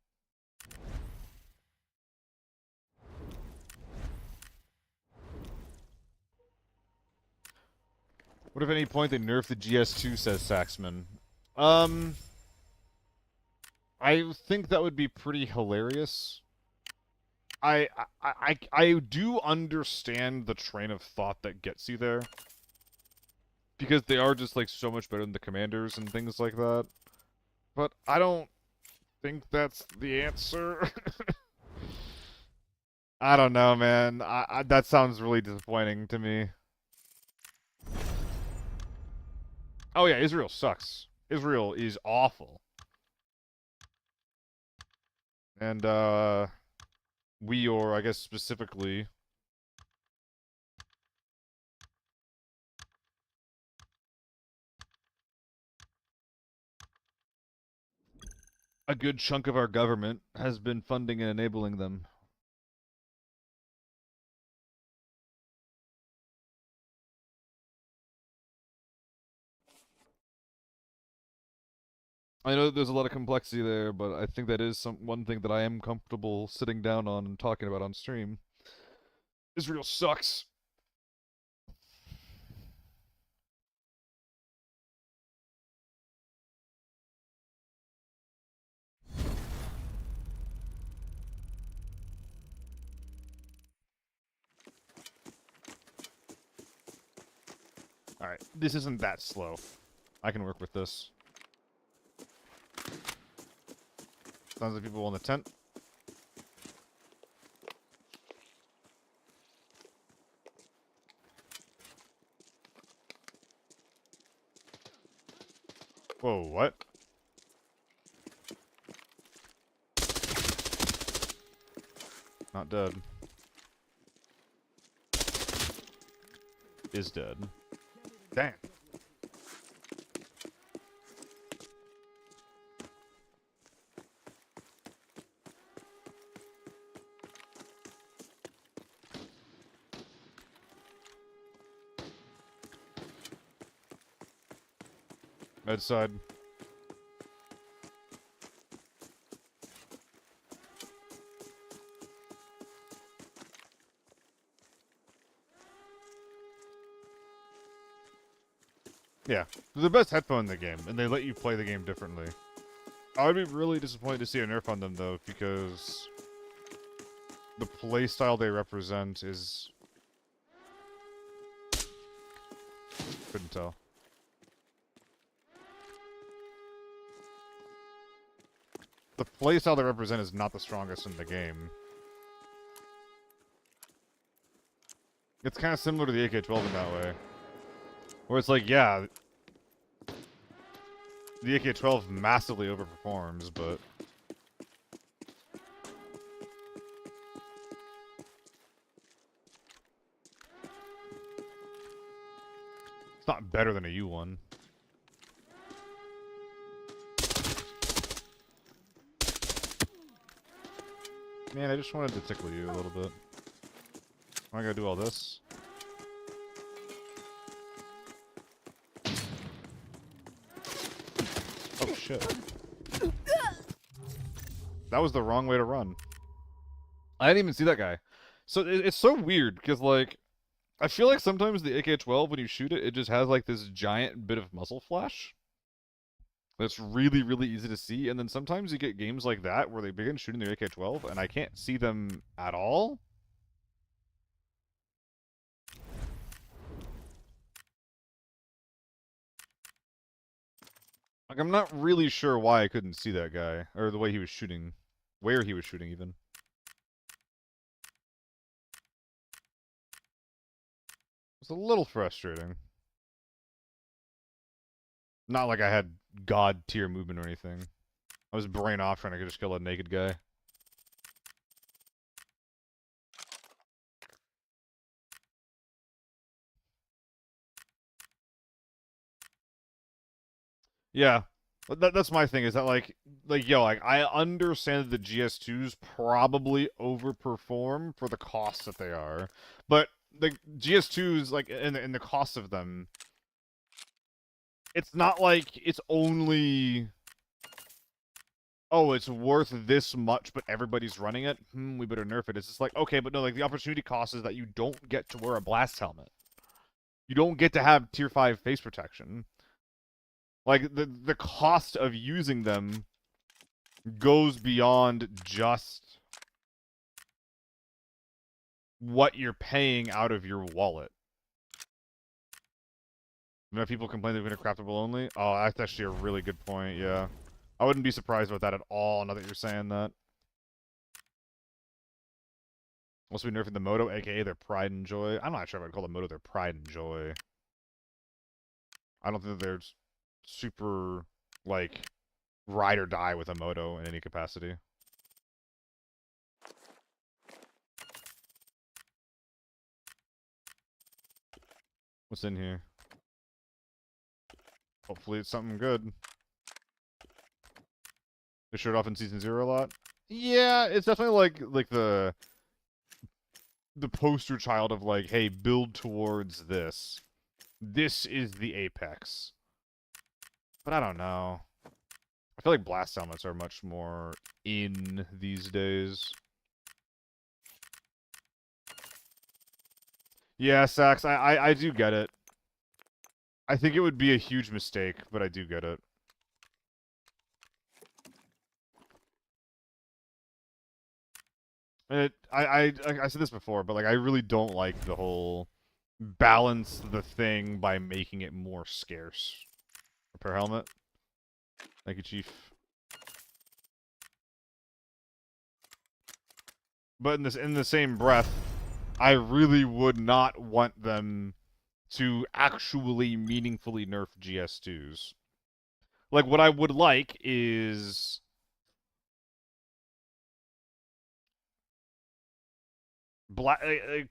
What if at any point they nerf the GS2, says Saxman? I think that would be pretty hilarious. I do understand the train of thought that gets you there. Because they are just, like, so much better than the commanders and things like that. But I don't think that's the answer. I don't know, man. That sounds really disappointing to me. Oh yeah, Israel sucks. Israel is awful. And, we, or I guess specifically, a good chunk of our government has been funding and enabling them. I know there's a lot of complexity there, but I think that is one thing that I am comfortable sitting down on and talking about on stream. Israel sucks. Alright, this isn't that slow. I can work with this. Sounds like people in the tent. Whoa, what? Not dead. Is dead. Dang. Bedside. Yeah, they're the best headphone in the game, and they let you play the game differently. I would be really disappointed to see a nerf on them, though, because the playstyle they represent is... Couldn't tell. The playstyle they represent is not the strongest in the game. It's kind of similar to the AK-12 in that way. Where it's like, yeah, the AK-12 massively overperforms, but... it's not better than a U1. Man, I just wanted to tickle you a little bit. Why I gotta do all this? Oh shit. That was the wrong way to run. I didn't even see that guy. So it's so weird, because like, I feel like sometimes the AK-12, when you shoot it, it just has like this giant bit of muzzle flash. That's really, really easy to see, and then sometimes you get games like that where they begin shooting their AK-12, and I can't see them at all. Like, I'm not really sure why I couldn't see that guy, or the way he was shooting, where he was shooting even. It's a little frustrating. Not like I had god tier movement or anything. I was brain off trying to just kill a naked guy. Yeah. That's my thing, is that like I understand that the GS2s probably overperform for the cost that they are. But the GS2s, like in the cost of them, it's not like it's only, oh, it's worth this much, but everybody's running it. We better nerf it. It's just like, okay, but no, like the opportunity cost is that you don't get to wear a blast helmet. You don't get to have tier 5 face protection. Like the cost of using them goes beyond just what you're paying out of your wallet. You know, people complain they're going to craftable only. Oh, that's actually a really good point. Yeah, I wouldn't be surprised about that at all. Now that you're saying that. Must be nerfing the Moto, aka their pride and joy. I'm not sure if I'd call the Moto their pride and joy. I don't think they're super, like, ride or die with a Moto in any capacity. What's in here? Hopefully it's something good. They showed off in Season 0 a lot. Yeah, it's definitely like the poster child of like, hey, build towards this. This is the apex. But I don't know. I feel like blast helmets are much more in these days. Yeah, Sax, I do get it. I think it would be a huge mistake, but I do get it. I said this before, but like I really don't like the whole balance the thing by making it more scarce. Repair helmet. Thank you, Chief. But in the same breath, I really would not want them to actually meaningfully nerf GS2s. Like, what I would like is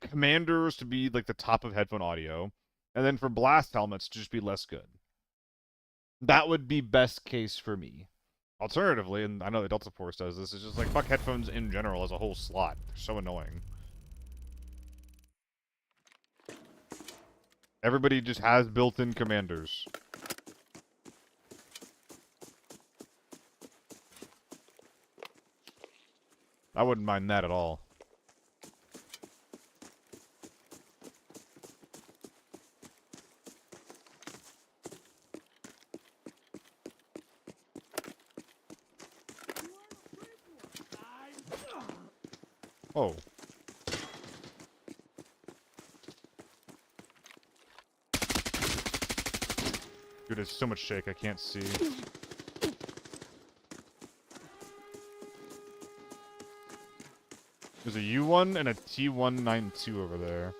commanders to be like the top of headphone audio, and then for blast helmets to just be less good. That would be best case for me. Alternatively, and I know the Delta Force does this, is just like fuck headphones in general as a whole slot. They're so annoying. Everybody just has built-in commanders. I wouldn't mind that at all. Oh. Dude, there's so much shake, I can't see. There's a U1 and a T192 over there.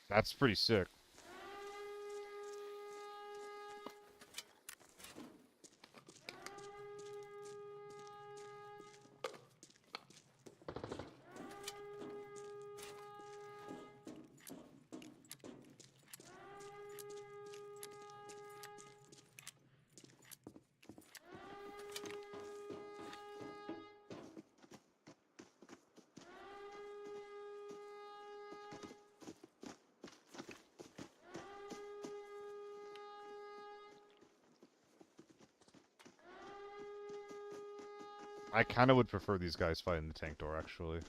That's pretty sick. I kind of would prefer these guys fighting the tank door, actually.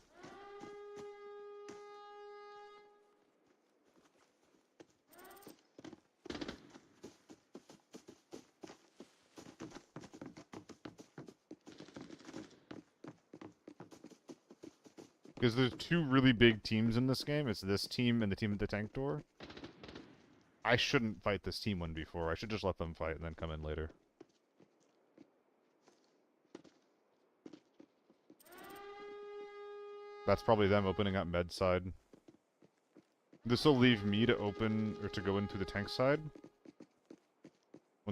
Because there's two really big teams in this game. It's this team and the team at the tank door. I shouldn't fight this team 1v4. I should just let them fight and then come in later. That's probably them opening up med side. This will leave me to open, or to go into the tank side.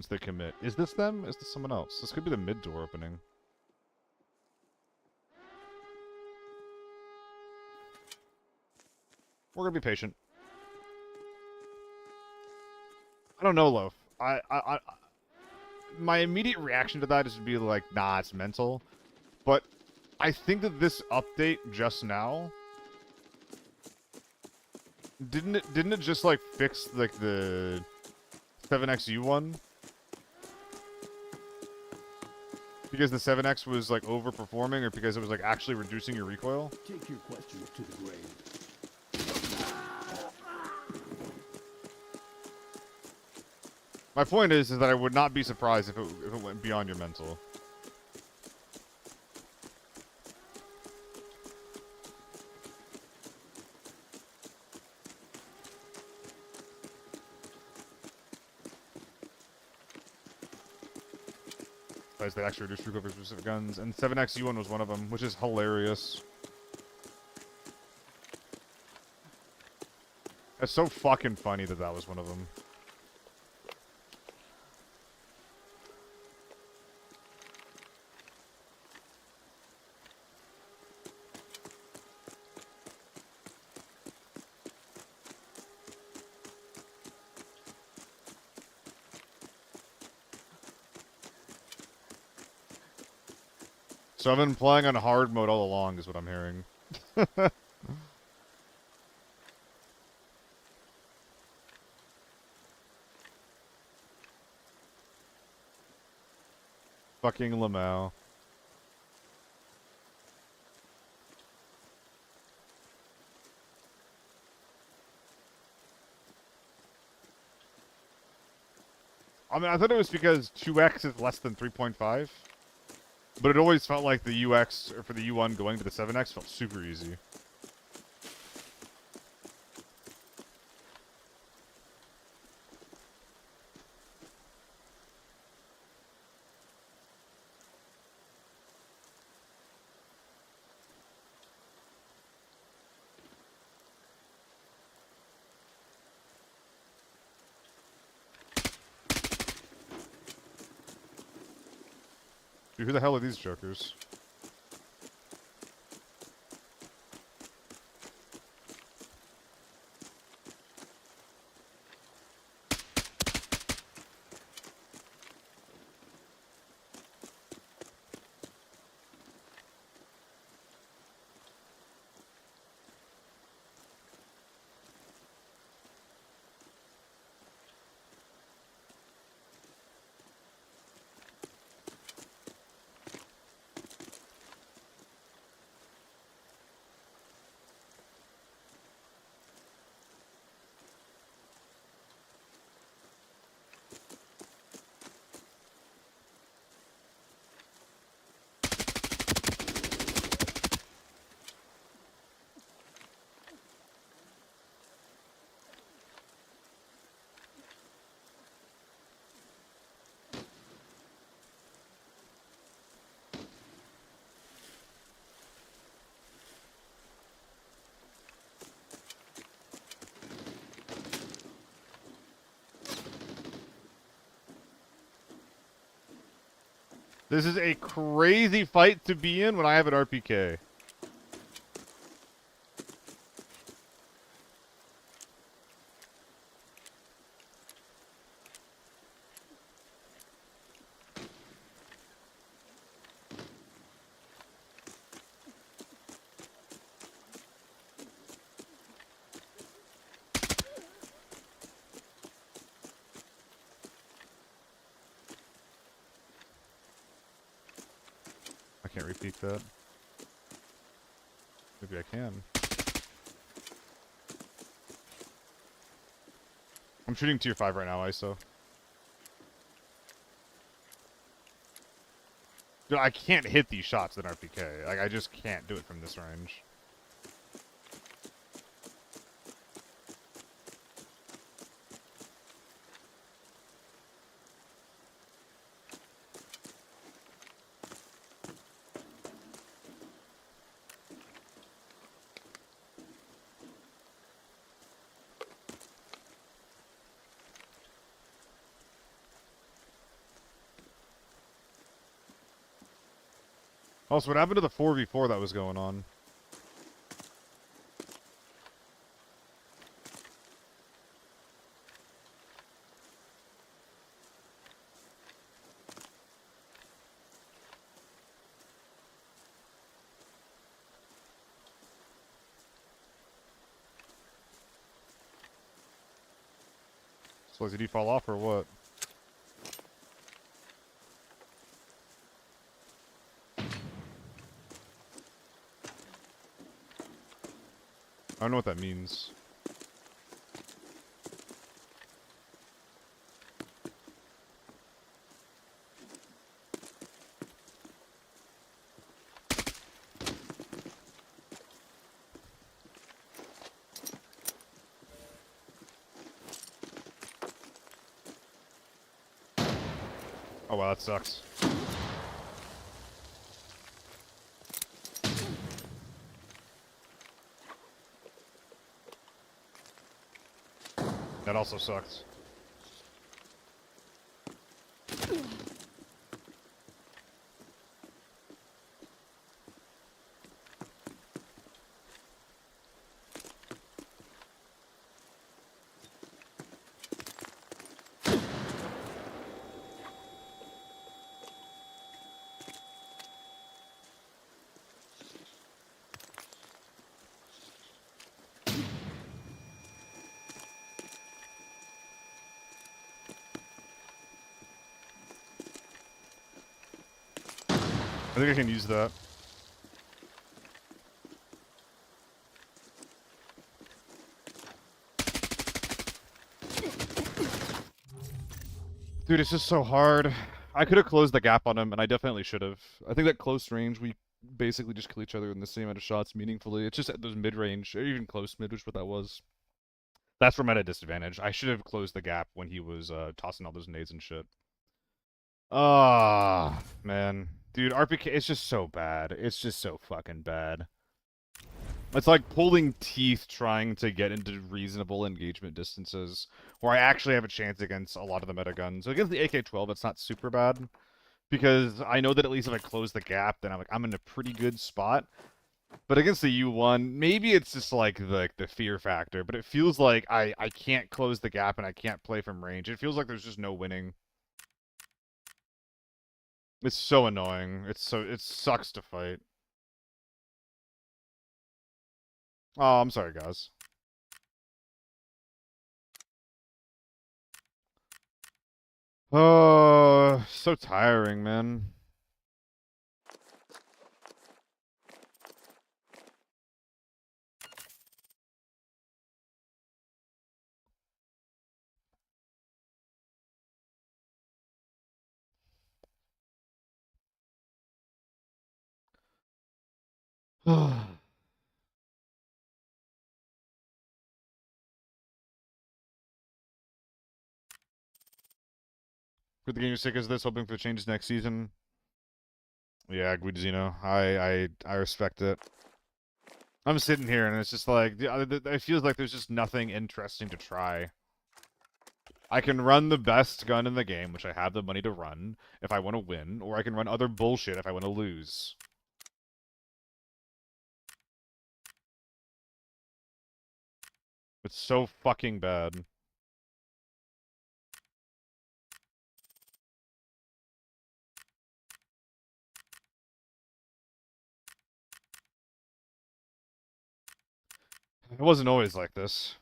once they commit. Is this them? Is this someone else? This could be the mid door opening. We're gonna be patient. I don't know, Loaf. My immediate reaction to that is to be like, nah, it's mental. But I think that this update just now didn't it just like fix like the 7XU one? Because the 7X was like overperforming, or because it was like actually reducing your recoil? Take your questions to the grave. My point is that I would not be surprised if it went beyond your mental. Besides, they actually reduced recoil for specific guns, and 7XU1 was one of them, which is hilarious. It's so fucking funny that that was one of them. So I've been playing on hard mode all along, is what I'm hearing. Fucking Lamau. I mean, I thought it was because 2x is less than 3.5. But it always felt like the UX, or for the U1 going to the 7X, felt super easy. Dude, who the hell are these jokers? This is a crazy fight to be in when I have an RPK. I can't repeat that. Maybe I can. I'm shooting tier 5 right now, ISO. Dude, I can't hit these shots in RPK. Like, I just can't do it from this range. Also, what happened to the 4v4 that was going on? So did he fall off or what? I don't know what that means. Oh wow, that sucks. That also sucks. I think I can use that. Dude, it's just so hard. I could have closed the gap on him, and I definitely should have. I think that close range, we basically just kill each other in the same amount of shots meaningfully. It's just at those mid-range, or even close mid, which is what that was. That's where I'm at a disadvantage. I should have closed the gap when he was tossing all those nades and shit. Ah, man. Dude, RPK, it's just so bad. It's just so fucking bad. It's like pulling teeth trying to get into reasonable engagement distances where I actually have a chance against a lot of the meta guns. So against the AK-12, it's not super bad because I know that at least if I close the gap, then I'm in a pretty good spot. But against the U1, maybe it's just like the fear factor, but it feels like I can't close the gap and I can't play from range. It feels like there's just no winning. It's so annoying. It sucks to fight. Oh, I'm sorry, guys. Oh, so tiring, man. For the game you're sick as this, hoping for changes next season. Yeah, Guidzino. I respect it. I'm sitting here and it's just like it feels like there's just nothing interesting to try. I can run the best gun in the game, which I have the money to run if I want to win, or I can run other bullshit if I want to lose. It's so fucking bad. It wasn't always like this.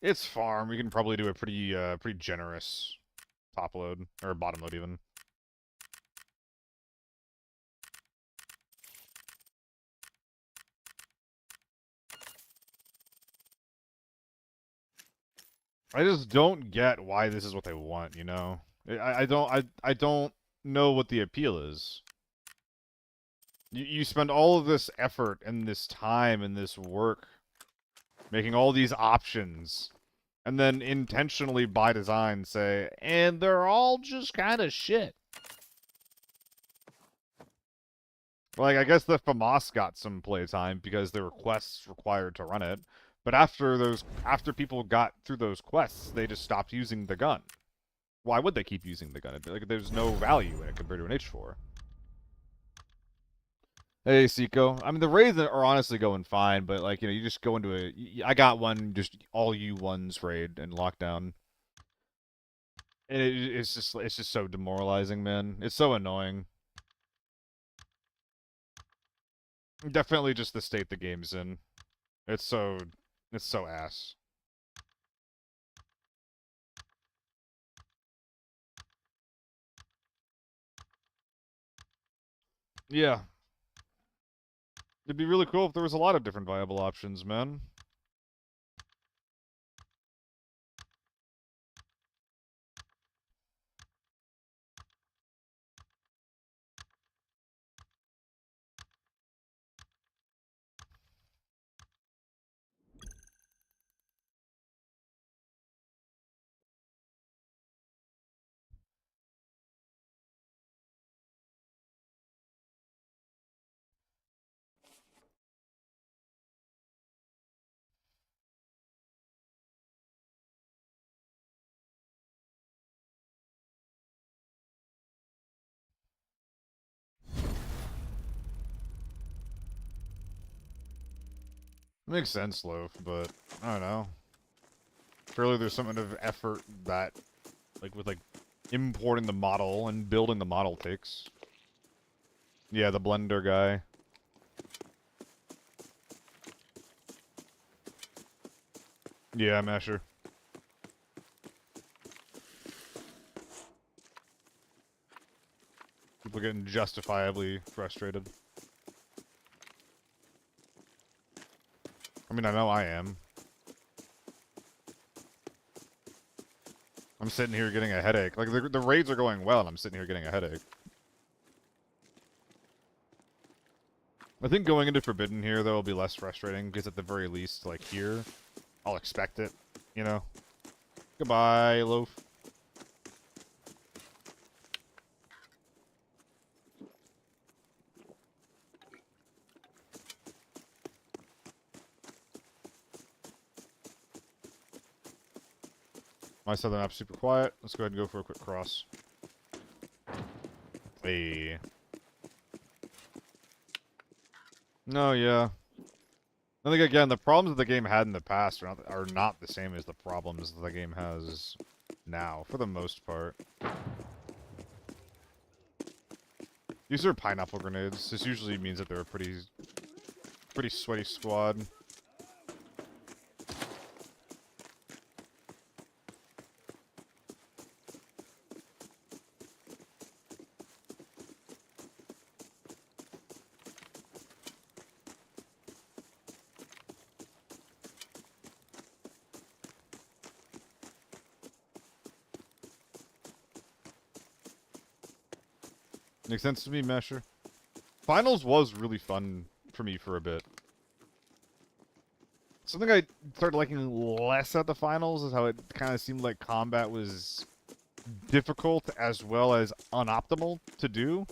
It's farm. We can probably do a pretty generous top load or bottom load even. I just don't get why this is what they want, you know? I don't know what the appeal is. You spend all of this effort and this time and this work making all these options, and then intentionally by design say, and they're all just kind of shit. Like, I guess the FAMAS got some playtime because there were quests required to run it, but after people got through those quests, they just stopped using the gun. Why would they keep using the gun? Like, there's no value in it compared to an H4. Hey, Seiko. I mean, the raids are honestly going fine, but, like, you know, you just go into I got one, just all U1s raid and lockdown. And it's just so demoralizing, man. It's so annoying. Definitely just the state the game's in. It's so ass. Yeah. It'd be really cool if there was a lot of different viable options, man. Makes sense, Loaf, but I don't know. Surely there's some kind of effort that, like, with, like, importing the model and building the model takes. Yeah, the blender guy. Yeah, Masher. People getting justifiably frustrated. I mean, I know I am. I'm sitting here getting a headache. Like, the raids are going well, and I'm sitting here getting a headache. I think going into Forbidden here, though, will be less frustrating, because at the very least, like, here, I'll expect it, you know? Goodbye, Loaf. My southern app's super quiet. Let's go ahead and go for a quick cross. Hey. No, yeah. I think, again, the problems that the game had in the past are not the same as the problems that the game has now, for the most part. These are pineapple grenades. This usually means that they're a pretty sweaty squad. Makes sense to me, Mesher. Finals was really fun for me for a bit. Something I started liking less at the finals is how it kind of seemed like combat was difficult as well as unoptimal to do.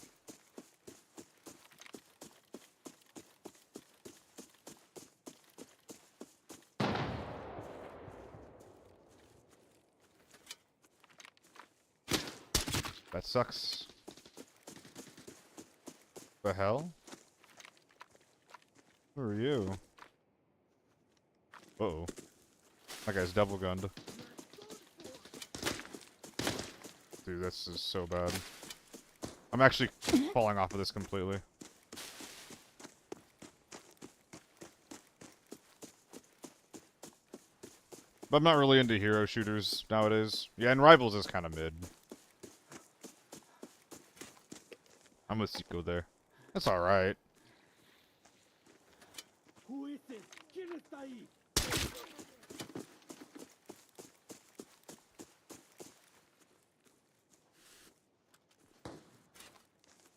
That sucks. The hell? Who are you? Uh-oh. That guy's double gunned. Dude, this is so bad. I'm actually falling off of this completely. But I'm not really into hero shooters nowadays. Yeah, and Rivals is kind of mid. I'm with Seiko there. That's alright. Who is it? ¿Quién está ahí?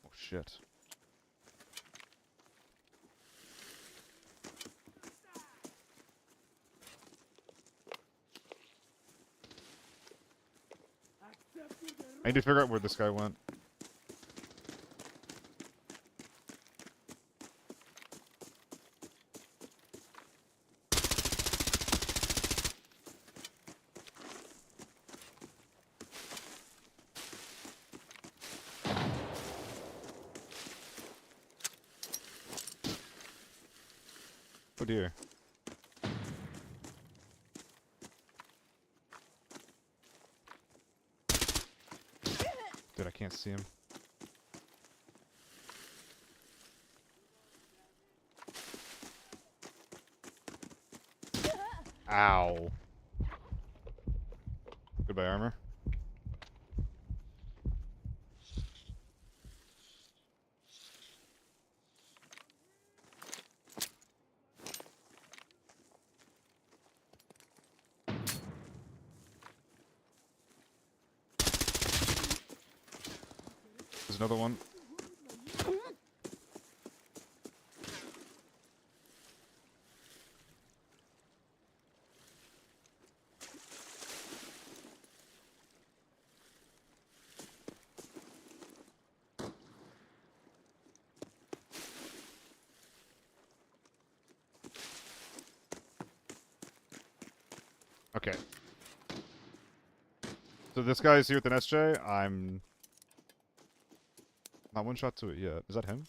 Oh, shit. I need to figure out where this guy went. Oh dear. Dude, I can't see him. Ow. Goodbye, armor. There's another one. Okay. So this guy's here with an SJ. I'm not one shot to it yet. Is that him?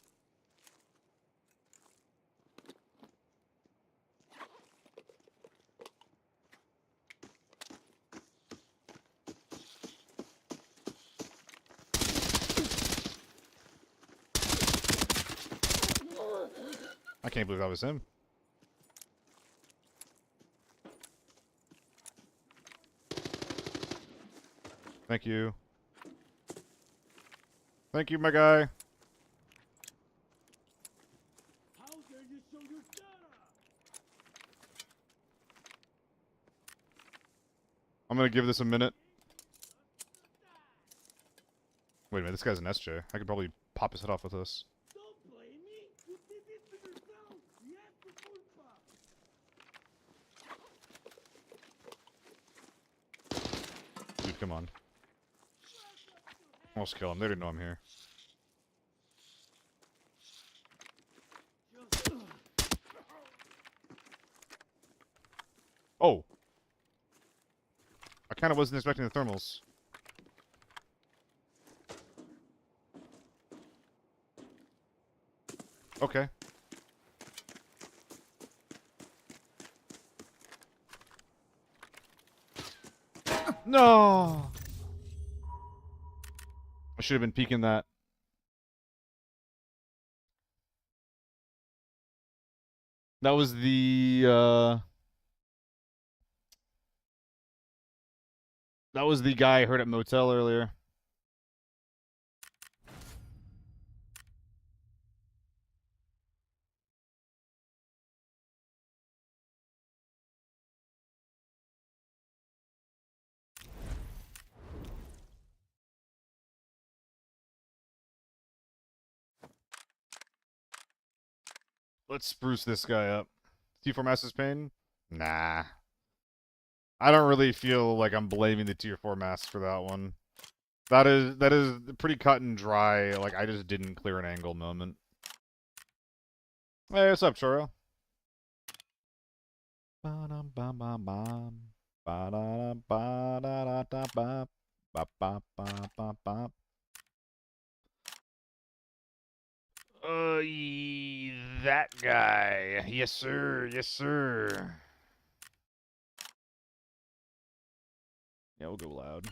I can't believe that was him. Thank you. Thank you, my guy. How dare you show your data? I'm gonna give this a minute. Wait a minute, this guy's an SJ. I could probably pop his head off with this. Don't blame me. You did this to yourself. Yes, the culpa. Dude, come on. Almost kill him. They didn't know I'm here. Oh! I kind of wasn't expecting the thermals. Okay. No! I should have been peeking that. That was the, that was the guy I heard at motel earlier. Let's spruce this guy up. T4 Master's Pain? Nah. I don't really feel like I'm blaming the Tier 4 Mass for that one. That is pretty cut and dry, like I just didn't clear an angle moment. Hey, what's up, Choro? Ba-dum-bum-bum-bum. Ba-da-da-ba-da-da-da-ba. Ba-ba-ba-ba-ba. That guy. Yes, sir. Yes, sir. Yeah, we'll go loud.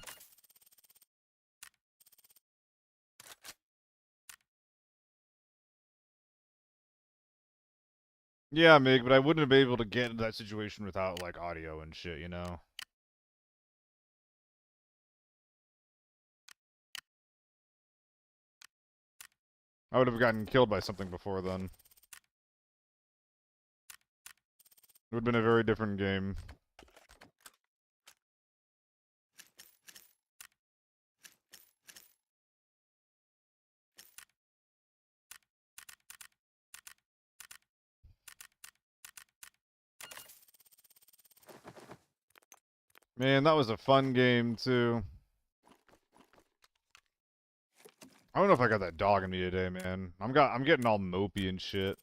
Yeah, Mig, but I wouldn't have been able to get into that situation without, like, audio and shit, you know? I would have gotten killed by something before then. It would have been a very different game. Man, that was a fun game, too. I don't know if I got that dog in me today, man. I'm getting all mopey and shit.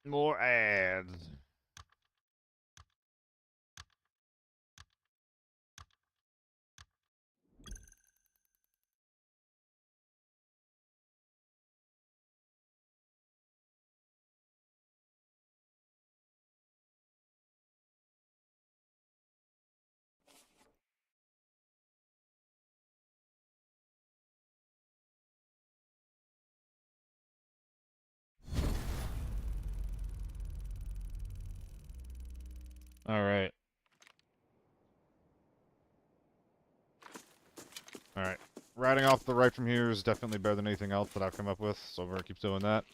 More ads. Alright. Alright. Riding off the right from here is definitely better than anything else that I've come up with, so we're gonna keep doing that.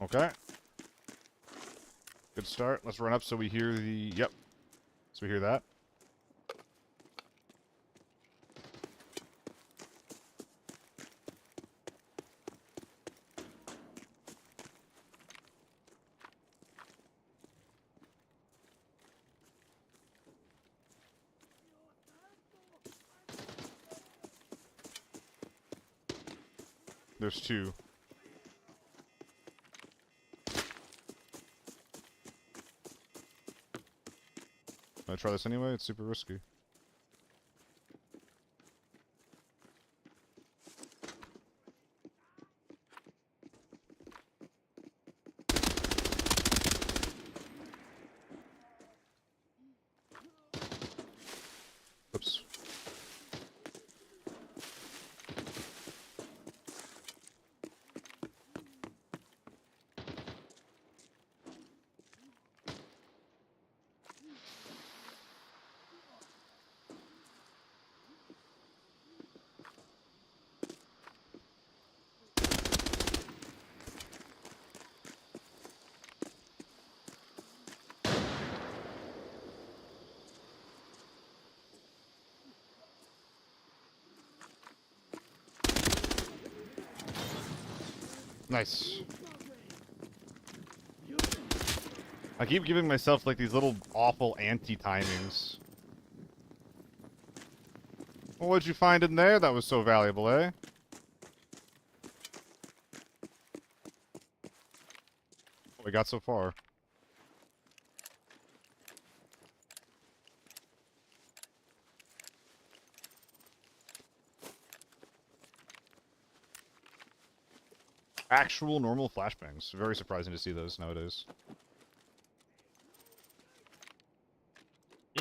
Okay. Good start. Let's run up so we hear the... Yep. So we hear that. There's two. I'm gonna try this anyway. It's super risky. Oops. Nice. I keep giving myself like these little awful anti-timings. Well, what'd you find in there that was so valuable, eh? What we got so far? Actual normal flashbangs. Very surprising to see those nowadays.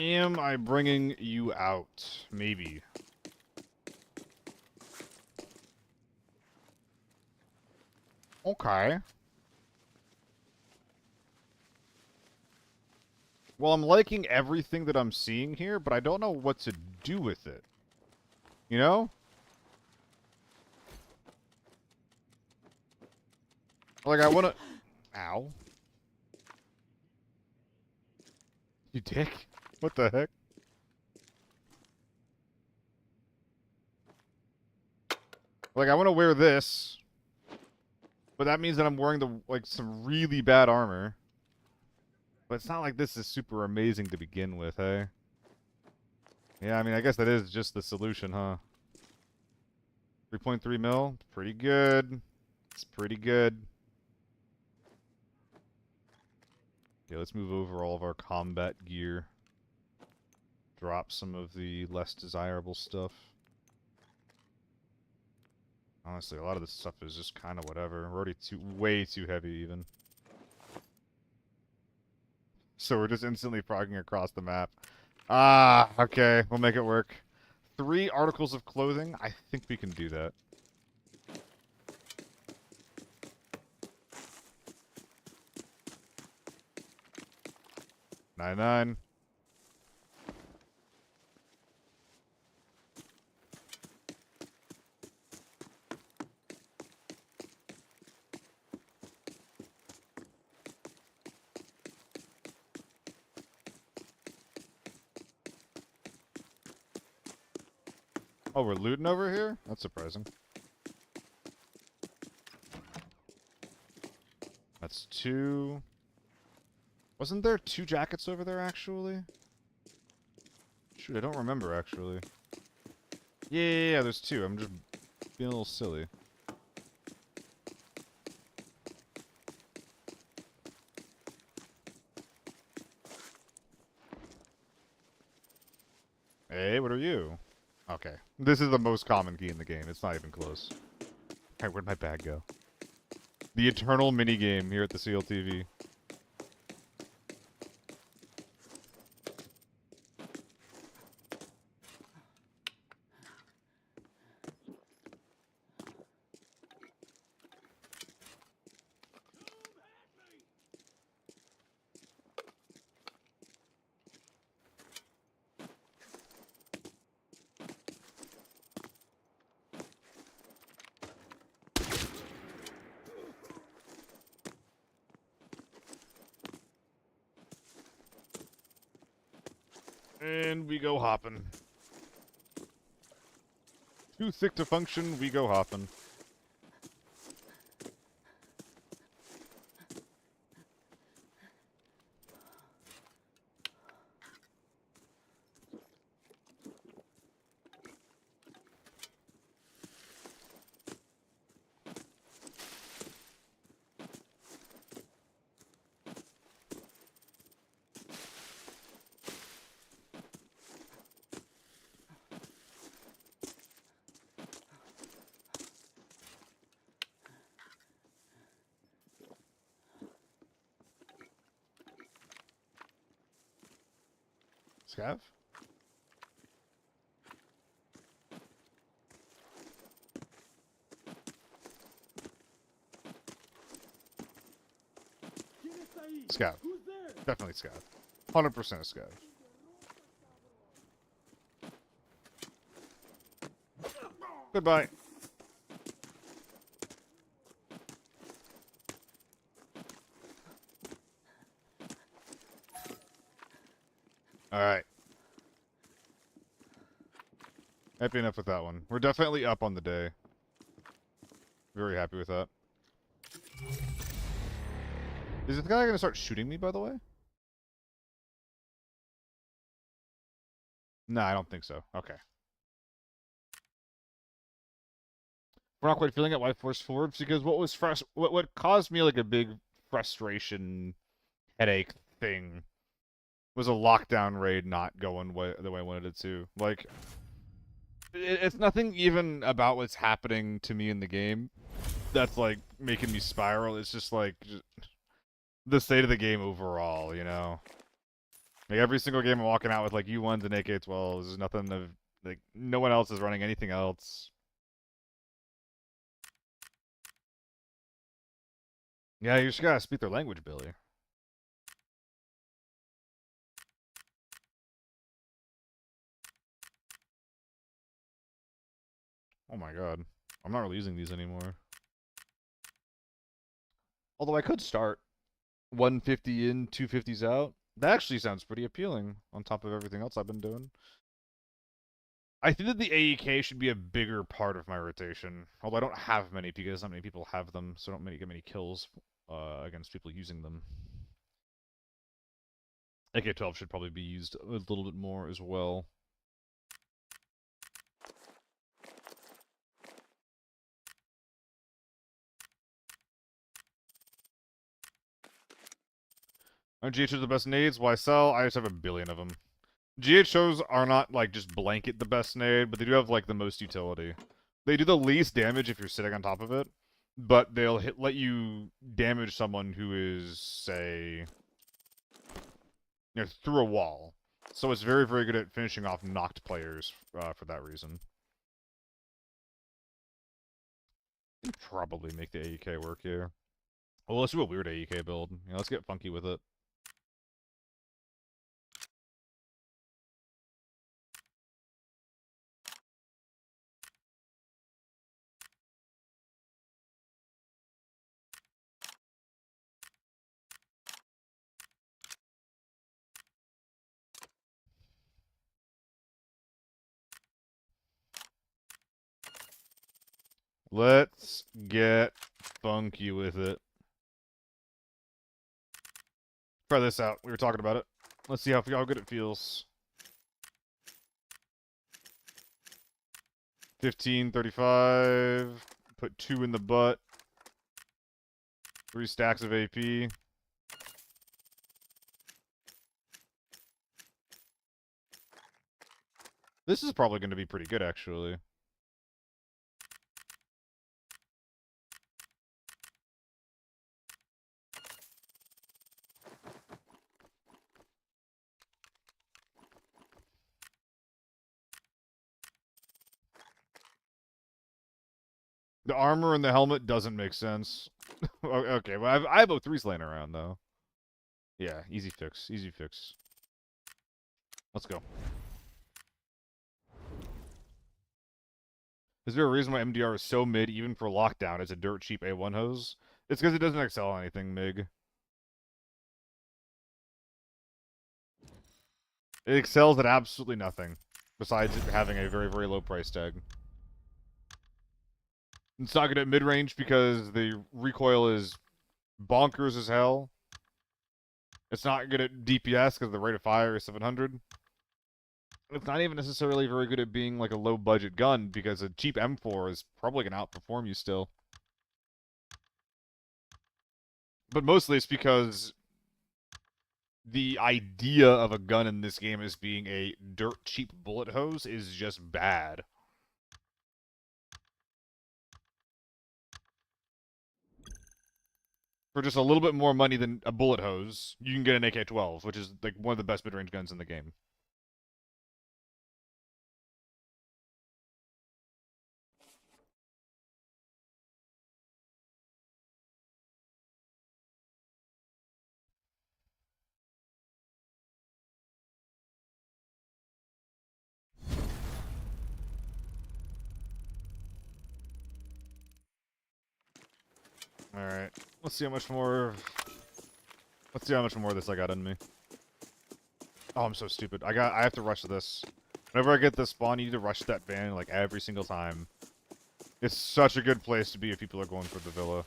Am I bringing you out? Maybe. Okay. Well, I'm liking everything that I'm seeing here, but I don't know what to do with it. You know? Like, I wanna... Ow. You dick? What the heck? Like, I wanna wear this. But that means that I'm wearing the, like, some really bad armor. but it's not like this is super amazing to begin with, hey? Yeah, I mean, I guess that is just the solution, huh? 3.3 mil? Pretty good. It's pretty good. Yeah, let's move over all of our combat gear. Drop some of the less desirable stuff. Honestly, a lot of this stuff is just kind of whatever. We're already way too heavy, even. So we're just instantly frogging across the map. Ah, okay. We'll make it work. 3 articles of clothing. I think we can do that. Nine. Oh, we're looting over here? That's surprising. That's 2. Wasn't there 2 jackets over there, actually? Shoot, I don't remember, actually. Yeah, there's 2. I'm just being a little silly. Hey, what are you? Okay. This is the most common key in the game. It's not even close. Alright, where'd my bag go? The eternal minigame here at the SealTV. And we go hopping. Too thick to function, we go hopping. Scav? Scav. Definitely scav. 100% a scav. Goodbye. Alright. Happy enough with that one. We're definitely up on the day. Very happy with that. Is this guy gonna start shooting me, by the way? No, I don't think so. Okay. We're not quite feeling it. Why force FORBs? Because what caused me like a big frustration headache thing was a lockdown raid not going the way I wanted it to. Like, it's nothing even about what's happening to me in the game that's like making me spiral. It's just like the state of the game overall, you know. Like every single game I'm walking out with like U1s and AK-12s. There's nothing of like no one else is running anything else. Yeah, you just gotta speak their language, Billy. Oh my god. I'm not really using these anymore. Although I could start 150 in, 250s out. That actually sounds pretty appealing on top of everything else I've been doing. I think that the AEK should be a bigger part of my rotation. Although I don't have many because not many people have them, so I don't get many kills against people using them. AK-12 should probably be used a little bit more as well. Aren't GHOs the best nades? Why sell? I just have a billion of them. GHOs are not, like, just blanket the best nade, but they do have, like, the most utility. They do the least damage if you're sitting on top of it, but they'll let you damage someone who is, say, through a wall. So it's very, very good at finishing off knocked players for that reason. Probably make the AEK work here. Well, let's do a weird AEK build. Let's get funky with it. Let's get funky with it. Try this out. We were talking about it. Let's see how good it feels. 15, 35. Put 2 in the butt. 3 stacks of AP. This is probably going to be pretty good, actually. The armor and the helmet doesn't make sense. Okay, well, I have O3s laying around, though. Yeah, easy fix. Easy fix. Let's go. Is there a reason why MDR is so mid even for lockdown? It's a dirt cheap A1 hose. It's because it doesn't excel on anything, MIG. It excels at absolutely nothing, besides it having a very, very low price tag. It's not good at mid-range because the recoil is bonkers as hell. It's not good at DPS because the rate of fire is 700. It's not even necessarily very good at being like a low-budget gun because a cheap M4 is probably going to outperform you still. But mostly it's because the idea of a gun in this game as being a dirt cheap bullet hose is just bad. For just a little bit more money than a bullet hose, you can get an AK-12, which is like one of the best mid-range guns in the game. Alright. Let's see how much more... Let's see how much more of this I got in me. Oh, I'm so stupid. I have to rush this. Whenever I get this spawn, you need to rush that van, like, every single time. It's such a good place to be if people are going for the villa.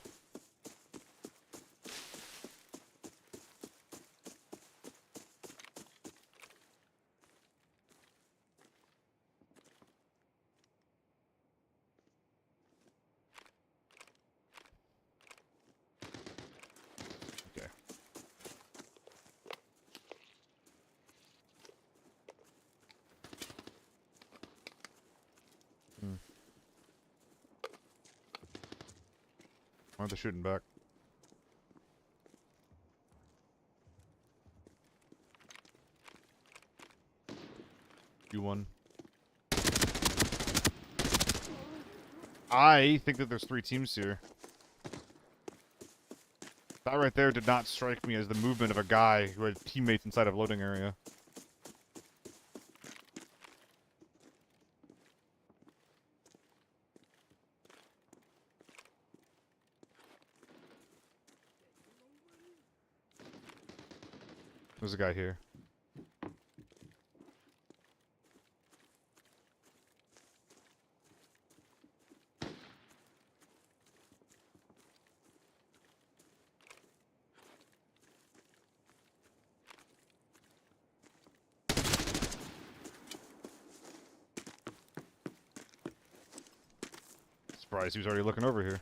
Okay. Why aren't they shooting back? You won. I think that there's 3 teams here. That right there did not strike me as the movement of a guy who had teammates inside of loading area. There's a guy here. Surprised he was already looking over here.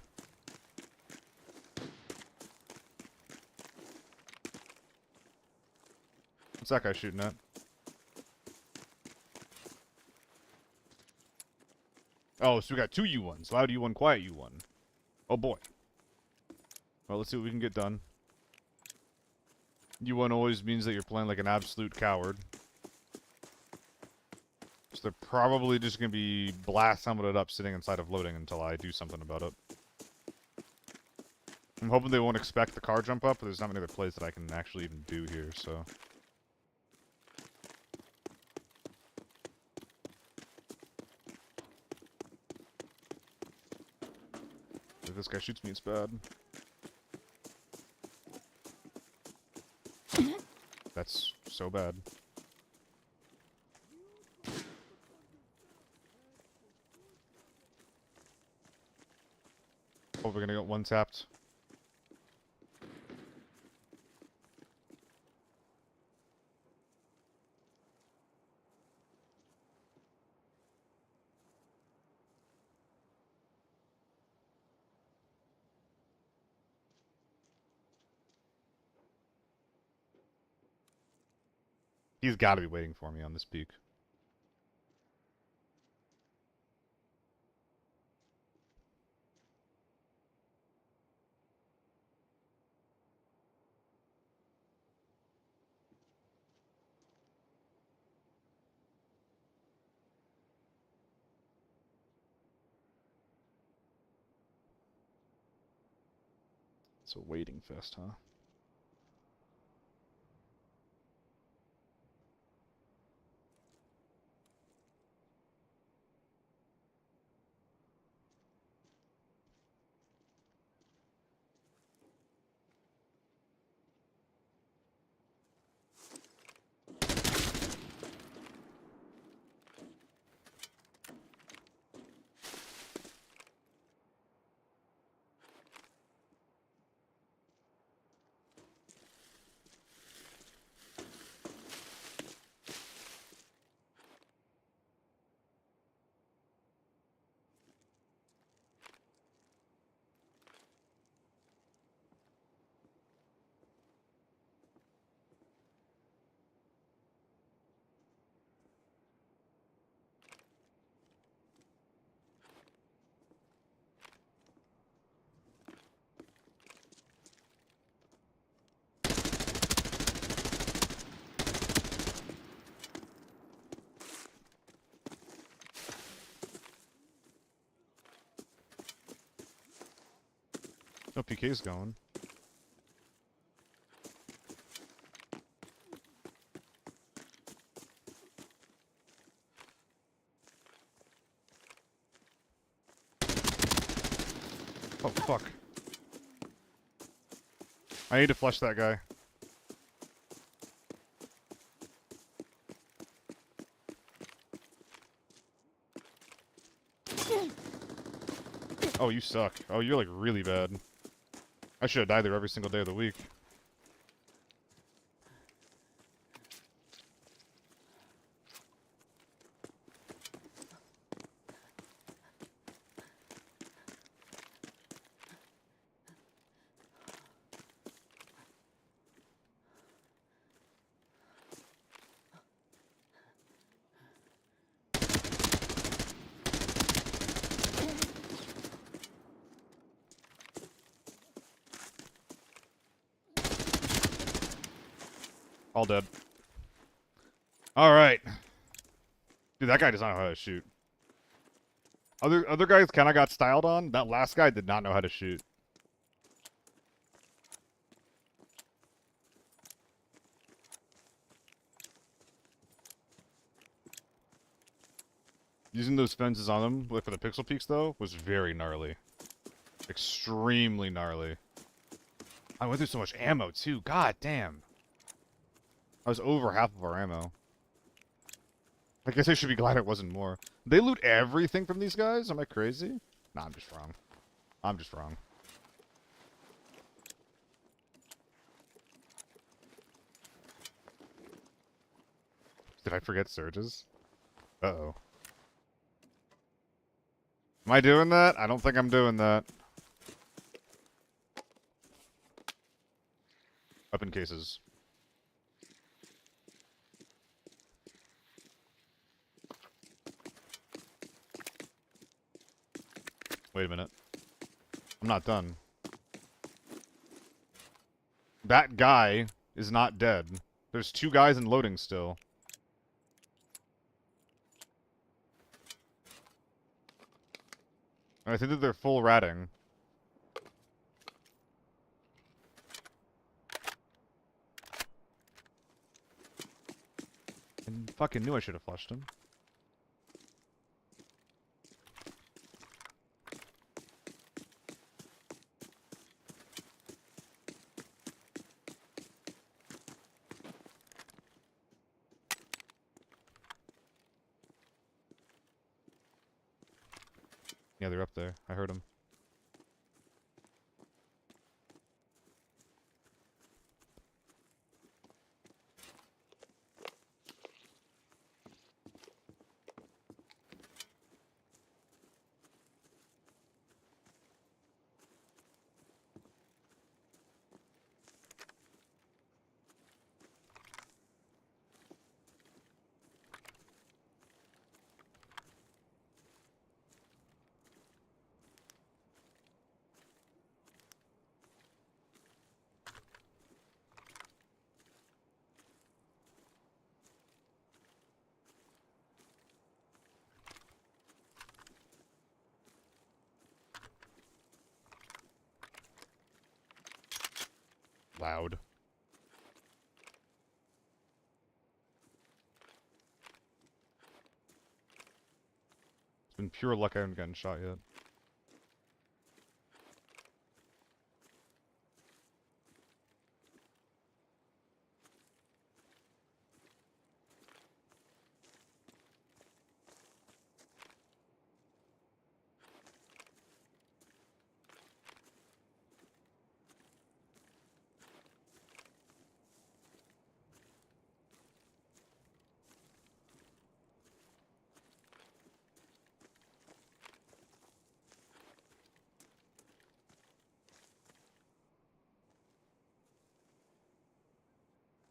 What's that guy shooting at? Oh, so we got two U1s. Loud U1, quiet U1. Oh boy. Well, let's see what we can get done. U1 always means that you're playing like an absolute coward. So they're probably just going to be blast helmeted up sitting inside of loading until I do something about it. I'm hoping they won't expect the car jump up, but there's not many other plays that I can actually even do here, so... If this guy shoots me, it's bad. That's so bad. Oh, we're gonna get one tapped. He's got to be waiting for me on this peak. It's a waiting fest, huh? No PK's going. Oh, fuck. I need to flush that guy. Oh, you suck. Oh, you're like really bad. I should have died there every single day of the week. All dead. Alright. Dude, that guy does not know how to shoot. Other guys kind of got styled on. That last guy did not know how to shoot. Using those fences on them, like for the pixel peaks though, was very gnarly. Extremely gnarly. I went through so much ammo too. God damn. I was over half of our ammo. I guess I should be glad it wasn't more. They loot everything from these guys? Am I crazy? Nah, I'm just wrong. I'm just wrong. Did I forget surges? Uh-oh. Am I doing that? I don't think I'm doing that. Weapon cases. Wait a minute. I'm not done. That guy is not dead. There's 2 guys in loading still. I think that they're full ratting. I fucking knew I should have flushed him. Yeah, they're up there. I heard them. Loud. It's been pure luck I haven't gotten shot yet.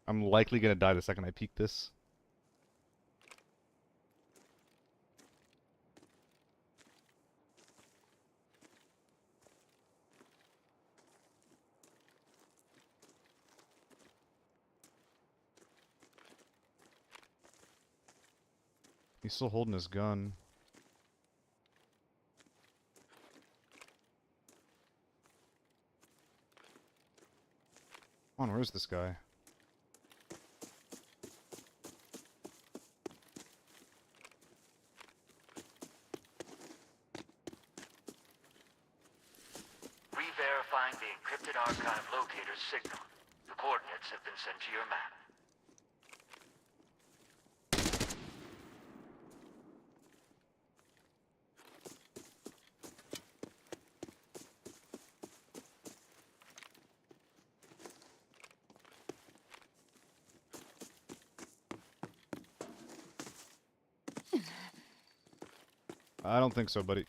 I'm likely gonna die the second I peek this. He's still holding his gun. Come on, where's this guy? Re-verifying the encrypted archive locator's signal. The coordinates have been sent to your map. I don't think so, buddy.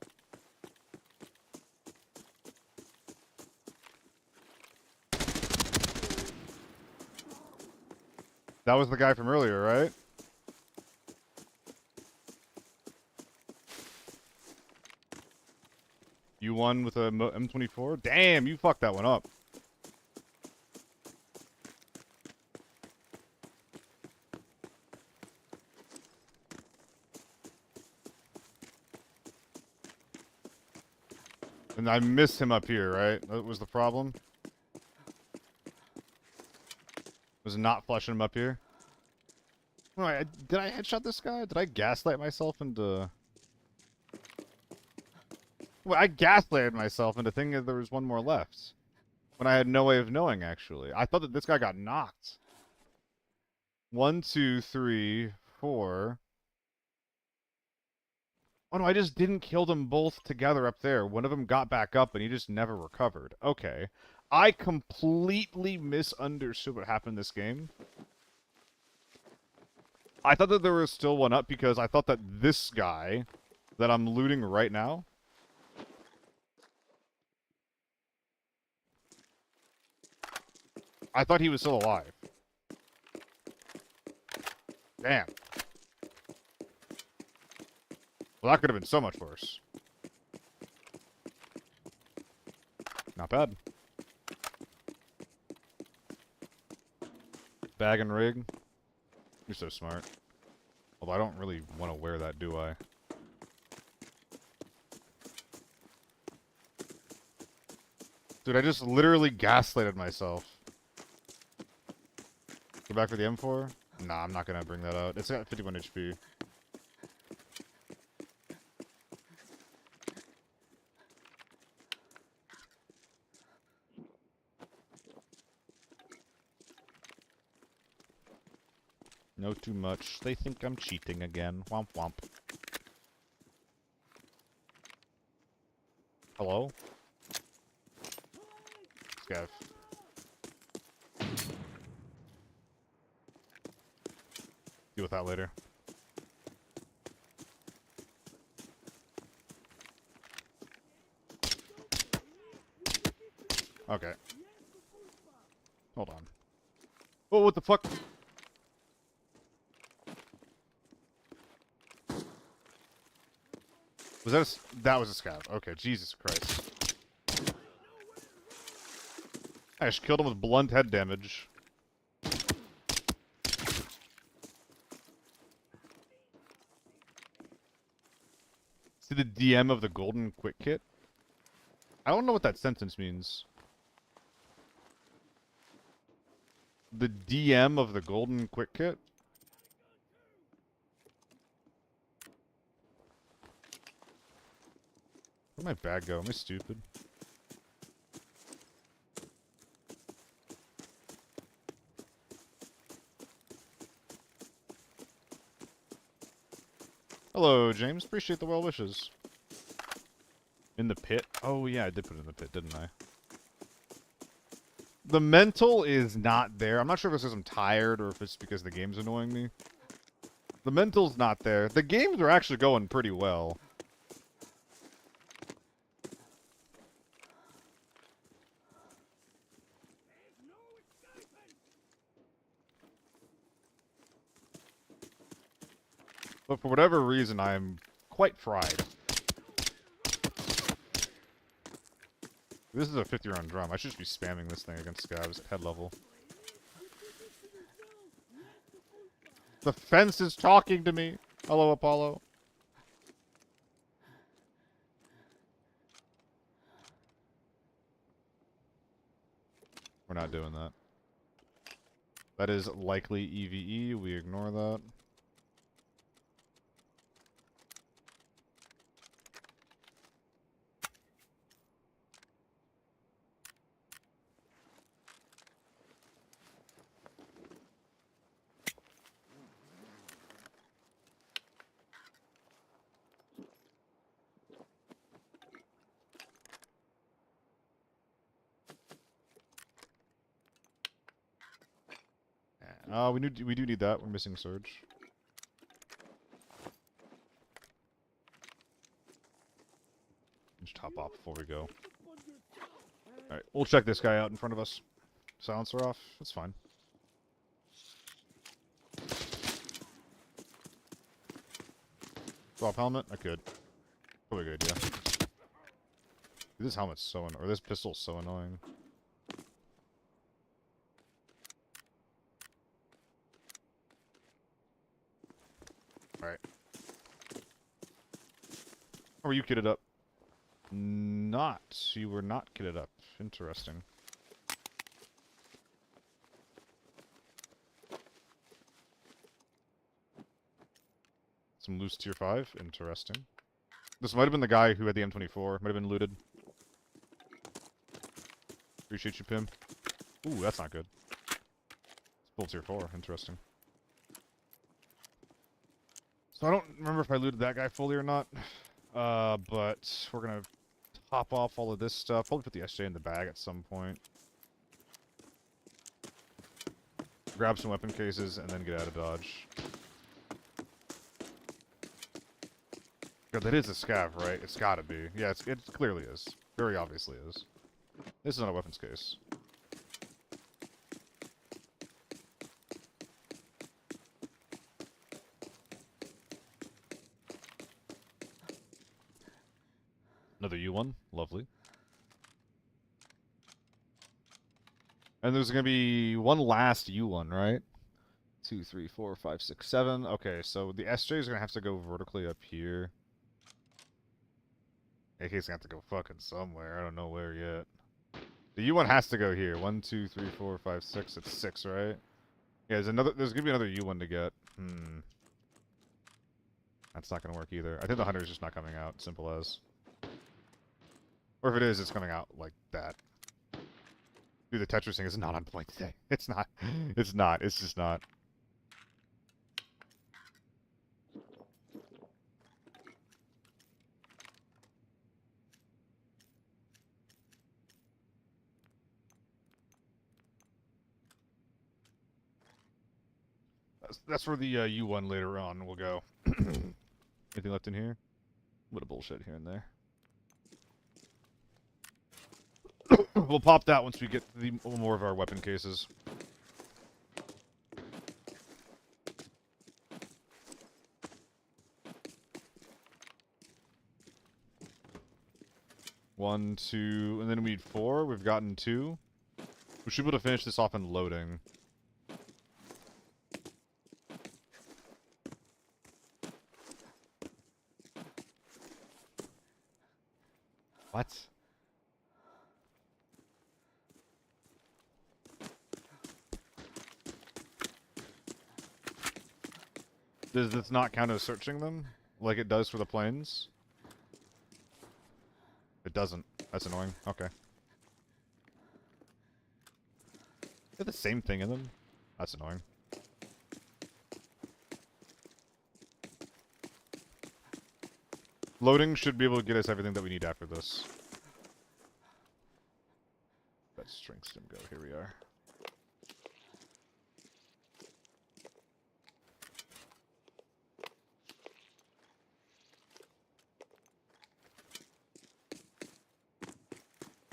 That was the guy from earlier, right? You won with a M24? Damn, you fucked that one up. And I missed him up here, right? That was the problem? Was not flushing him up here? Oh, did I headshot this guy? Did I gaslight myself into... Well, I gaslighted myself into thinking that there was one more left. When I had no way of knowing, actually. I thought that this guy got knocked. 1, 2, 3, 4... Oh no, I just didn't kill them both together up there. One of them got back up and he just never recovered. Okay. I completely misunderstood what happened in this game. I thought that there was still one up because I thought that this guy that I'm looting right now I thought he was still alive. Damn. Well, that could have been so much worse. Not bad. Bag and rig. You're so smart. Although I don't really want to wear that, do I? Dude, I just literally gaslighted myself. Go back for the M4? Nah, I'm not gonna bring that out. It's got 51 HP. No too much. They think I'm cheating again. Womp womp. Hello? Scav. Deal with that later. Okay. Hold on. Oh, what the fuck? Was that that was a scav. Okay, Jesus Christ. I just killed him with blunt head damage. See the DM of the golden quick kit? I don't know what that sentence means. The DM of the golden quick kit? Where'd my bag go? Am I stupid? Hello, James. Appreciate the well wishes. In the pit? Oh, yeah, I did put it in the pit, didn't I? The mental is not there. I'm not sure if it's because I'm tired or if it's because the game's annoying me. The mental's not there. The games are actually going pretty well. But for whatever reason, I'm quite fried. This is a 50-round drum. I should just be spamming this thing against scavs at head level. The fence is talking to me. Hello, Apollo. We're not doing that. That is likely EVE. We ignore that. We do need that. We're missing Surge. Just hop off before we go. Alright, we'll check this guy out in front of us. Silencer off. That's fine. Drop helmet? I could. Probably good, yeah. This helmet's so annoying. Or this pistol's so annoying. Alright. How are you kitted up? Not. You were not kitted up. Interesting. Some loose tier 5. Interesting. This might have been the guy who had the M24. Might have been looted. Appreciate you, Pim. Ooh, that's not good. It's full tier 4. Interesting. So I don't remember if I looted that guy fully or not. But we're gonna top off all of this stuff. Probably put the SJ in the bag at some point. Grab some weapon cases and then get out of dodge. God, that is a scav, right? It's gotta be. Yeah, it clearly is. Very obviously is. This is not a weapons case. Another U1. Lovely. And there's going to be one last U1, right? 2, 3, 4, 5, 6, 7. Okay, so the SJ is going to have to go vertically up here. AK's going to have to go fucking somewhere. I don't know where yet. The U1 has to go here. 1, 2, 3, 4, 5, 6. It's 6, right? Yeah, there's going to be another U1 to get. That's not going to work either. I think the hunter is just not coming out. Simple as. Or if it is, it's coming out like that. Dude, the Tetris thing is not on point today. It's not. It's not. It's just not. That's where the U1 later on will go. Anything left in here? What a bullshit here and there. We'll pop that once we get the more of our weapon cases. One, two, and then we need 4. We've gotten 2. We should be able to finish this off in loading. What? Does this not count as searching them? Like it does for the planes? It doesn't. That's annoying. Okay. They're the same thing in them? That's annoying. Loading should be able to get us everything that we need after this. That string stem go. Here we are.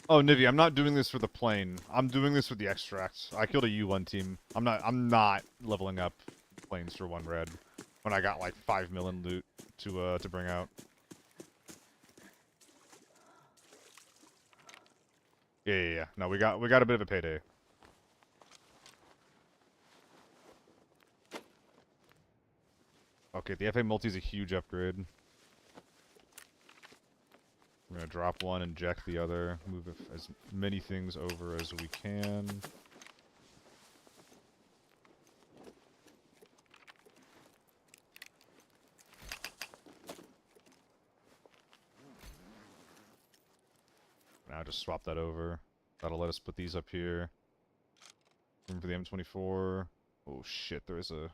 Oh, Nivi, I'm not doing this for the plane. I'm doing this for the extract. I killed a U1 team. I'm not leveling up planes for 1 red when I got like 5 million loot to bring out. Yeah. No, we got a bit of a payday. Okay, the FA multi is a huge upgrade. We're gonna drop one, inject the other, move as many things over as we can. Now just swap that over. That'll let us put these up here. Room for the M24. Oh shit, there is a...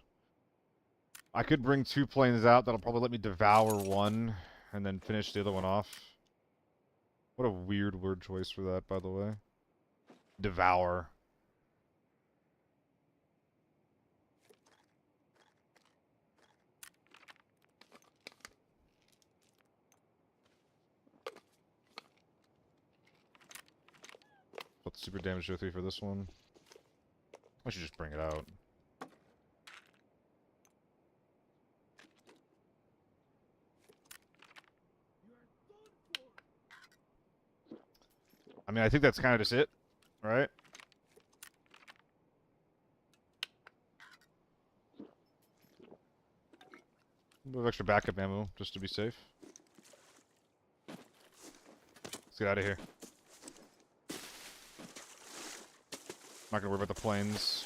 I could bring 2 planes out. That'll probably let me devour one and then finish the other one off. What a weird word choice for that, by the way. Devour. Put the super damage to 3 for this one. I should just bring it out. I mean, I think that's kind of just it, right? A bit of extra backup ammo, just to be safe. Let's get out of here. Not gonna worry about the planes.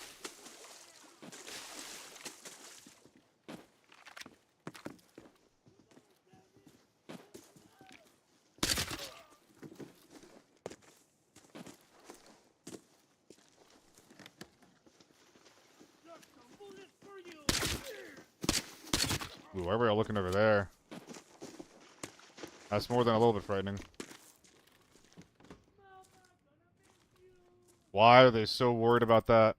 Ooh, why were y'all looking over there? That's more than a little bit frightening. Why are they so worried about that?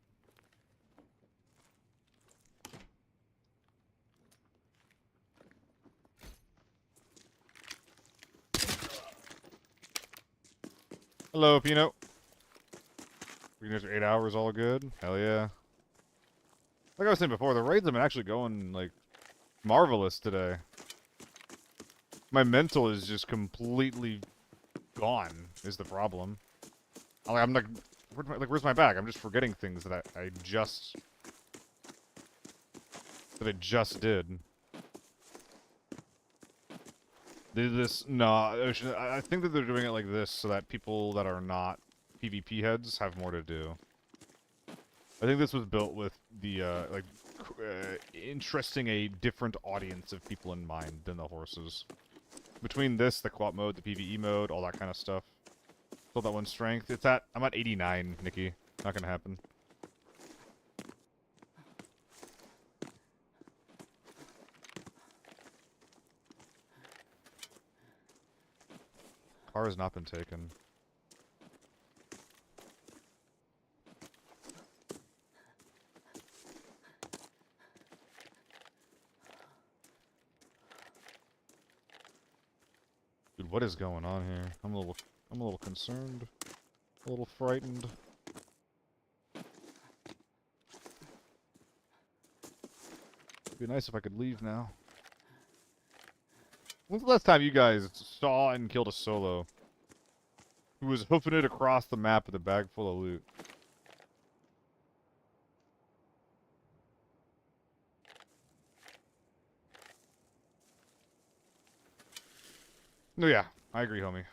Hello, Peanut. We can do 8 hours, all good. Hell yeah. Like I was saying before, the raids have been actually going, like, marvelous today. My mental is just completely gone is the problem. I'm like, where's my bag? I'm just forgetting things that I just did. Did this? No, I think that they're doing it like this so that people that are not PvP heads have more to do. I think this was built with the interesting a different audience of people in mind than the horses. Between this, the co-op mode, the PvE mode, all that kind of stuff. Still that one strength. I'm at 89, Nikki. Not gonna happen. Car has not been taken. Dude, what is going on here? I'm a little concerned. A little frightened. It'd be nice if I could leave now. When's the last time you guys saw and killed a solo who was hoofing it across the map with a bag full of loot? No, yeah, I agree, homie.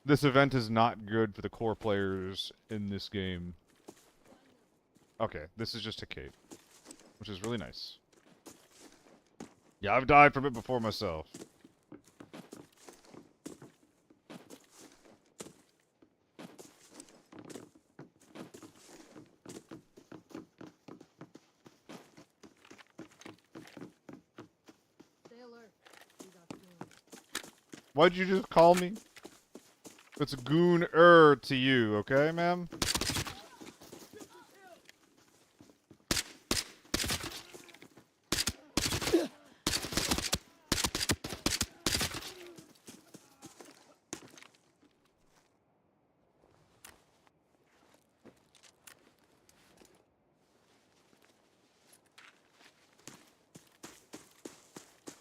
This event is not good for the core players in this game. Okay, this is just a cape, which is really nice. Yeah, I've died from it before myself. Why'd you just call me? It's goon-er to you, okay, ma'am?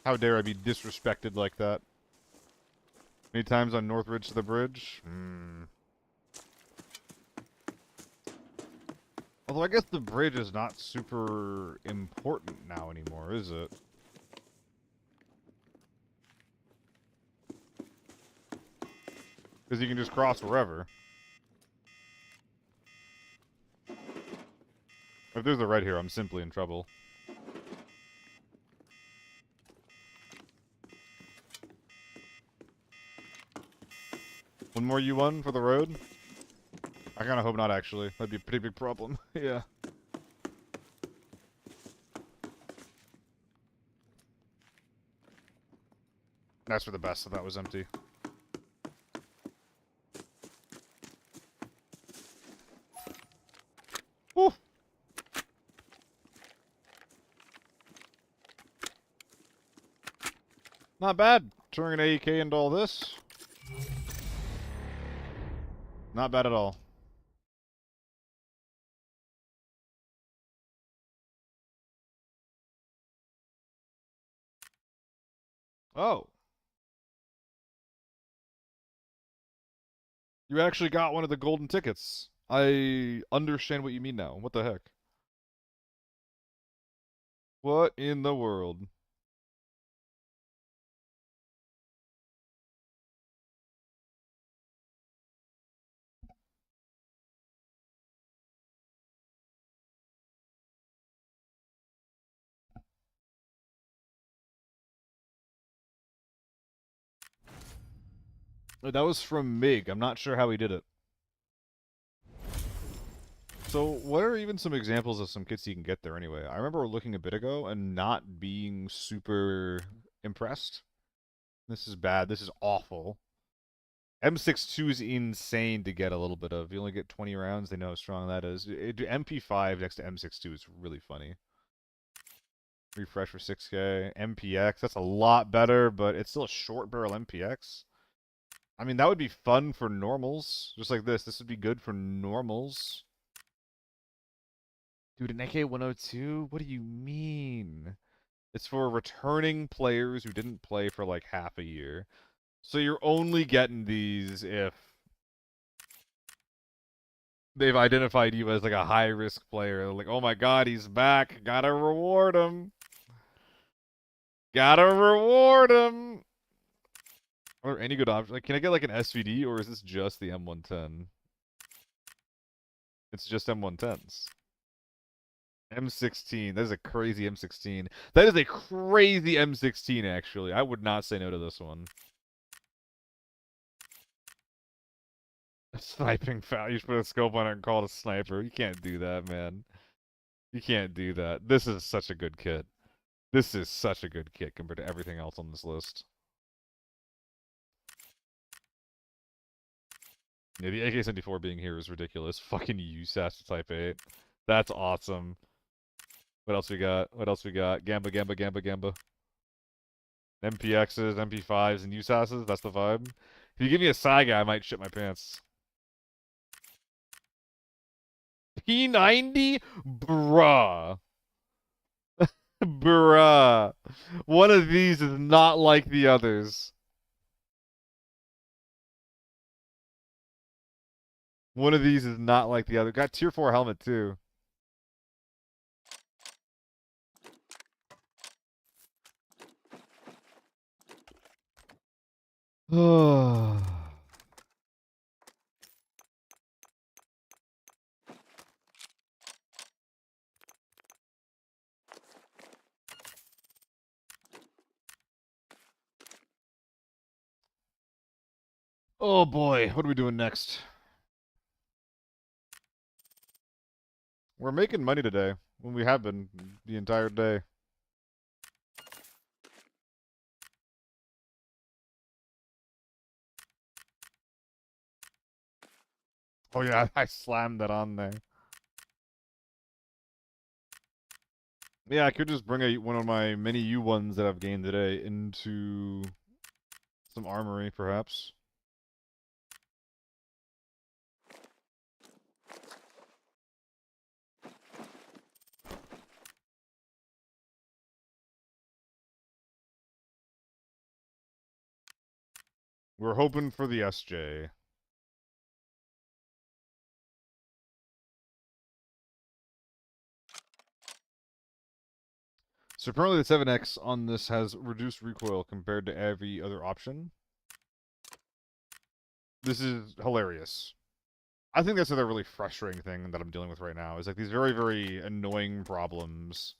How dare I be disrespected like that? Many times on Northridge to the bridge? Although I guess the bridge is not super important now anymore, is it? Because you can just cross wherever. If there's a red here, I'm simply in trouble. One more U1 for the road? I kind of hope not, actually. That'd be a pretty big problem. Yeah. That's for the best that that was empty. Woo! Not bad. Turning an AEK into all this. Not bad at all. Oh. You actually got one of the golden tickets. I understand what you mean now. What the heck? What in the world? That was from Mig. I'm not sure how he did it. So, what are even some examples of some kits you can get there anyway? I remember looking a bit ago and not being super impressed. This is bad. This is awful. M62 is insane to get a little bit of. You only get 20 rounds. They know how strong that is. MP5 next to M62 is really funny. Refresh for 6K. MPX, that's a lot better, but it's still a short barrel MPX. I mean, that would be fun for normals. Just like this. This would be good for normals. Dude, an AK-102? What do you mean? It's for returning players who didn't play for like half a year. So you're only getting these if they've identified you as like a high risk player. Like, oh my god, he's back. Gotta reward him. Gotta reward him. Are there any good options? Like, can I get like an SVD or is this just the M110? It's just M110s. M16. That is a crazy M16. That is a crazy M16, actually. I would not say no to this one. Sniping foul. You should put a scope on it and call it a sniper. You can't do that, man. You can't do that. This is such a good kit. This is such a good kit compared to everything else on this list. Yeah, the AK-74 being here is ridiculous. Fucking USAS to Type 8. That's awesome. What else we got? What else we got? Gamba, Gamba, Gamba, Gamba. MPXs, MP5s, and USASs. That's the vibe. If you give me a Saiga, I might shit my pants. P90? Bruh. Bruh. One of these is not like the others. One of these is not like the other. Got tier 4 helmet too. Oh boy, what are we doing next? We're making money today, when we have been the entire day. Oh yeah, I slammed that on there. Yeah, I could just bring one of my many U1s that I've gained today into some armory, perhaps. We're hoping for the SJ. So apparently the 7X on this has reduced recoil compared to every other option. This is hilarious. I think that's another really frustrating thing that I'm dealing with right now, is like these very, very annoying problems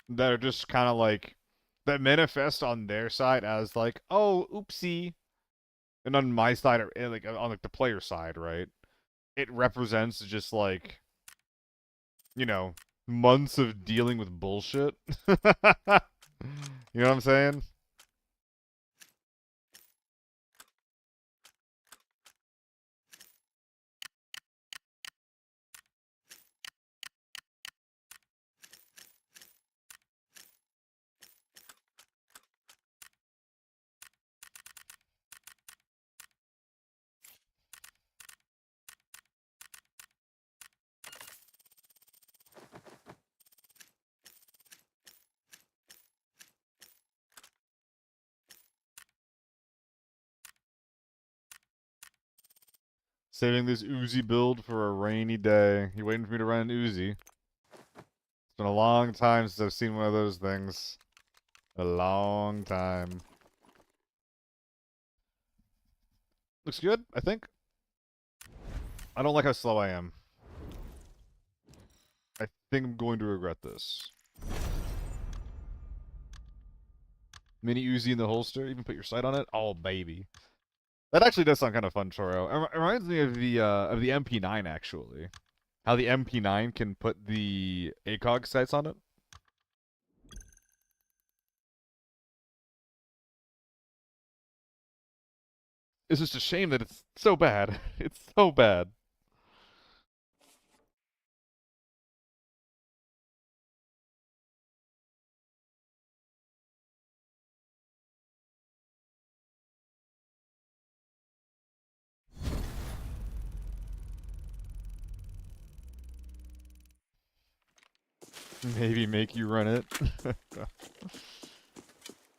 that are just kind of like, that manifest on their side as like, oh, oopsie. And on my side, like on like the player side, right? It represents just like, you know, months of dealing with bullshit. You know what I'm saying? Saving this Uzi build for a rainy day. You waiting for me to run an Uzi? It's been a long time since I've seen one of those things. A long time. Looks good, I think. I don't like how slow I am. I think I'm going to regret this. Mini Uzi in the holster, even put your sight on it? Oh, baby. That actually does sound kind of fun, Choro. It reminds me of the MP9, actually. How the MP9 can put the ACOG sights on it. It's just a shame that it's so bad. It's so bad. Maybe make you run it.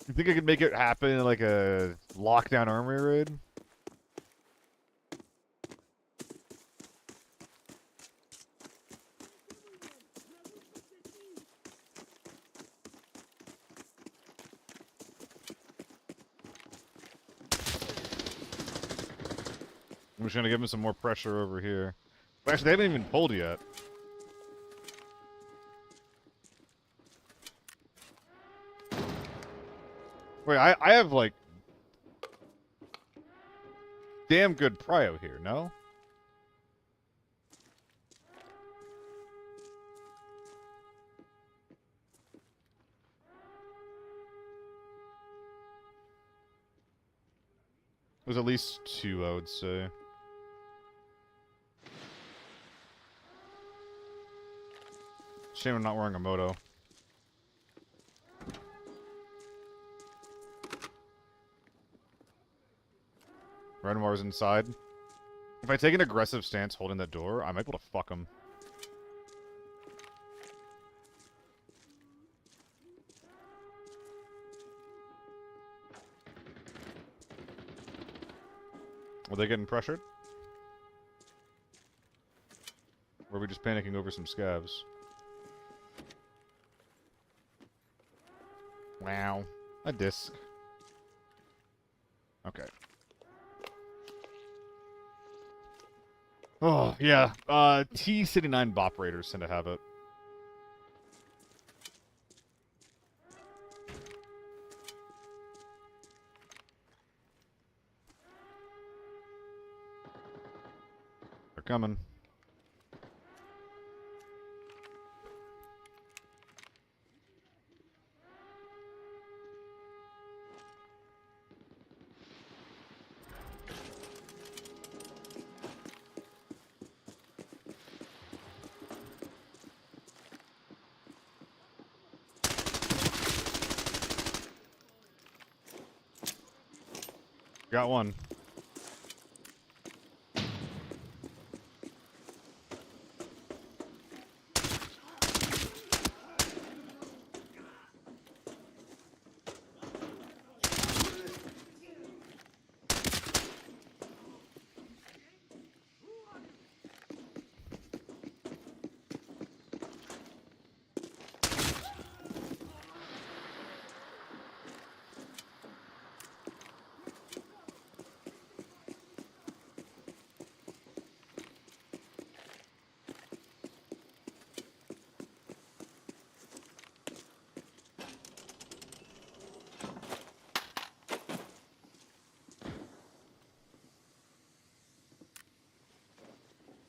You think I could make it happen in like a lockdown armory raid? I'm just gonna give him some more pressure over here. But actually, they haven't even pulled yet. Wait, I have like damn good prio here, no? There's at least 2, I would say. Shame I'm not wearing a moto. Renoir's inside. If I take an aggressive stance holding that door, I might be able to fuck him. Are they getting pressured? Or are we just panicking over some scavs? Wow. A disc. Okay. Oh, yeah. T-City 9 Bop Raiders tend to have it. They're coming. Got one.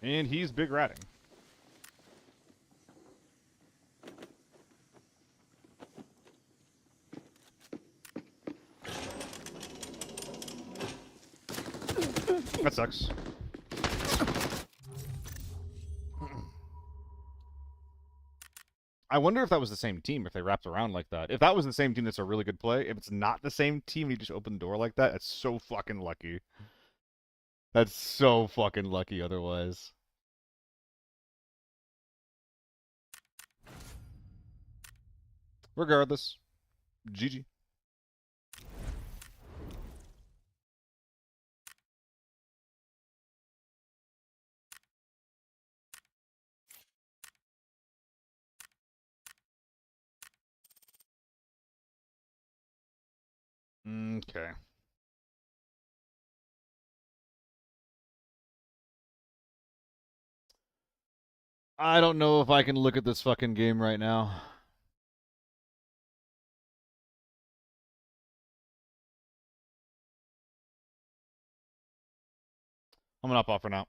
And he's big ratting. That sucks. I wonder if that was the same team, if they wrapped around like that. If that was the same team, that's a really good play. If it's not the same team, you just open the door like that, that's so fucking lucky. That's so fucking lucky otherwise. Regardless, GG. Okay. I don't know if I can look at this fucking game right now. I'm gonna hop off for now.